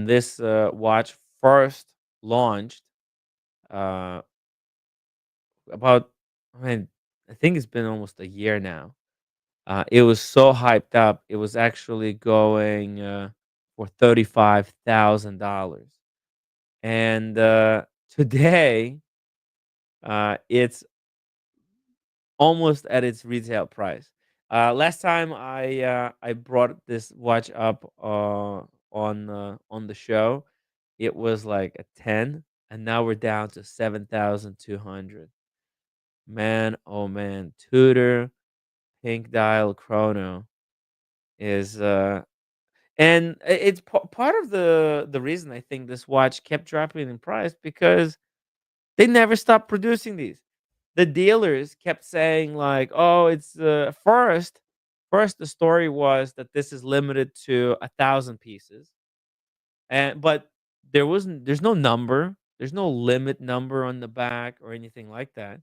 this watch first launched, uh, about I mean, I think it's been almost a year now. It was so hyped up. It was actually going for $35,000, and today it's almost at its retail price. Last time I brought this watch up on the show, it was like a 10, and now we're down to 7,200. Man, oh man, Tudor pink dial chrono is and it's part of the reason I think this watch kept dropping in price, because they never stopped producing these. The dealers kept saying like, "Oh, it's first the story was that this is limited to 1,000 pieces." And but there's no number, there's no limit number on the back or anything like that.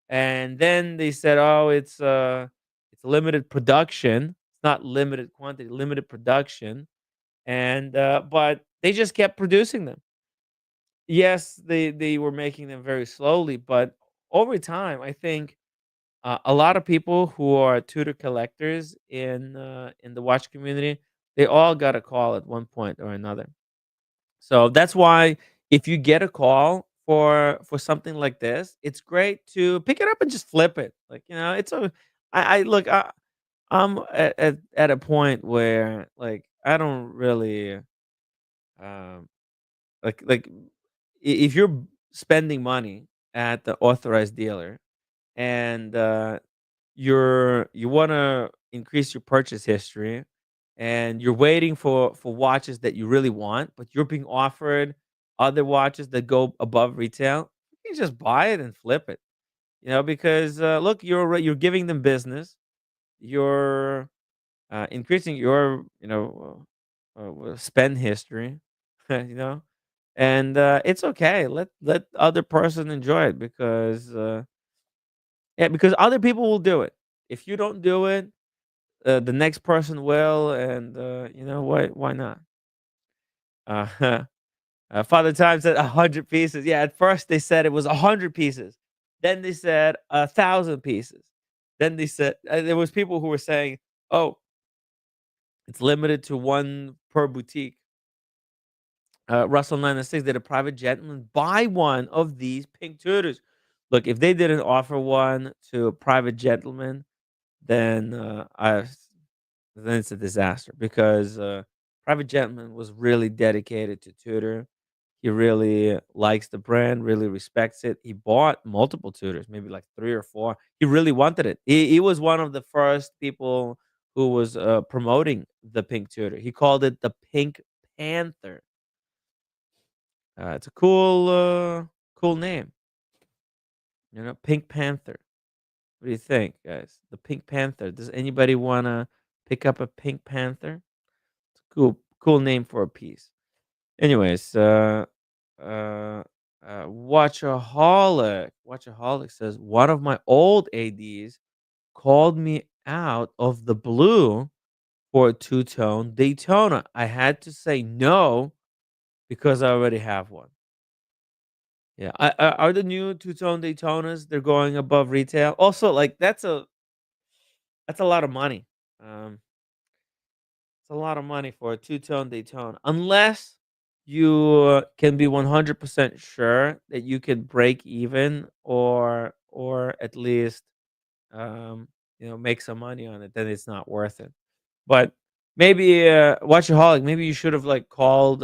And then they said, "Oh, it's limited production. It's not limited quantity, limited production." And but they just kept producing them. Yes, they were making them very slowly, but over time, I think a lot of people who are Tudor collectors in the watch community, they all got a call at one point or another. So that's why if you get a call for something like this, it's great to pick it up and just flip it. Like, it's a I look, I'm at a point where like I don't really um like if you're spending money at the authorized dealer, and you want to increase your purchase history, and you're waiting for watches that you really want, but you're being offered other watches that go above retail, you can just buy it and flip it. Because look, you're giving them business, you're increasing your spend history, you know and it's okay. Let other person enjoy it, because yeah, because other people will do it. If you don't do it, the next person will, and why not? uh, Father Time said 100 pieces. Yeah, at first they said it was 100 pieces, then they said 1,000 pieces, then they said there was people who were saying, oh, it's limited to one per boutique. Russell 96 did a private gentleman buy one of these pink Tudors. Look, if they didn't offer one to a private gentleman, then then it's a disaster, because private gentleman was really dedicated to Tudor. He really likes the brand, really respects it. He bought multiple Tudors, maybe like three or four. He really wanted it. He was one of the first people who was promoting the pink Tudor. He called it the Pink Panther. It's a cool name. You know, Pink Panther. What do you think, guys? The Pink Panther. Does anybody want to pick up a Pink Panther? It's a cool name for a piece. Anyways, uh, Watchaholic says one of my old ADs called me out of the blue for a two-tone Daytona. I had to say no because I already have one. Yeah, are the new two-tone Daytonas, they're going above retail? Also, like that's a lot of money. Um, it's a lot of money for a two-tone Daytona, unless you can be 100% sure that you can break even or at least make some money on it. Then it's not worth it. But maybe Watchaholic, maybe you should have like called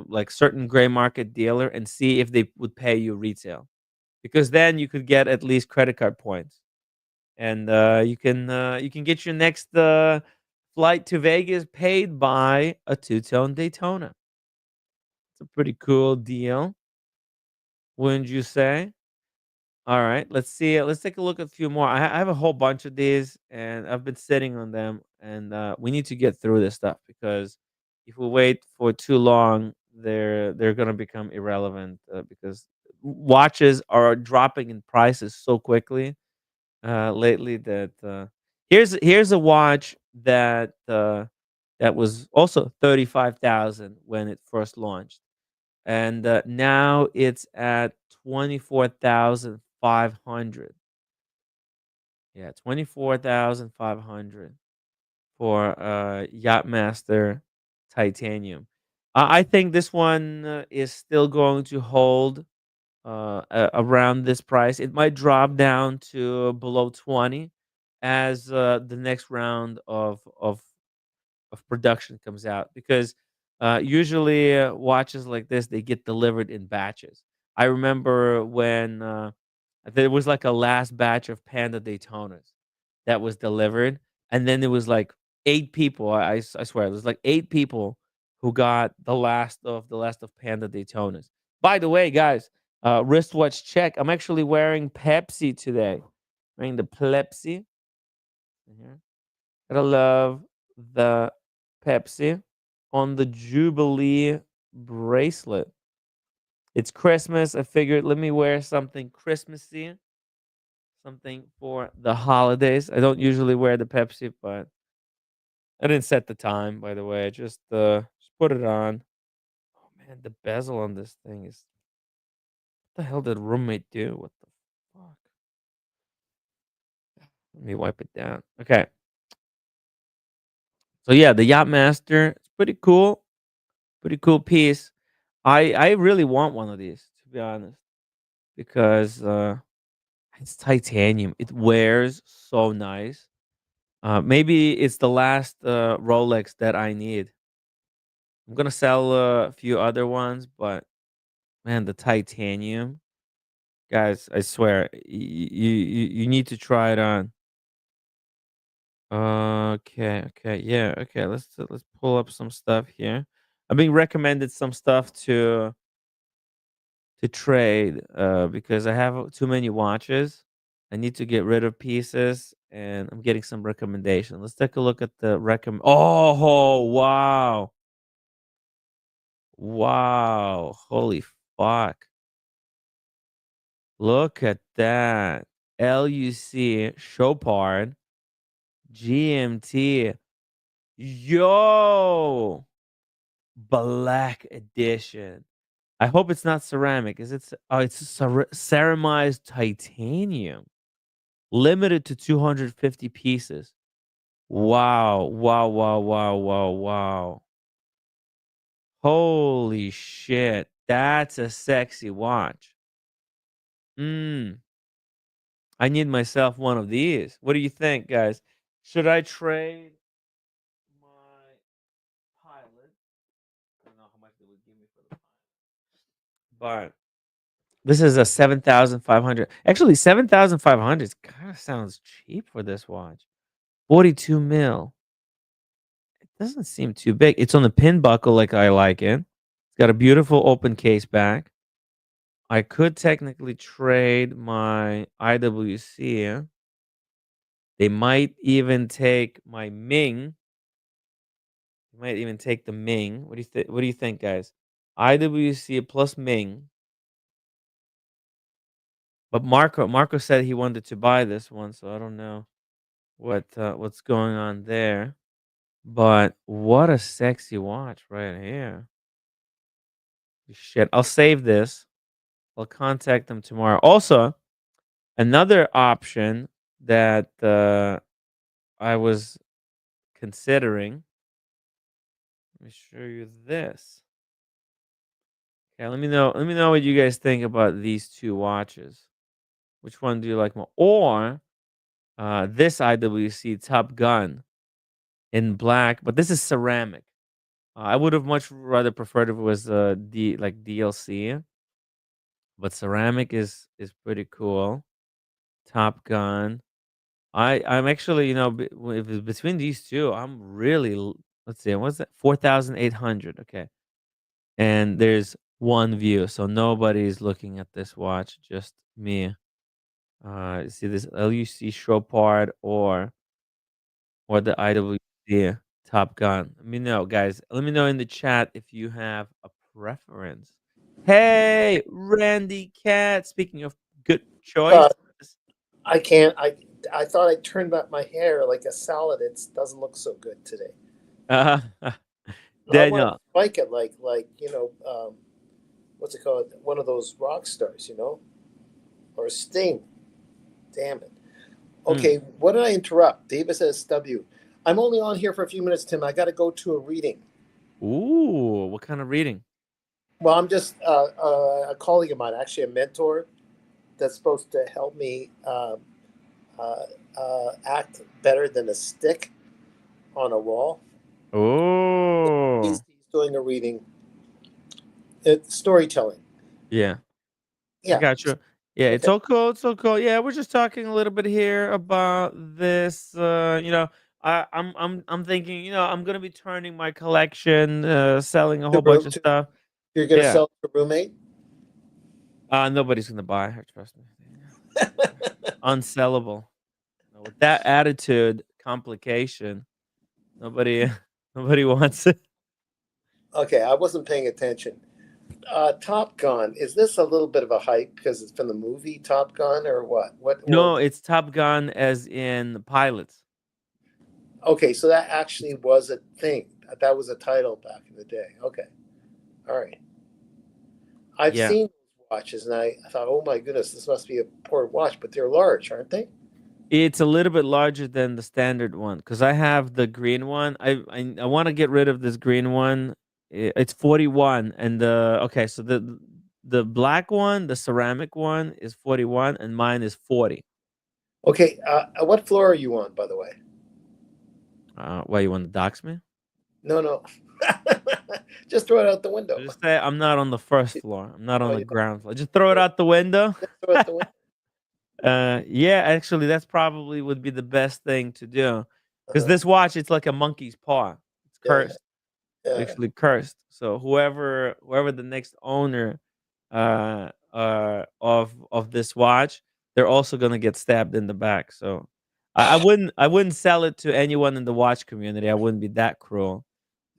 like certain gray market dealer and see if they would pay you retail, because then you could get at least credit card points, and you can get your next flight to Vegas paid by a two-tone Daytona. It's a pretty cool deal, wouldn't you say? All right, let's see. Let's take a look at a few more. I have a whole bunch of these, and I've been sitting on them, and we need to get through this stuff because if we wait for too long, they're gonna become irrelevant because watches are dropping in prices so quickly lately that here's a watch that was also 35,000 when it first launched, and now it's at 24,500. Yeah, 24,500 for Yachtmaster Titanium. I think this one is still going to hold around this price. It might drop down to below 20 as the next round of production comes out, because usually watches like this, they get delivered in batches. I remember when there was like a last batch of Panda Daytonas that was delivered, and then there was like 8 people. I swear, there was like 8 people who got the last of Panda Daytonas. By the way, guys, wristwatch check. I'm actually wearing Pepsi today. Wearing the Pepsi. Mhm. Gotta love the Pepsi on the Jubilee bracelet. It's Christmas. I figured let me wear something Christmassy, something for the holidays. I don't usually wear the Pepsi, but I didn't set the time, by the way. I just put it on. Oh man, the bezel on this thing is, what the hell did roommate do? What the fuck? Let me wipe it down. Okay. So yeah, the Yachtmaster, it's pretty cool. Pretty cool piece. I really want one of these, to be honest, because it's titanium. It wears so nice. Maybe it's the last Rolex that I need. I'm gonna sell a few other ones, but man, the titanium, guys, I swear, you need to try it on. Okay, yeah, okay. Let's pull up some stuff here. I've been recommended some stuff to trade because I have too many watches. I need to get rid of pieces, and I'm getting some recommendation. Let's take a look at the Oh wow, wow! Holy fuck! Look at that. LUC Chopard GMT. Yo, Black Edition. I hope it's not ceramic. Is it? Oh, it's ceramized titanium. Limited to 250 pieces. Wow. Wow, wow, wow, wow, wow. Holy shit. That's a sexy watch. Mm. I need myself one of these. What do you think, guys? Should I trade my pilot? I don't know how much they would give me for the pilot. But this is a 7,500. Actually, 7,500 kind of sounds cheap for this watch. 42 mil. Doesn't seem too big. It's on the pin buckle like I like it. It's got a beautiful open case back. I could technically trade my IWC. They might even take my Ming. They might even take the Ming. What do you think, guys? IWC plus Ming. But Marco said he wanted to buy this one, so I don't know what's going on there. But what a sexy watch right here. Shit, I'll save this. I'll contact them tomorrow. Also, another option that I was considering. Let me show you this. Okay, let me know. Let me know what you guys think about these two watches. Which one do you like more? Or this IWC Top Gun in black, but this is ceramic. I would have much rather preferred if it was DLC, but ceramic is pretty cool. Top Gun. I'm actually, if it's between these two, I'm really let's see, what's that? 4,800. Okay. And there's one view, so nobody's looking at this watch, just me. See this LUC Chopard or the IWC Top Gun. Let me know, guys. Let me know in the chat if you have a preference. Hey, Randy Cat. Speaking of good choice. I can't. I thought I turned up my hair like a salad. It doesn't look so good today. I want Daniel. to spike it like what's it called? One of those rock stars, or Sting. Damn it. Okay, what did I interrupt? Davis SW. I'm only on here for a few minutes, Tim. I got to go to a reading. Ooh, what kind of reading? Well, I'm just a colleague of mine, actually a mentor, that's supposed to help me act better than a stick on a wall. Oh, he's doing a reading. It's storytelling. Yeah. Yeah. I got you. Yeah, it's all cool. It's all cool. Yeah, we're just talking a little bit here about this. I'm thinking. I'm gonna be turning my collection, selling a whole bunch of stuff. You're gonna Yeah. sell to a roommate? Nobody's gonna buy her. Trust me. Unsellable. With that attitude, complication, nobody wants it. Okay, I wasn't paying attention. Top Gun, is this a little bit of a hype because it's from the movie Top Gun or what? No, it's Top Gun as in the pilots. Okay, so that actually was a thing. That was a title back in the day. Okay. All right. I've seen watches and I thought, oh my goodness, this must be a poor watch, but they're large, aren't they? It's a little bit larger than the standard one because I have the green one. I want to get rid of this green one. It's 41, and so the black one, the ceramic one, is 41, and mine is 40. Okay, what floor are you on, by the way? Why you want to dox me? No. Just throw it out the window. Just say I'm not on the first floor. I'm not on the ground floor. Just throw it out the window. Throw it out the window. Yeah, actually, that's probably would be the best thing to do because this watch, it's like a monkey's paw. It's cursed. Actually cursed. So whoever the next owner of this watch, they're also gonna get stabbed in the back. So I wouldn't sell it to anyone in the watch community. I wouldn't be that cruel.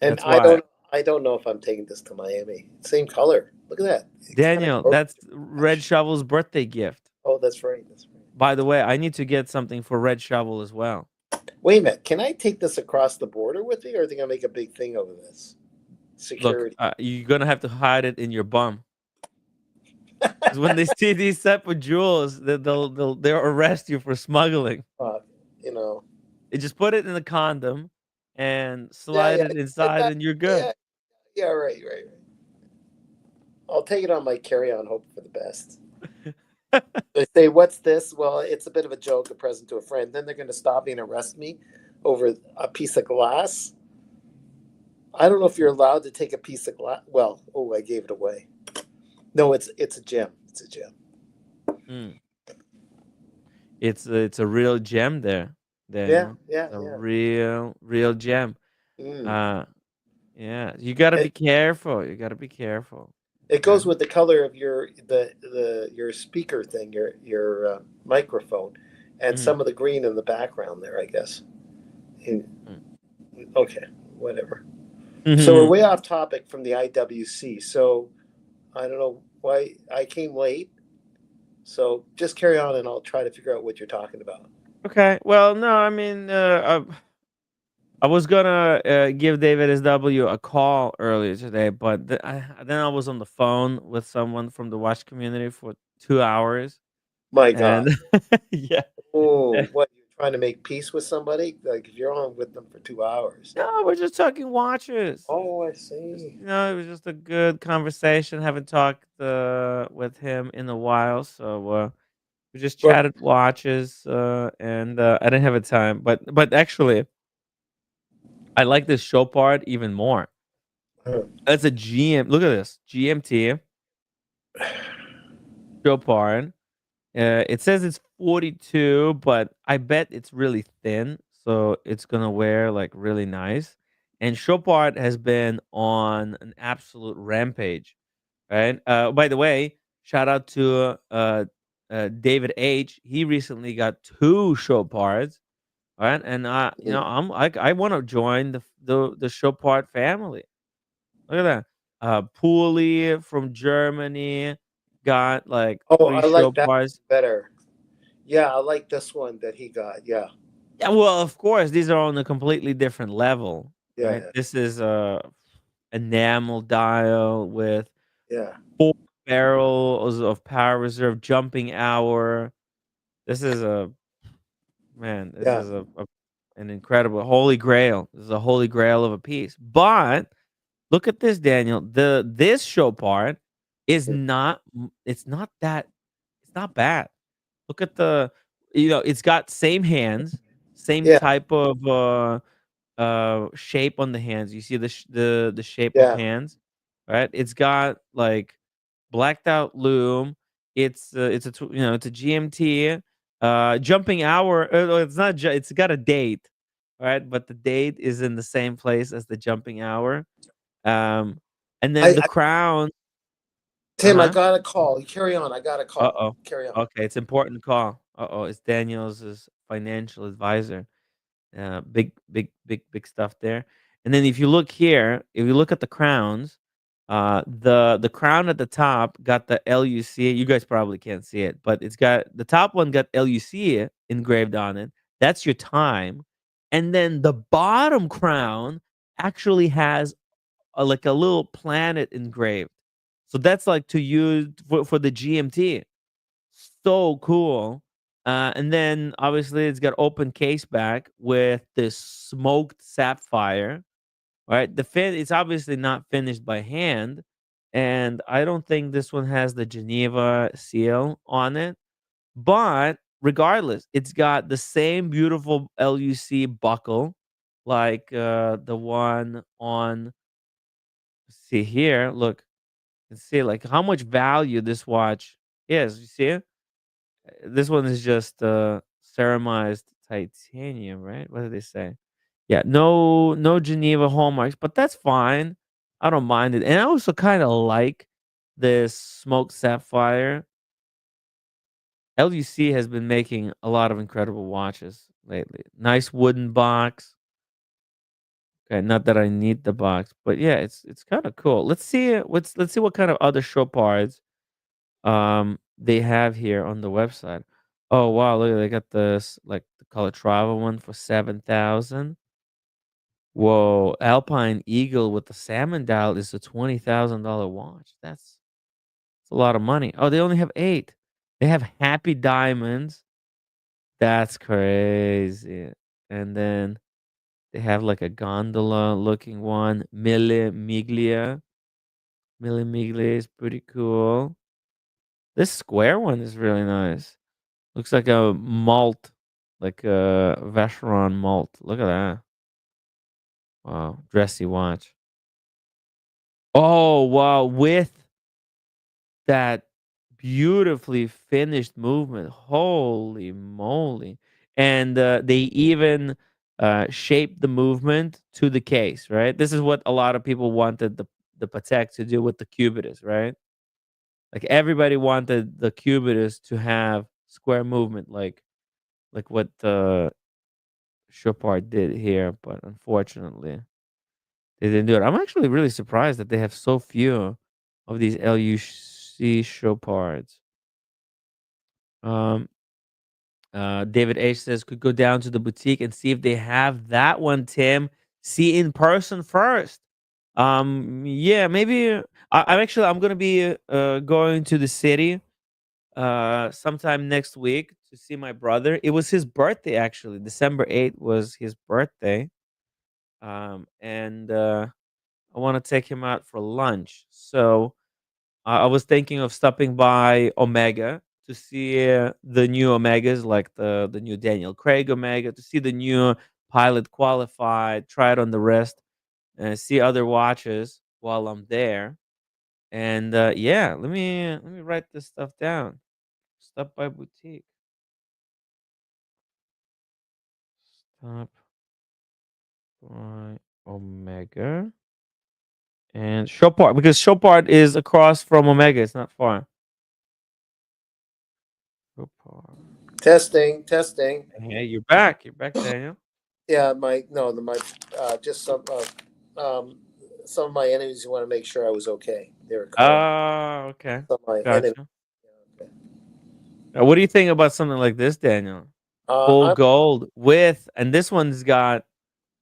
And That's why. I don't know if I'm taking this to Miami. Same color. Look at that. It's Daniel, that's Red Shovel's birthday gift. Oh, that's right. That's right. By the way, I need to get something for Red Shovel as well. Wait a minute. Can I take this across the border with me, or are they gonna make a big thing over this? Security. Look, you're gonna have to hide it in your bum. Because when they see these type of jewels, they'll arrest you for smuggling. They just put it in a condom and slide it inside, and you're good. Yeah, right. I'll take it on my carry-on, hope for the best. They say, what's this? Well, it's a bit of a joke, a present to a friend. Then they're going to stop me and arrest me over a piece of glass. I don't know if you're allowed to take a piece of glass. Well, I gave it away. No, it's a gem. It's a gem. It's a real gem there. Yeah. Real gem. Yeah, you got to be careful. You got to be careful. It goes with the color of your your speaker thing, your microphone, and Mhm. some of the green in the background there, I guess. In, Mm. okay, whatever. So we're Mhm. way off topic from the IWC. So I don't know why I came late. So just carry on, and I'll try to figure out what you're talking about. Okay. Well, no, I mean, I was gonna give David SW a call earlier today, but then I was on the phone with someone from the watch community for 2 hours, My and God. yeah, Oh, what you're trying to make peace with somebody? Like if you're on with them for 2 hours. no, we're just talking watches. Oh, I Just, see. it was just a good conversation. Haven't talked with him in a while, so we just Well, chatted watches, and I didn't have a time, but actually, I like this Chopard even more. That's a GM. Look at this GMT Chopard. It says it's 42, but I bet it's really thin, so it's gonna wear like really nice. And Chopard has been on an absolute rampage, right? By the way, shout out to David H. He recently got two Chopards, right? And I want to join the Chopard family. Look at that. Pooley from Germany got like oh, three I like that Chopards. better. Yeah, I like this one that he got. Yeah, Yeah, well, of course, these are on a completely different level, yeah, right? yeah, This is a enamel dial with yeah, 4 barrels of power reserve, jumping hour. This is a man. This yeah. is an incredible holy grail. This is a holy grail of a piece. But look at this, Daniel. This show part is not. It's not that. It's not bad. Look at it's got same hands, same Yeah, type of shape on the hands. You see the shape of yeah, hands, right? It's got like blacked out loom. It's a GMT. Jumping hour. No, it's not. It's got a date, right? But the date is in the same place as the jumping hour. Um, and then the I crown. Uh Tim, I huh. got a call. You carry on. I got a Uh call. oh. Carry on. Okay, it's important call. It's Daniel's financial advisor. Big stuff there. And then if you look here, if you look at the crowns, the crown at the top got the LUC. You guys probably can't see it, but it's got the top one got LUC engraved on it. That's your time. And then the bottom crown actually has like a little planet engraved. So that's like to use for the GMT. So cool. And then obviously it's got open case back with this smoked sapphire, right? The fin it's obviously not finished by hand, and I don't think this one has the Geneva seal on it. But regardless, it's got the same beautiful LUC buckle like the one on see here. Look, you can see like how much value this watch is. You see it? This one is just ceramized titanium, right? What did they say? Yeah, no Geneva hallmarks, but that's fine. I don't mind it. And I also kind of like this smoked sapphire. LUC has been making a lot of incredible watches lately. Nice wooden box. Okay, not that I need the box, but yeah, it's kind of cool. Let's see what kind of other Chopards they have here on the website. Oh wow, look, they got this like the Calatrava one for 7,000. Whoa, Alpine Eagle with the salmon dial is a $20,000 watch. That's a lot of money. Oh, they only have 8. They have Happy Diamonds. That's crazy. And then they have like a gondola looking one. Mille Miglia. Mille Miglia is pretty cool. This square one is really nice. Looks like a malt, like a Vacheron malt. Look at that. Wow, dressy watch. Oh, wow, with that beautifully finished movement. Holy moly. And they even shaped the movement to the case, right? This is what a lot of people wanted the Patek to do with the cubitus, right? Like everybody wanted the cubitus to have square movement, like what the Chopard did here, but unfortunately they didn't do it. I'm actually really surprised that they have so few of these LUC Chopards. Um, David H says could go down to the boutique and see if they have that one. Tim, see in person first. Yeah, maybe. I'm gonna be going to the city sometime next week to see my brother. It was his birthday actually. December 8th was his birthday. And I want to take him out for lunch. So I was thinking of stopping by Omega to see the new Omegas, like the new Daniel Craig Omega, to see the new Pilot Qualified, try it on the wrist, and see other watches while I'm there. And yeah, let me write this stuff down. Stop by boutique. Stop by Omega and Chopard, because Chopard is across from Omega. It's not far. Chopard. Testing, testing. Hey, you're back. You're back, Daniel. Yeah, just some of my enemies who want to make sure I was okay. They were calling. Oh, okay. Some of my enemies. Gotcha. What do you think about something like this, Daniel? Full I'm, gold with, and this one's got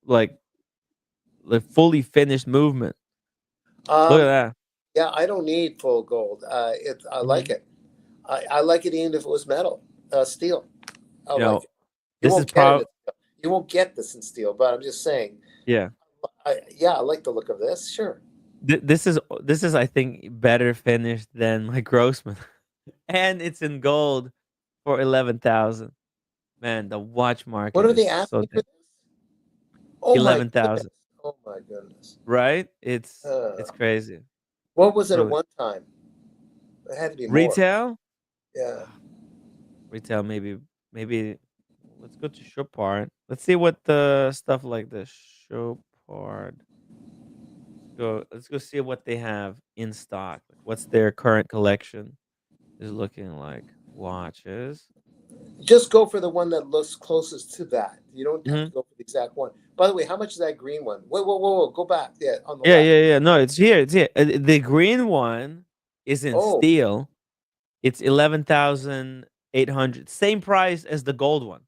like fully finished movement. Look at that. Yeah, I don't need full gold. I like Mhm. it. I like it even if it was metal, steel. I You like know, it. this is You won't get this in steel, but I'm just saying. yeah. I like the look of this. Sure. This is I think better finished than my Grossman, and it's in gold for 11,000. Man, the watch What market are is they so asking for this? Oh my goodness. 11,000. Oh my goodness. Right? It's Uh, crazy. what was it at Really. one time? It had to be more. Retail? Yeah. Retail maybe let's go to Chopard. Let's see what the stuff like the Chopard. Let's go see what they have in stock. Like what's their current collection is looking like. Watches. Just go for the one that looks closest to that. You don't have to Mhm. go for the exact one. By the way, how much is that green one? Whoa. Go back. Yeah, on the Yeah, left. yeah, yeah. No, it's here. It's here. The green one is in Oh, steel. It's 11,800. Same price as the gold one.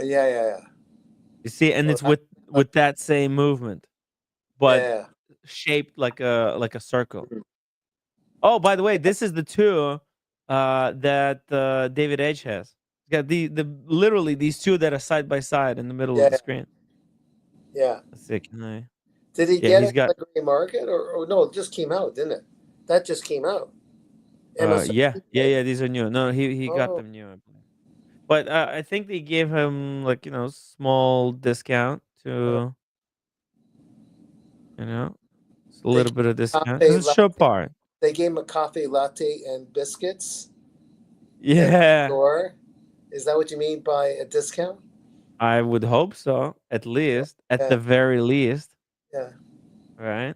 yeah. You see, and So it's with that same movement, but yeah. shaped like a circle. Mhm. Oh, by the way, this is the two that David H has. He's got the literally these two that are side by side in the middle of Yeah, the screen. yeah. Let's see. Can I? Did he Yeah, get he's it in got. the gray market or no? It just came out, didn't it? That just came out. Yeah, MSRP, right? yeah. These are new. No, he got Oh, them new, I believe. But I think they gave him like small discount uh, to it's a they little gave bit of discount because cafe it's latte. Chopard. They gave him a coffee latte and biscuits at the Yeah, store. Is that what you mean by a discount? I would hope so. At least, at Yeah, the very least, yeah. right?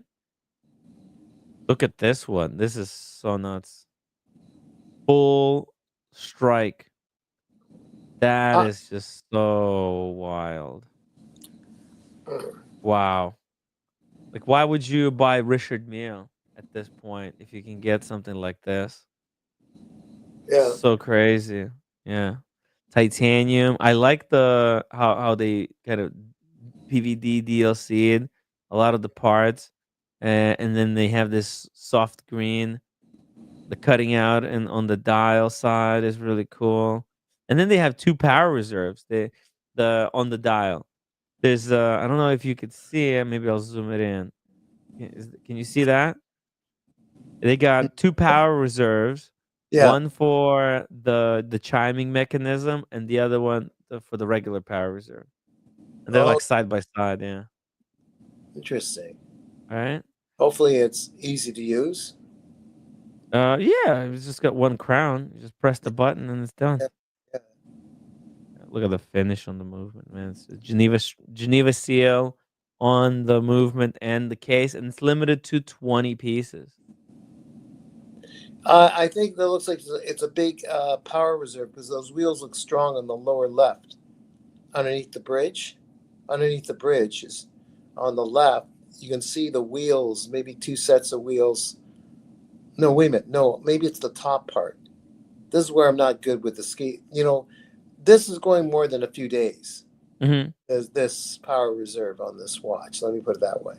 Look at this one. This is so nuts. Full strike. That Uh, is just so wild. uh, Wow. Like, why would you buy Richard Mille at this point if you can get something like this? yeah. So crazy. Yeah. Titanium. I like the how they kind of PVD DLC'd a lot of the parts. And then they have this soft green. The cutting out and on the dial side is really cool. And then they have two power reserves. The on the dial. There's I don't know if you could see it. Maybe I'll zoom it in. Can you see that? They got two power reserves, Yeah. one for the chiming mechanism and the other one for the regular power reserve. And they're Oh, like side by side, yeah. interesting. All right. Hopefully, it's easy to use. Yeah, it's just got one crown. You just press the button and it's done. Yeah, yeah. Look at the finish on the movement, man. It's a Geneva seal on the movement and the case, and it's limited to 20 pieces. I think that looks like it's a big power reserve because those wheels look strong on the lower left, underneath the bridge. Underneath the bridge is on the left. You can see the wheels, maybe two sets of wheels. No, wait a minute. No, maybe it's the top part. This is where I'm not good with the ski. This is going more than a few days. Mm-hmm. There's this power reserve on this watch. Let me put it that way.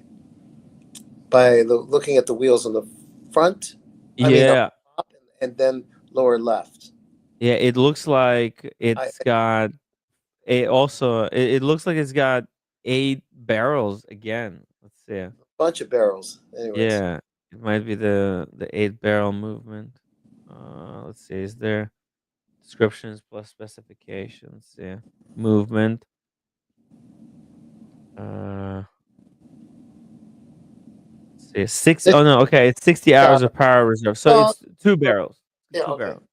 By looking at the wheels on the front, I mean on Yeah. top, and then lower left. Yeah, it looks like it's got it looks like it's got 8 barrels again. Let's see. Bunch of barrels. Anyways, Yeah, it might be the 8-barrel movement. Let's see. Is there descriptions plus specifications? Yeah, movement. Uh, let's see. 60. Oh no, okay. It's 60 yeah, hours of power reserve. So well, it's 2 barrels. yeah, 2 okay, barrels.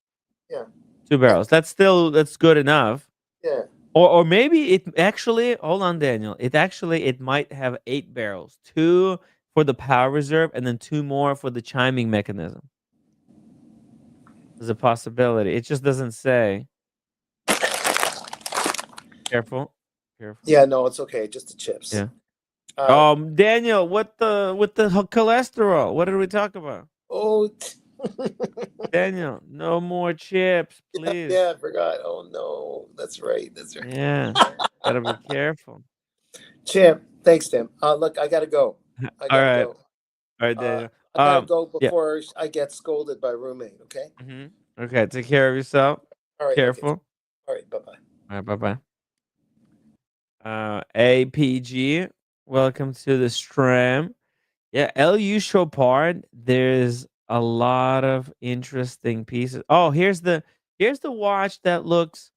yeah, 2 barrels. That's good enough. yeah. Or maybe it actually, hold on, Daniel. It might have 8 barrels. 2 for the power reserve and then 2 more for the chiming mechanism. There's a possibility. It just doesn't say. Careful. Careful. Yeah, no, it's okay. Just the chips. Yeah. Uh, Daniel, what the with the cholesterol? What did we talk about? oh, Daniel, no more chips, please. yeah, I forgot. Oh no, that's right. That's right. Yeah. Gotta be careful. Chip, thanks, Tim. Look, I gotta go. I All gotta right. go. All right, Daniel. I gotta go Yeah. before I get scolded by roommate. Okay. Okay, take care of yourself. All right. Careful. Okay. All right. Bye bye. All right, bye-bye. APG, welcome to the stream. Yeah, LU Chopard, there's a lot of interesting pieces. Oh, here's the watch that looks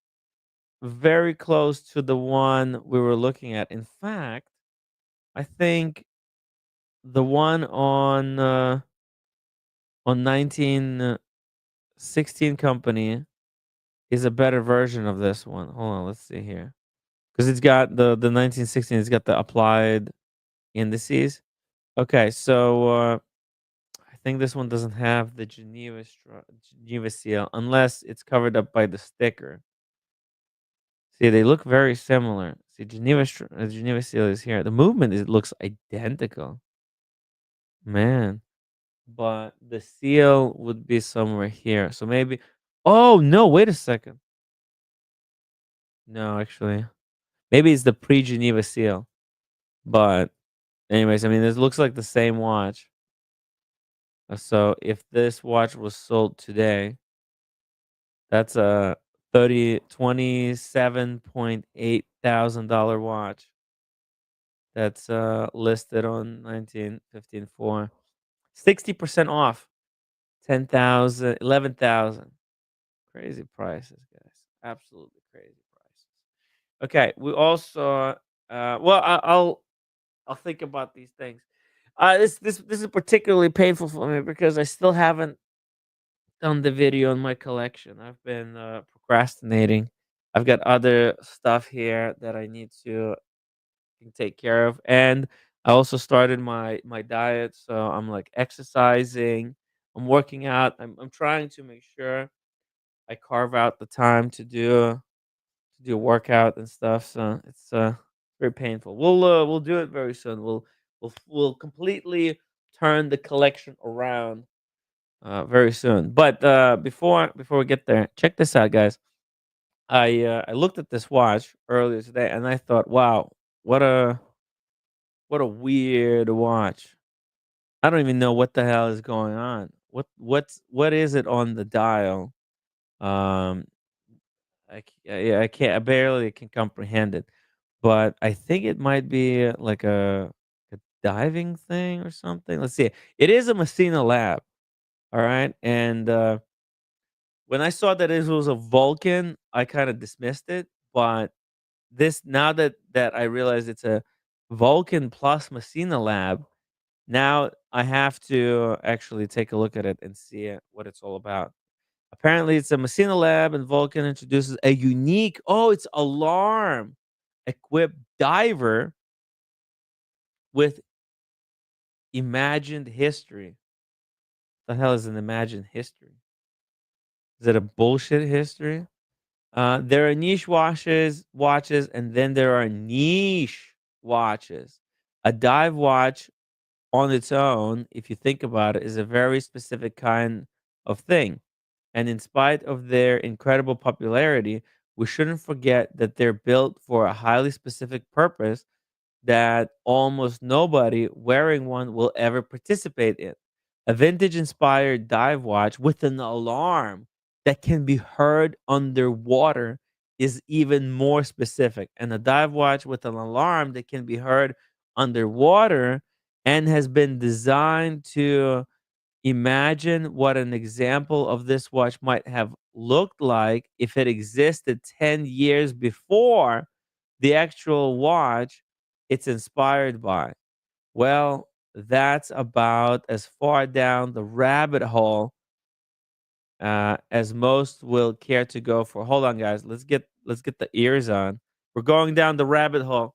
very close to the one we were looking at. In fact, I think the one on 1916 company is a better version of this one. Hold on, let's see here. Because it's got the 1916, it's got the applied indices. Okay, so I think this one doesn't have the Geneva seal unless it's covered up by the sticker. See, they look very similar. See, Geneva seal is here. The movement looks identical. Man, but the seal would be somewhere here. So maybe. Oh no! Wait a second. No, actually, maybe it's the pre-Geneva seal. But anyways, I mean, this looks like the same watch. So if this watch was sold today, that's a $27.8 thousand watch. That's listed on 1915 for 60% off, 10,000, 11,000. Crazy prices, guys. Absolutely crazy prices. Okay, we also well, I'll think about these things. This is particularly painful for me because I still haven't done the video on my collection. I've been procrastinating. I've got other stuff here that I need to take care of, and I also started my diet. So I'm like exercising. I'm working out. I'm trying to make sure I carve out the time to do a workout and stuff. So it's very painful. We'll do it very soon. We'll completely turn the collection around very soon. But before we get there, check this out, guys. I looked at this watch earlier today, and I thought, wow, what a weird watch. I don't even know what the hell is going on. What is it on the dial? Um, yeah, I can't. I barely can comprehend it, but I think it might be like a diving thing or something. Let's see. It is a Messina Lab. All right, and when I saw that it was a Vulcan, I kind of dismissed it. But this now that I realize it's a Vulcan plus Messina Lab, now I have to actually take a look at it and see what it's all about. Apparently, it's a Messina Lab, and Vulcan introduces a unique, it's alarm equipped diver with imagined history. The hell is an imagined history? Is it a bullshit history? There are niche watches, and then there are niche watches. A dive watch on its own, if you think about it, is a very specific kind of thing. And in spite of their incredible popularity, we shouldn't forget that they're built for a highly specific purpose that almost nobody wearing one will ever participate in. A vintage inspired dive watch with an alarm that can be heard underwater is even more specific. And a dive watch with an alarm that can be heard underwater and has been designed to imagine what an example of this watch might have looked like if it existed 10 years before the actual watch it's inspired by. Well, that's about as far down the rabbit hole as most will care to go for. Hold on, guys. Let's get the ears on. We're going down the rabbit hole.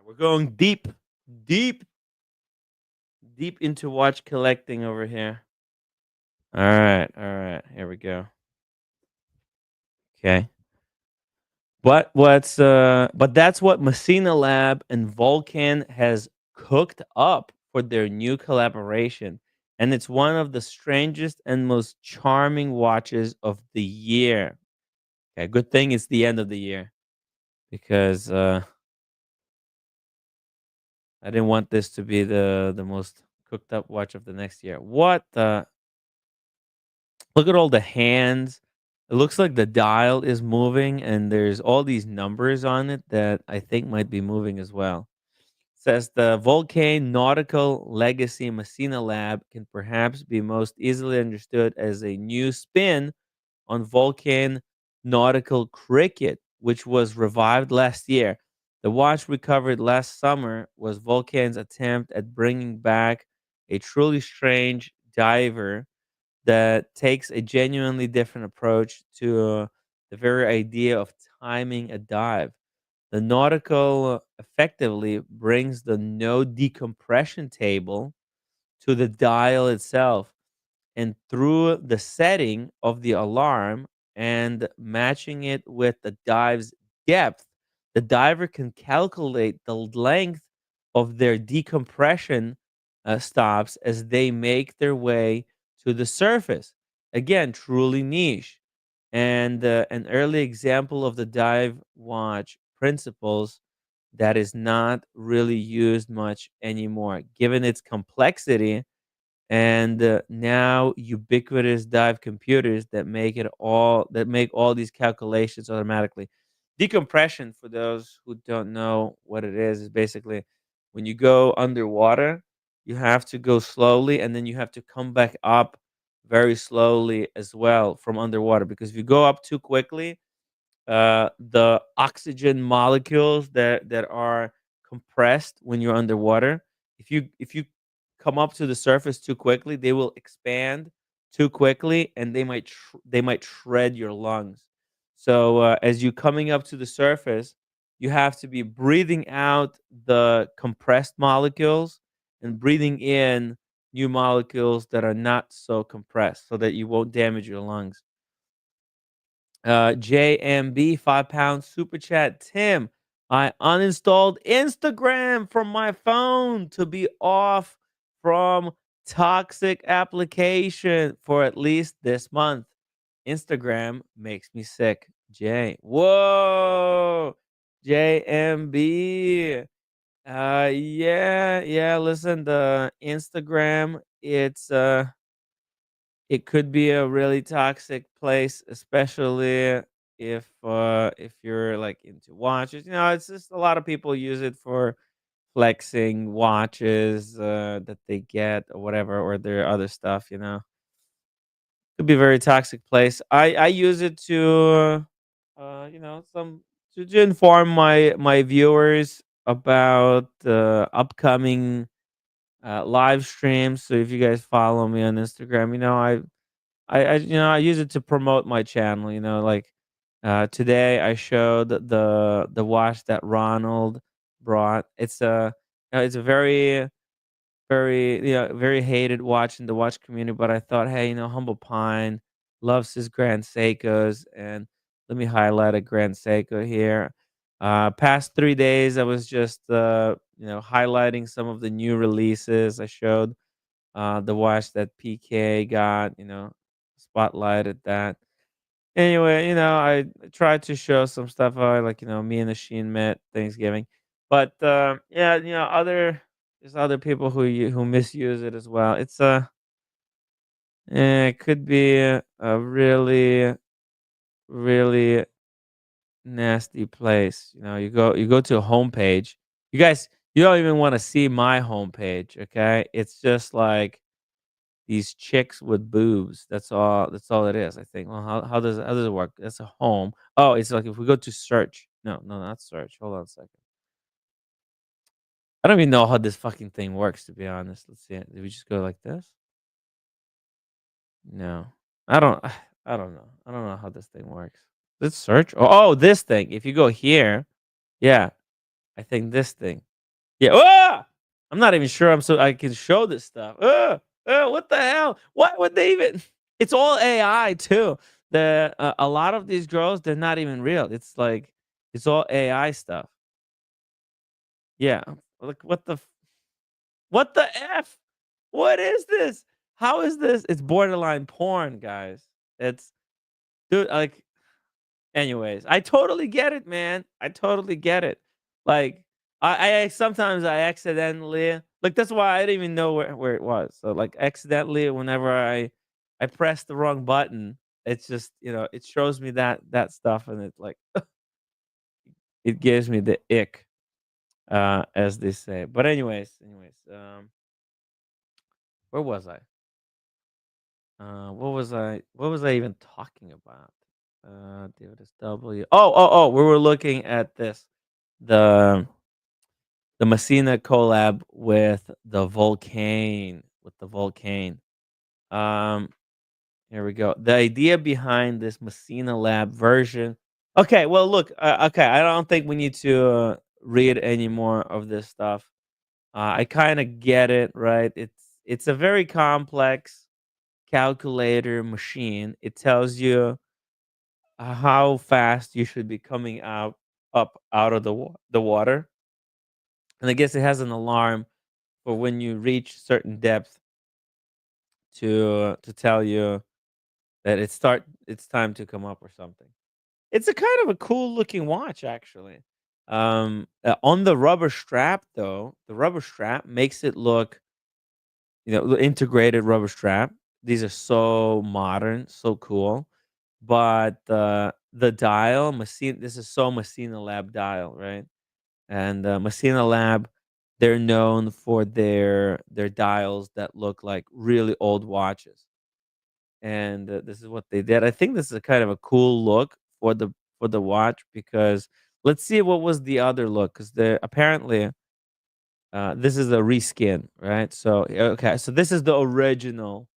We're going deep, deep, deep into watch collecting over here. All right, all right. Here we go. Okay. But that's what Messina Lab and Vulcan has cooked up for their new collaboration. And it's one of the strangest and most charming watches of the year. Okay, good thing it's the end of the year because I didn't want this to be the most cooked up watch of the next year. What the Look at all the hands. It looks like the dial is moving, and there's all these numbers on it that I think might be moving as well. Says the Vulcan Nautical Legacy Messina Lab can perhaps be most easily understood as a new spin on Vulcan Nautical Cricket, which was revived last year. The watch we covered last summer was Vulcan's attempt at bringing back a truly strange diver that takes a genuinely different approach to the very idea of timing a dive. The nautical effectively brings the no decompression table to the dial itself, and through the setting of the alarm and matching it with the dive's depth, the diver can calculate the length of their decompression stops as they make their way to the surface. Again, truly niche. And an early example of the dive watch principles that is not really used much anymore, given its complexity and now ubiquitous dive computers that make all these calculations automatically. Decompression, for those who don't know what it is basically when you go underwater, you have to go slowly and then you have to come back up very slowly as well from underwater, because if you go up too quickly, the oxygen molecules that are compressed when you're underwater, if you come up to the surface too quickly, they will expand too quickly and they might shred your lungs. So as you coming up to the surface, you have to be breathing out the compressed molecules and breathing in new molecules that are not so compressed so that you won't damage your lungs. JMB, £5 super chat. Tim, I uninstalled Instagram from my phone to be off from toxic application for at least this month. Instagram makes me sick. Whoa, JMB. Yeah. Listen, the Instagram, it could be a really toxic place, especially if you're like into watches. It's just a lot of people use it for flexing watches that they get or whatever, or their other stuff. Could be a very toxic place. I use it to some to inform my viewers about upcoming live streams. So if you guys follow me on Instagram, I use it to promote my channel. Like today I showed the watch that Ronald brought. It's a very hated watch in the watch community. But I thought, hey, Humble Pine loves his Grand Seikos, and let me highlight a Grand Seiko here. Past 3 days, I was just highlighting some of the new releases. I showed the watch that PK got, spotlighted that. Anyway, I tried to show some stuff. Me and the Sheen met Thanksgiving, but yeah, there's other people who misuse it as well. It could be a really really nasty place. You go to a homepage. You guys, you don't even want to see my homepage. Okay, it's just like these chicks with boobs. That's all it is. I think. Well, how does it work? That's a home. Oh, it's like if we go to search. No, no, not search. Hold on a second. I don't even know how this fucking thing works, to be honest. Let's see. Did we just go like this? No, I don't. I don't know. I don't know how this thing works. Let's search. Oh, this thing. If you go here, yeah, I think this thing. Yeah. Ah! I'm not even sure I can show this stuff. What the hell? Why would they even? It's all AI too. A lot of these girls, they're not even real. It's like it's all AI stuff. Yeah. Like what the f? What is this? How is this? It's borderline porn, guys. It's dude. Like, anyways, I totally get it, man. I totally get it. Like, I sometimes I accidentally like that's why I didn't even know where it was. So like accidentally, whenever I press the wrong button, it's just it shows me that stuff, and it like it gives me the ick, as they say. But anyways, where was I? What was I even talking about? David S. W. Oh, we were looking at this. The the Messina collab with the Vulcane. Um, here we go. The idea behind this Messina Lab version. Okay, well, look. Okay, I don't think we need to read any more of this stuff. I kind of get it, right? It's a very complex calculator machine. It tells you how fast you should be coming out of the water, and I guess it has an alarm for when you reach certain depth to tell you that it's time to come up or something. It's a kind of a cool looking watch, actually. On the rubber strap, though, the rubber strap makes it look, the integrated rubber strap. These are so modern, so cool. But the dial, Messina, this is so Messina Lab dial, right? And Messina Lab, they're known for their dials that look like really old watches, and this is what they did. I think this is a kind of a cool look for the watch, because let's see what was the other look, because they apparently this is a reskin, right? So okay, so this is the original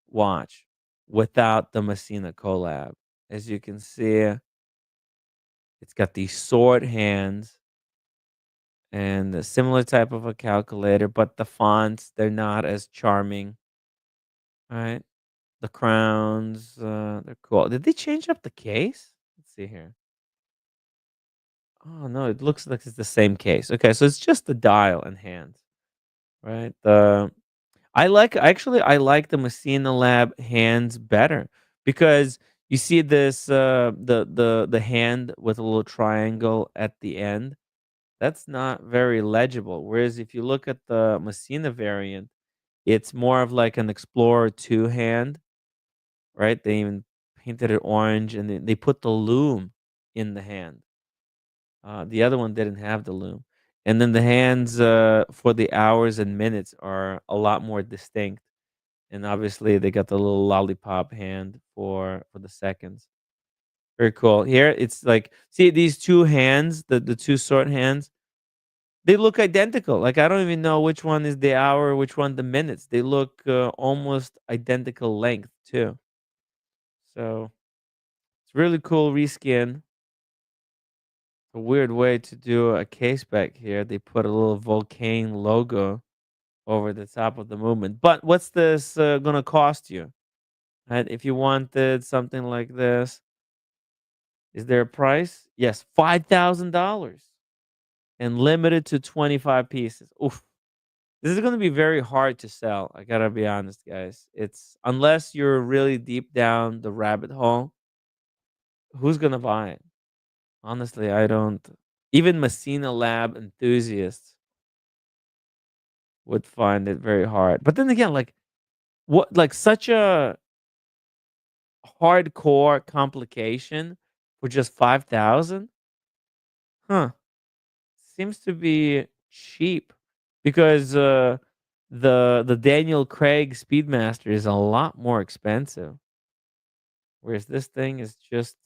watch without the Messina collab. As you can see, it's got these sword hands and a similar type of a calculator, but the fonts, they're not as charming, right? The crowns, they're cool. Did they change up the case? Let's see here. Oh no, it looks like it's the same case. Okay, so it's just the dial and hands, right? I like the Messina Lab hands better, because you see this the hand with a little triangle at the end. That's not very legible. Whereas if you look at the Messina variant, it's more of like an Explorer 2 hand, right? They even painted it orange, and they put the loom in the hand. The other one didn't have the loom. And then the hands for the hours and minutes are a lot more distinct. And obviously they got the little lollipop hand for the seconds. Very cool. Here it's like, see these two hands, the two sword hands. They look identical. Like I don't even know which one is the hour, which one the minutes. They look almost identical length too. So it's really cool reskin. A weird way to do a case back here. They put a little volcano logo over the top of the movement. But what's this gonna cost you? Right? If you wanted something like this, is there a price? Yes, $5,000 and limited to 25 pieces. Oof. This is going to be very hard to sell. I got to be honest, guys. It's unless you're really deep down the rabbit hole, who's going to buy it? Honestly, I don't. Even Messina Lab enthusiasts would find it very hard. But then again, like what like such a hardcore complication for just 5,000? Huh. Seems to be cheap because the Daniel Craig Speedmaster is a lot more expensive, whereas this thing is just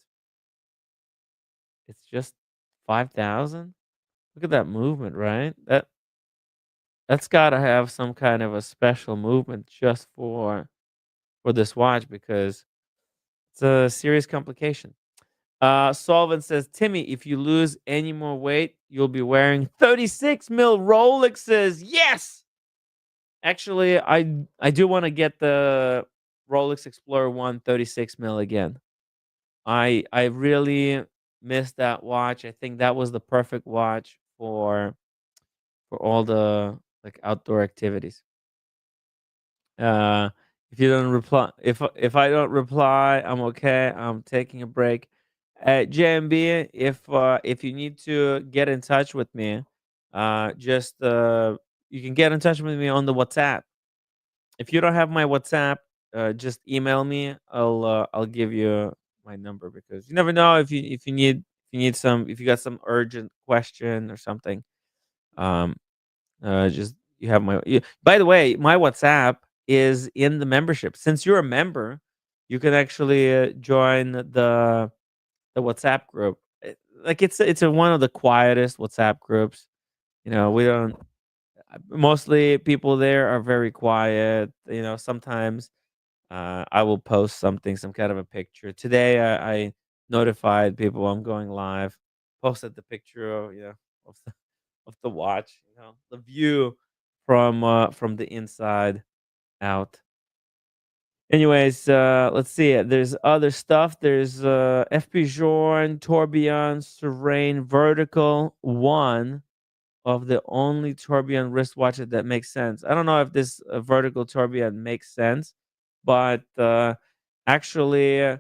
5,000. Look at that movement, right? That's got to have some kind of a special movement just for this watch because it's a serious complication. Solvent says, Timmy, if you lose any more weight, you'll be wearing 36 mil Rolexes. Yes. Actually, I do want to get the Rolex Explorer 1 36 mil again. I really missed that watch. I think that was the perfect watch for all the like outdoor activities. Uh, if you don't reply, if I don't reply, I'm okay. I'm taking a break. JMB, if you need to get in touch with me, just you can get in touch with me on the WhatsApp. If you don't have my WhatsApp, just email me. I'll give you my number because you never know if you got some urgent question or something. Um, just you have by the way, my WhatsApp is in the membership. Since you're a member, you can actually join the WhatsApp group. Like it's one of the quietest WhatsApp groups. You know, we don't mostly people there are very quiet. You know, sometimes I will post something, some kind of a picture. Today I notified people I'm going live. Posted the picture of of the watch. You know, the view from the inside out. Anyways, let's see. There's other stuff. There's FP Journe, Tourbillon, Serene, Vertical, one of the only tourbillon wristwatches that makes sense. I don't know if this vertical tourbillon makes sense, but actually,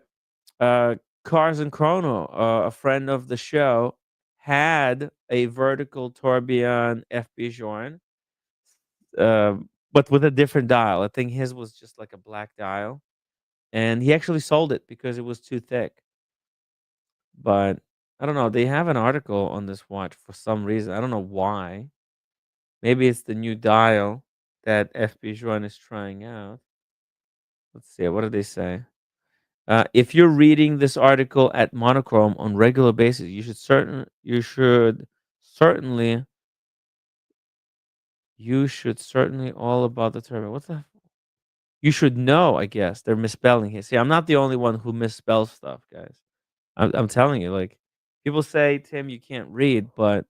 Cars and Chrono, a friend of the show, had a vertical tourbillon FP Journe, uh, but with a different dial. I think his was just like a black dial, and he actually sold it because it was too thick. But I don't know. They have an article on this watch for some reason. I don't know why. Maybe it's the new dial that FB Journe is trying out. Let's see. What do they say? If you're reading this article at Monochrome on regular basis, certainly you should certainly all about the term. What the? You should know. I guess they're misspelling here. See, I'm not the only one who misspells stuff, guys. I'm telling you, like people say, Tim, you can't read, but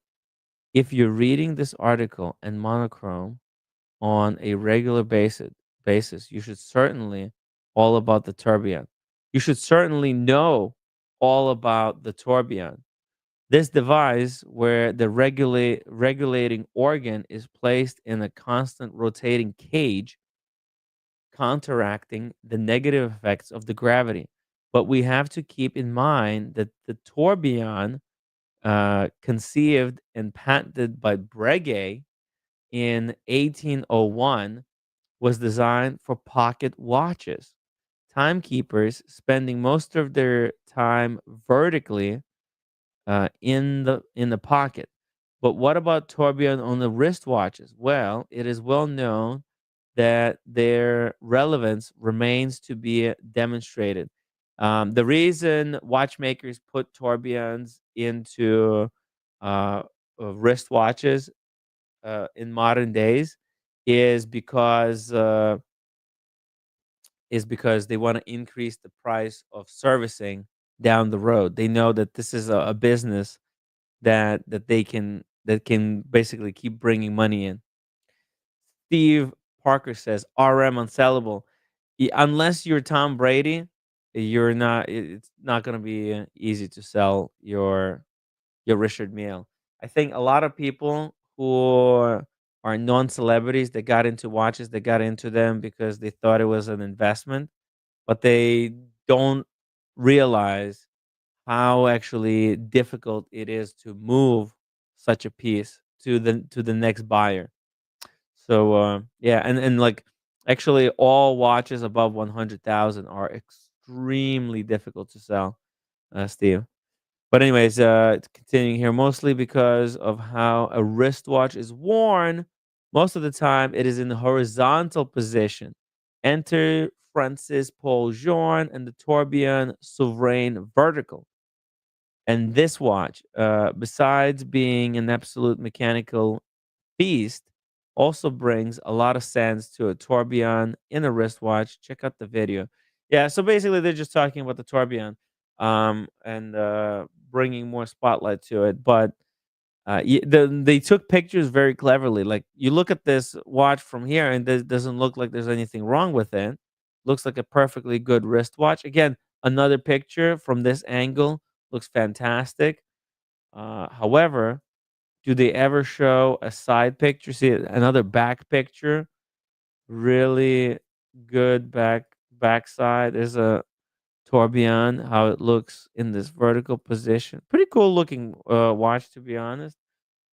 if you're reading this article in Monochrome on a regular basis, you should certainly all about the tourbillon. You should certainly know all about the tourbillon. This device, where the regulating organ is placed in a constant rotating cage, counteracting the negative effects of the gravity. But we have to keep in mind that the tourbillon, conceived and patented by Breguet in 1801, was designed for pocket watches. Timekeepers spending most of their time vertically in the pocket. But what about tourbillon on the wristwatches? Well, it is well known that their relevance remains to be demonstrated. The reason watchmakers put tourbillons into wristwatches in modern days is because they want to increase the price of servicing down the road. They know that this is a business that can basically keep bringing money in. Steve Parker says RM unsellable. Unless you're Tom Brady, you're not. It's not going to be easy to sell your Richard Mille. I think a lot of people who are non-celebrities that got into watches, they got into them because they thought it was an investment, but they don't realize how actually difficult it is to move such a piece to the next buyer. So yeah, and like actually all watches above 100,000 are extremely difficult to sell, Steve. But anyways, continuing here, mostly because of how a wristwatch is worn. Most of the time, it is in the horizontal position. Enter Francis Paul Journe and the Tourbillon Souverain vertical. And this watch, besides being an absolute mechanical feast, also brings a lot of sense to a tourbillon in a wristwatch. Check out the video. Yeah, so basically they're just talking about the tourbillon, and bringing more spotlight to it. But they took pictures very cleverly. Like you look at this watch from here, and it doesn't look like there's anything wrong with it. Looks like a perfectly good wristwatch. Again, another picture from this angle looks fantastic. However, do they ever show a side picture? See another back picture, really good backside. There's a tourbillon, how it looks in this vertical position. Pretty cool looking watch, to be honest.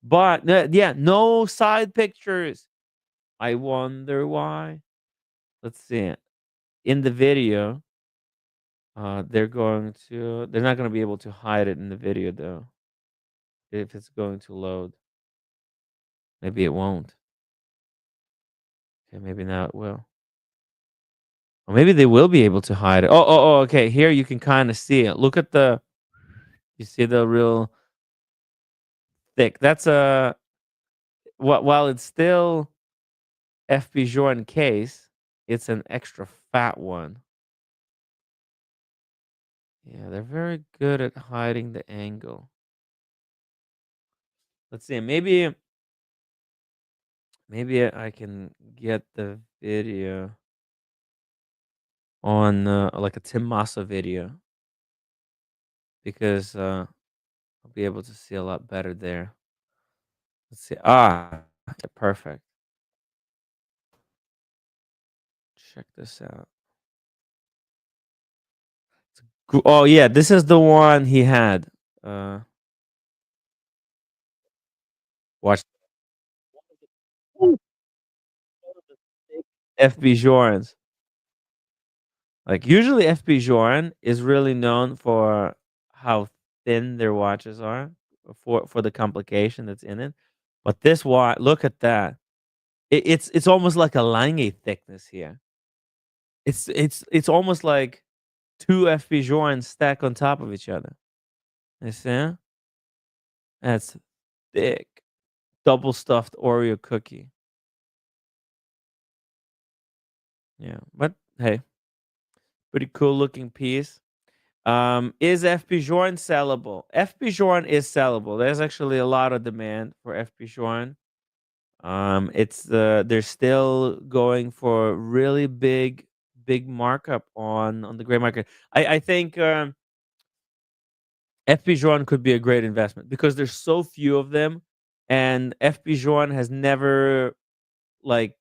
But yeah, no side pictures. I wonder why. Let's see. In the video, they're not going to be able to hide it in the video though. If it's going to load, maybe it won't. Okay, maybe now it will. Or maybe they will be able to hide it. Oh, okay. Here you can kind of see it. Look at you see the real thick. That's while it's still FP Journe case, it's an extra fat one. Yeah, they're very good at hiding the angle. Let's see. Maybe I can get the video on like a Tim Massa video, because I'll be able to see a lot better there. Let's see. Yeah, perfect. Check this out. Oh yeah, this is the one he had. Uh, watch FB Journe's. Like usually FB Journe is really known for how thin their watches are, for the complication that's in it. But this watch, look at that. It's almost like a Lange thickness here. It's almost like two FB Journes stacked on top of each other. You see? That's thick. Double stuffed Oreo cookie. Yeah, but hey, pretty cool looking piece. Is FP Journe sellable? FP Journe is sellable. There's actually a lot of demand for FP Journe. It's they're still going for really big markup on the gray market. I think FP Journe could be a great investment because there's so few of them, and FP Journe has never like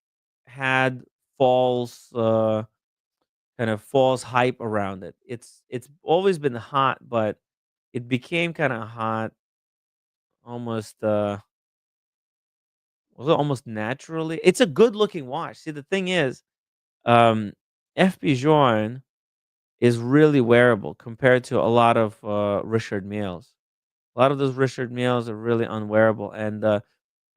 had false kind of false hype around it. It's always been hot, but it became kind of hot almost was it almost naturally. It's a good looking watch. See, the thing is, um FP Journe is really wearable compared to a lot of Richard Milles. A lot of those Richard Milles are really unwearable, and a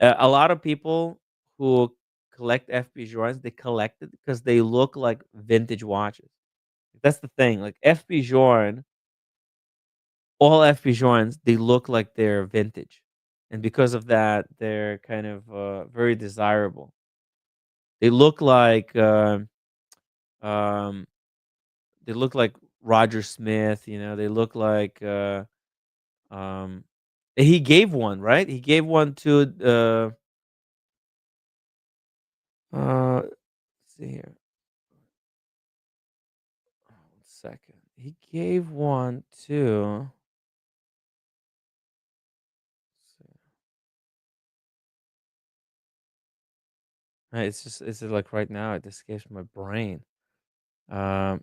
lot of people who collect FP Journes, they collect it because they look like vintage watches. That's the thing. Like FP Journe, all FP Journes, they look like they're vintage. and because of that, they're kind of very desirable. They look like um, they look like Roger Smith. You know, they look like um, he gave one, right? He gave one to let's see here. One second. He gave one to. It's just like right now it escapes my brain. Um,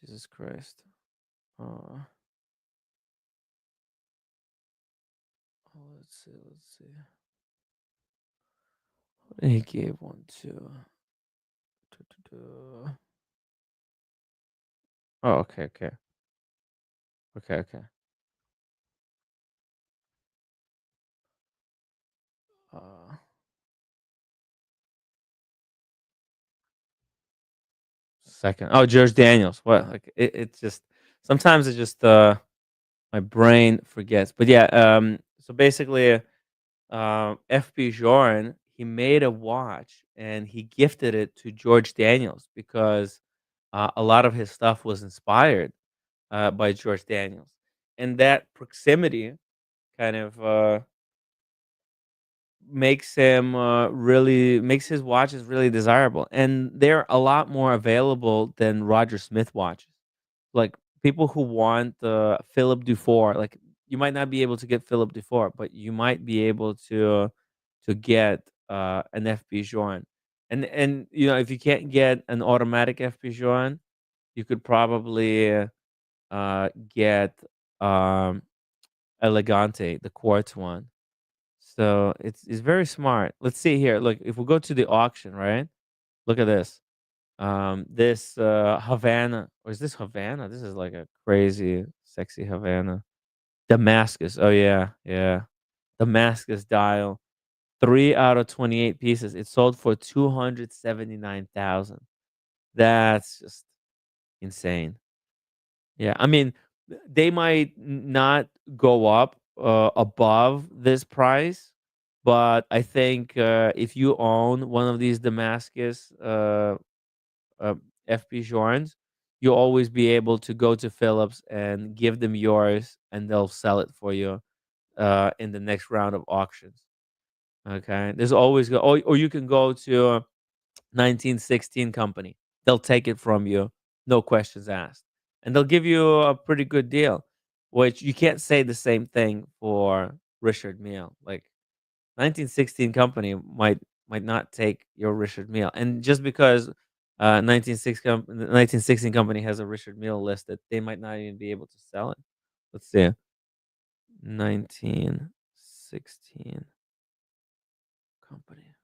Jesus Christ. Uh, let's see. Let's see. He gave one to. Oh, okay, okay, okay, okay. Uh, second. Oh, George Daniels. What? Like it's just sometimes it just my brain forgets. But yeah. So basically, FP Joran, he made a watch and he gifted it to George Daniels because a lot of his stuff was inspired by George Daniels, and that proximity kind of makes his watches really desirable, and they're a lot more available than Roger Smith watches. Like people who want the Philip Dufour, like you might not be able to get Philip Dufour, but you might be able to get an FP Joan. And you know, if you can't get an automatic FP Joan, you could probably get um Elegante, the quartz one. So it's very smart. Let's see here. Look, if we go to the auction, right? Look at this. This Havana, or is this Havana? This is like a crazy, sexy Havana. Damascus. Oh yeah, yeah. Damascus dial. 3 out of 28 pieces. It sold for 279,000. That's just insane. Yeah, I mean, they might not go up above this price, but I think if you own one of these Damascus uh, FP Jorns, you'll always be able to go to Philips and give them yours, and they'll sell it for you in the next round of auctions. Okay, there's always or you can go to 1916 company. They'll take it from you, no questions asked. And they'll give you a pretty good deal, which you can't say the same thing for Richard Mille. Like 1916 company might not take your Richard Mille. And just because 1916 company has a Richard Mille listed, they might not even be able to sell it. Let's see. 1916 company.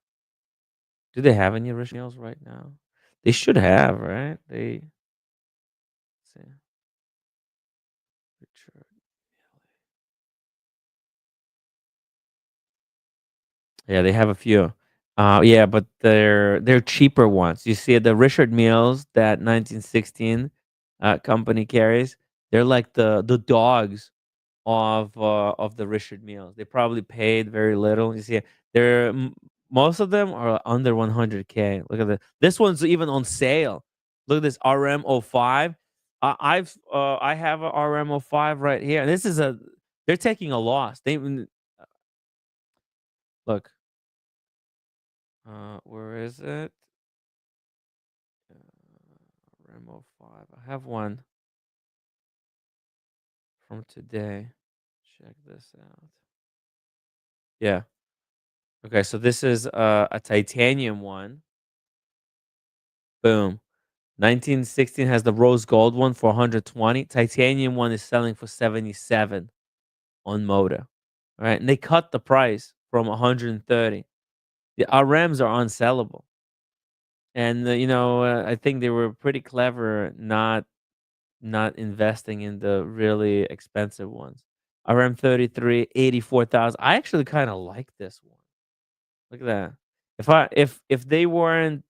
Do they have any Richard Milles right now? They should have, right? They let's see. Richard. Yeah, they have a few. Yeah, but they're cheaper ones. You see the Richard Milles that 1916 company carries. They're like the dogs of the Richard Milles. They probably paid very little. You see, they're most of them are under 100K. Look at this one's even on sale. Look at this RM05. I have a RM05 right here. And this is a they're taking a loss. They look. Where is it? RM05. I have one from today. Check this out. Yeah. Okay, so this is a titanium one. Boom. 1916 has the rose gold one for 120. Titanium one is selling for 77 on Moda. All right, and they cut the price from 130. The RMs are unsellable, and I think they were pretty clever not investing in the really expensive ones. RM33, 84,000. I actually kind of like this one. Look at that. If they weren't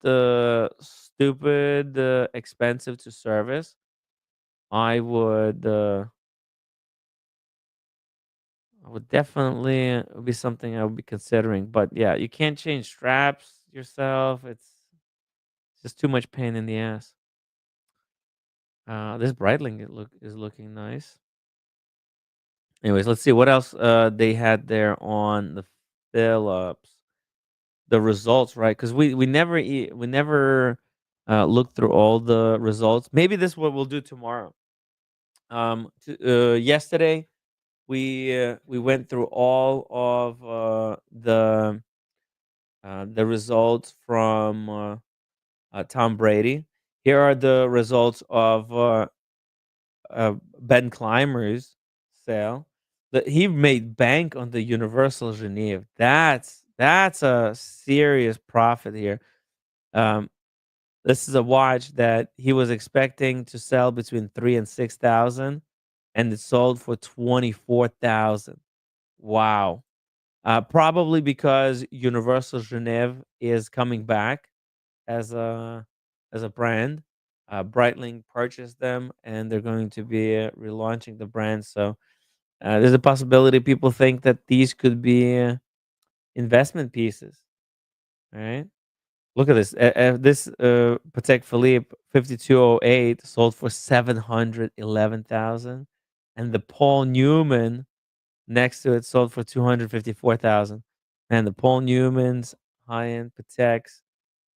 stupid expensive to service, I would I would definitely it would be something I would be considering. But yeah, you can't change straps yourself. It's just too much pain in the ass. This Breitling is looking nice. Anyways, let's see what else they had there on the Phillips. The results, right? Because we never looked through all the results. Maybe this is what we'll do tomorrow. Yesterday we went through all of the results from Tom Brady. Here are the results of Ben Clymer's sale. He made bank on the Universal Genève. That's a serious profit here. Um, this is a watch that he was expecting to sell between 3 and 6,000, and it sold for 24,000. Wow. Probably because Universal Genève is coming back as a brand. Breitling purchased them, and they're going to be relaunching the brand. So there's a possibility people think that these could be investment pieces. All right. Look at this. This Patek Philippe 5208 sold for 711,000, and the Paul Newman next to it sold for 254,000. And the Paul Newmans, high end Pateks,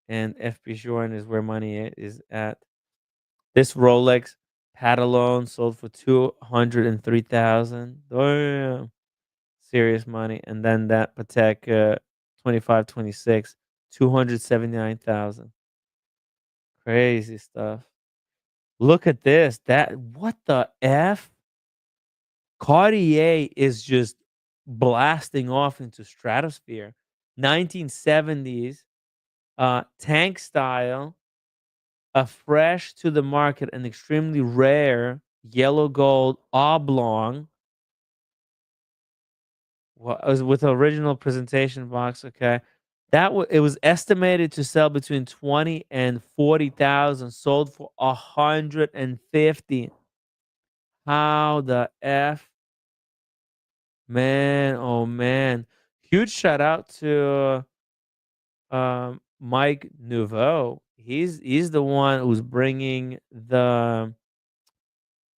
and FP Journe is where money is at. This Rolex Patalone sold for 203,000. Damn, serious money. And then that Patek 2526, 279,000. Crazy stuff. Look at this. That what the f? Cartier is just blasting off into stratosphere. 1970s, tank style, a fresh to the market and extremely rare yellow gold oblong. Was with original presentation box. Okay, it was estimated to sell between 20 and 40,000. Sold for 150. How the f, man? Oh man! Huge shout out to Mike Nouveau. He's the one who's bringing the.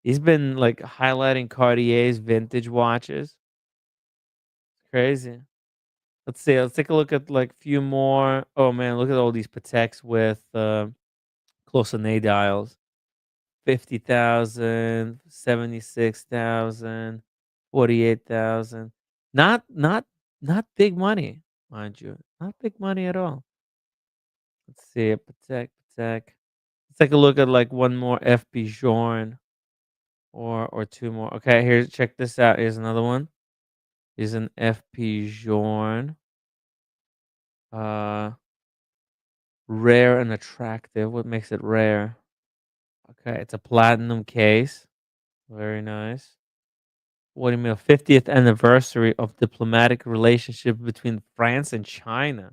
He's been like highlighting Cartier's vintage watches. Crazy. Let's see. Let's take a look at like few more. Oh man, look at all these Pateks with close-on dials. 50,000, 76,000, 48,000. Not big money, mind you. Not big money at all. Let's see. Patek. Let's take a look at like one more FB Journe or two more. Okay, here, check this out. Here's another one. Here's an FP Journe. Rare and attractive. What makes it rare? Okay, it's a platinum case. Very nice. What do you mean? 50th anniversary of diplomatic relationship between France and China.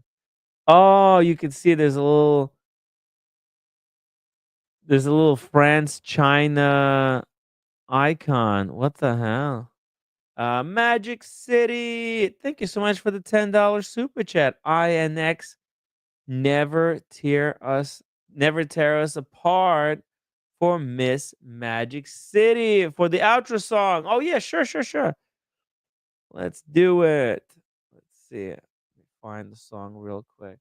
Oh, you can see there's a little France China icon. What the hell? Magic City. Thank you so much for the $10 super chat. INX never tear us apart for Miss Magic City for the outro song. Oh yeah, sure. Let's do it. Let's see. Let me find the song real quick.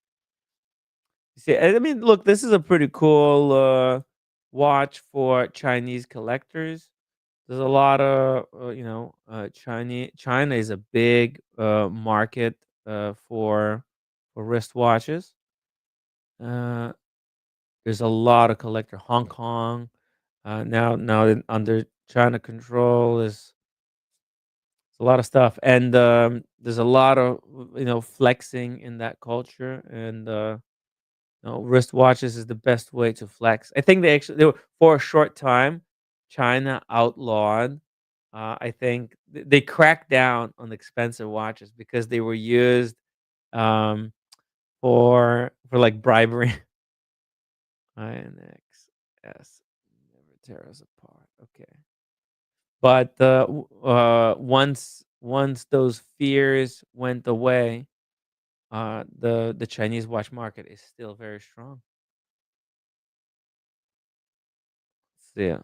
You see, I mean, look, this is a pretty cool watch for Chinese collectors. There's a lot of China is a big market for wristwatches. Uh, there's a lot of collector. Hong Kong now under China control is a lot of stuff, and there's a lot of flexing in that culture, and wristwatches is the best way to flex. I think they were, for a short time, China outlawed. I think they cracked down on expensive watches because they were used um, for like bribery. INX never tear us apart. Okay, but once once those fears went away, the Chinese watch market is still very strong. So yeah.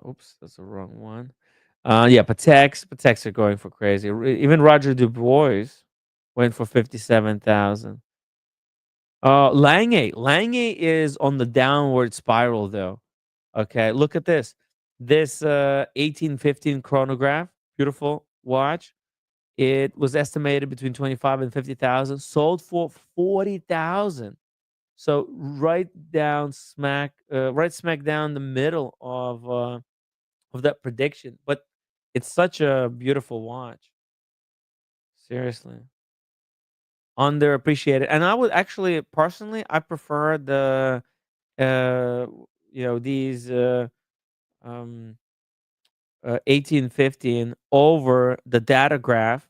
Oops, that's the wrong one. Yeah, Pateks are going for crazy. Even Roger Dubois went for 57,000. Lange is on the downward spiral though. Okay, look at this. This 1815 chronograph, beautiful watch. It was estimated between 25 and 50,000, sold for 40,000. So right smack down the middle of that prediction. But it's such a beautiful watch. Seriously. Underappreciated. And I would actually personally I prefer the uh these um 1815 over the datograph,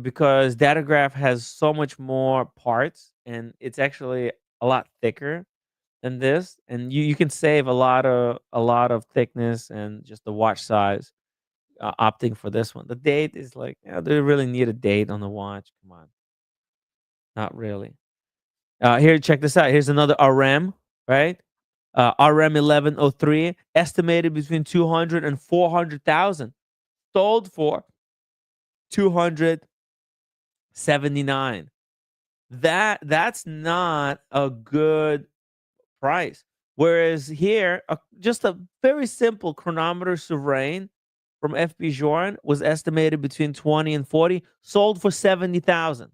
because datograph has so much more parts and it's actually a lot thicker than this, and you can save a lot of thickness and just the watch size, opting for this one. The date is like, do you really need a date on the watch? Come on, not really. Here, check this out. Here's another RM, right? RM 1103, estimated between 200 and 400,000, sold for 279. That's not a good price. Whereas here, just a very simple chronometer Souverain from FB Journe was estimated between 20 and 40, sold for 70,000.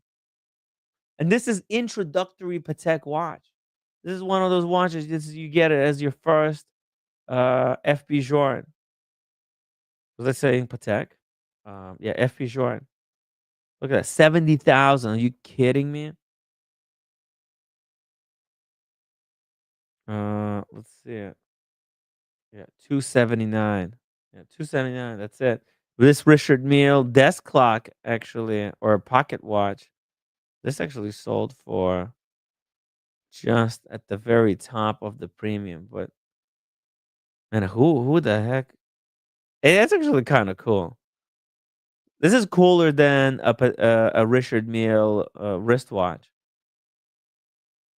And this is introductory Patek watch. This is one of those watches. You get it as your first FB Journe. Was I saying Patek? Yeah, FB Journe. Look at that, 70,000. Are you kidding me? Let's see it. Yeah, 279. Yeah, 279. That's it. This Richard Mille desk clock, actually, or a pocket watch, this actually sold for just at the very top of the premium. But man, who the heck? Hey, that's actually kind of cool. This is cooler than a Richard Mille wristwatch,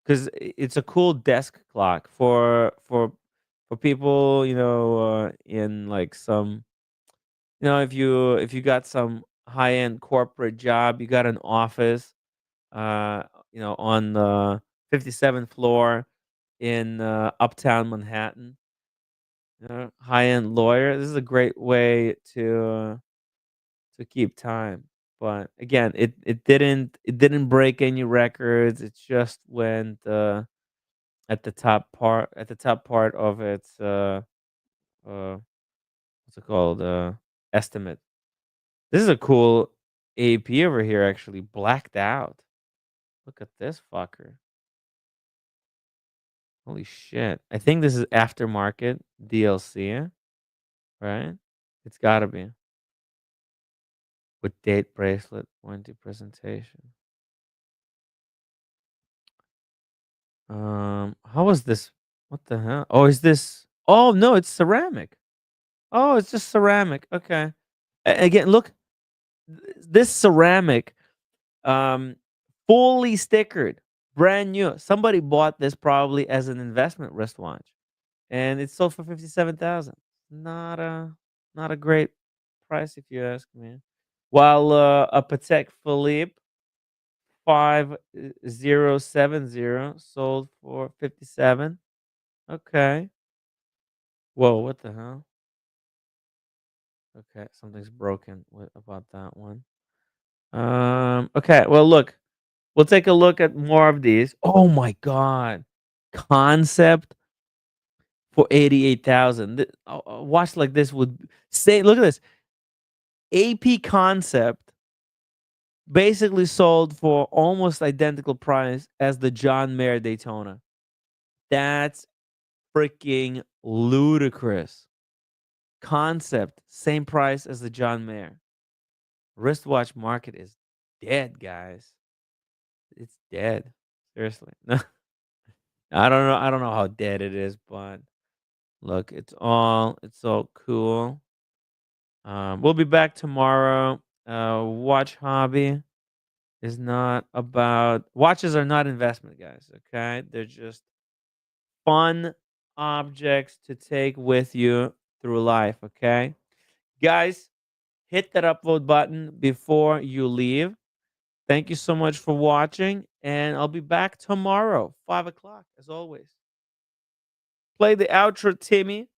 because it's a cool desk clock for people, in like some, if you got some high end corporate job, you got an office, uh, on the 57th floor in uptown Manhattan. High end lawyer. This is a great way to keep time. But again, it didn't break any records. It just went at the top part of its uh what's it called, estimate. This is a cool AP over here, actually blacked out. Look at this fucker. Holy shit. I think this is aftermarket DLC, right? It's gotta be. With date bracelet, warranty presentation. How was this? What the hell? Oh, is this? Oh no, it's ceramic. Oh, it's just ceramic. Okay. Again, look, this ceramic, um, fully stickered, brand new. Somebody bought this probably as an investment wristwatch, and it sold for 57,000. Not a great price if you ask me. While a Patek Philippe 5070 sold for 57. Okay. Whoa, what the hell? Okay, something's broken about that one. Okay, well, look, we'll take a look at more of these. Oh my god. Concept for 88,000. A watch like this would say, look at this. AP Concept basically sold for almost identical price as the John Mayer Daytona. That's freaking ludicrous. Concept, same price as the John Mayer. Wristwatch market is dead, guys. It's dead. Seriously. No, I don't know. I don't know how dead it is, but look, it's all cool. We'll be back tomorrow. Watch hobby is not about watches are not investment, guys. Okay, they're just fun objects to take with you through life. Okay, guys, hit that upvote button before you leave. Thank you so much for watching, and I'll be back tomorrow, 5 o'clock, as always. Play the outro, Timmy.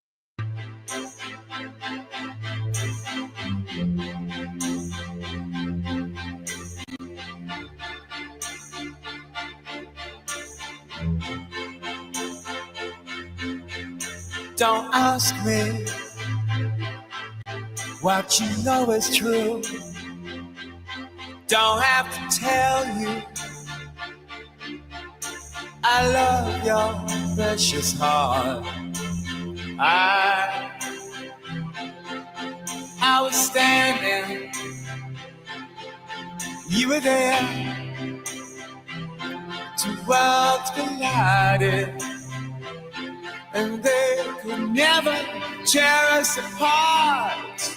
Don't ask me what you know is true. Don't have to tell you I love your precious heart. I was standing, you were there. Two worlds collided, and they could never tear us apart.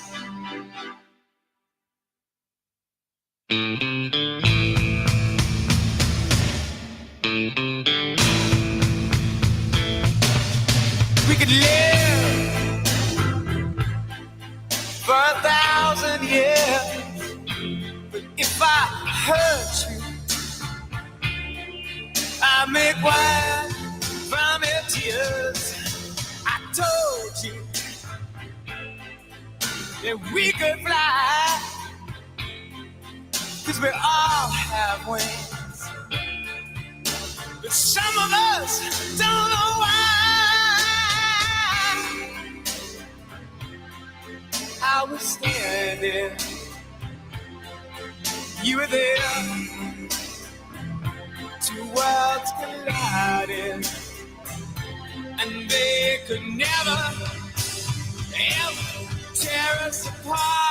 We could live for 1,000 years, but if I hurt you, I make wine from your tears. I told you that we could fly, 'cause we all have wings, but some of us don't know why. I was standing, you were there. Two worlds collided, and they could never, ever tear us apart.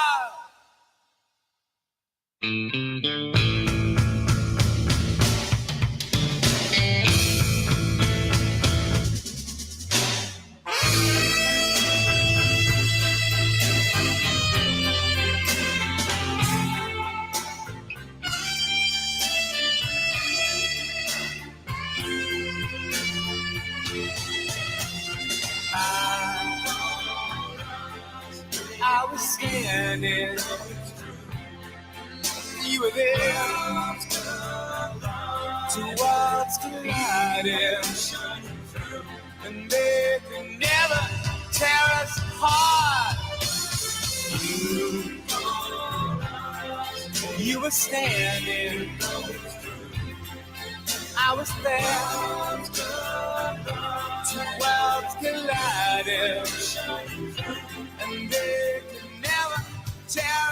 I was standing, you were there. Two worlds collided, and they could never tear us apart. You were standing, I was there. Two worlds collided, and they could never tear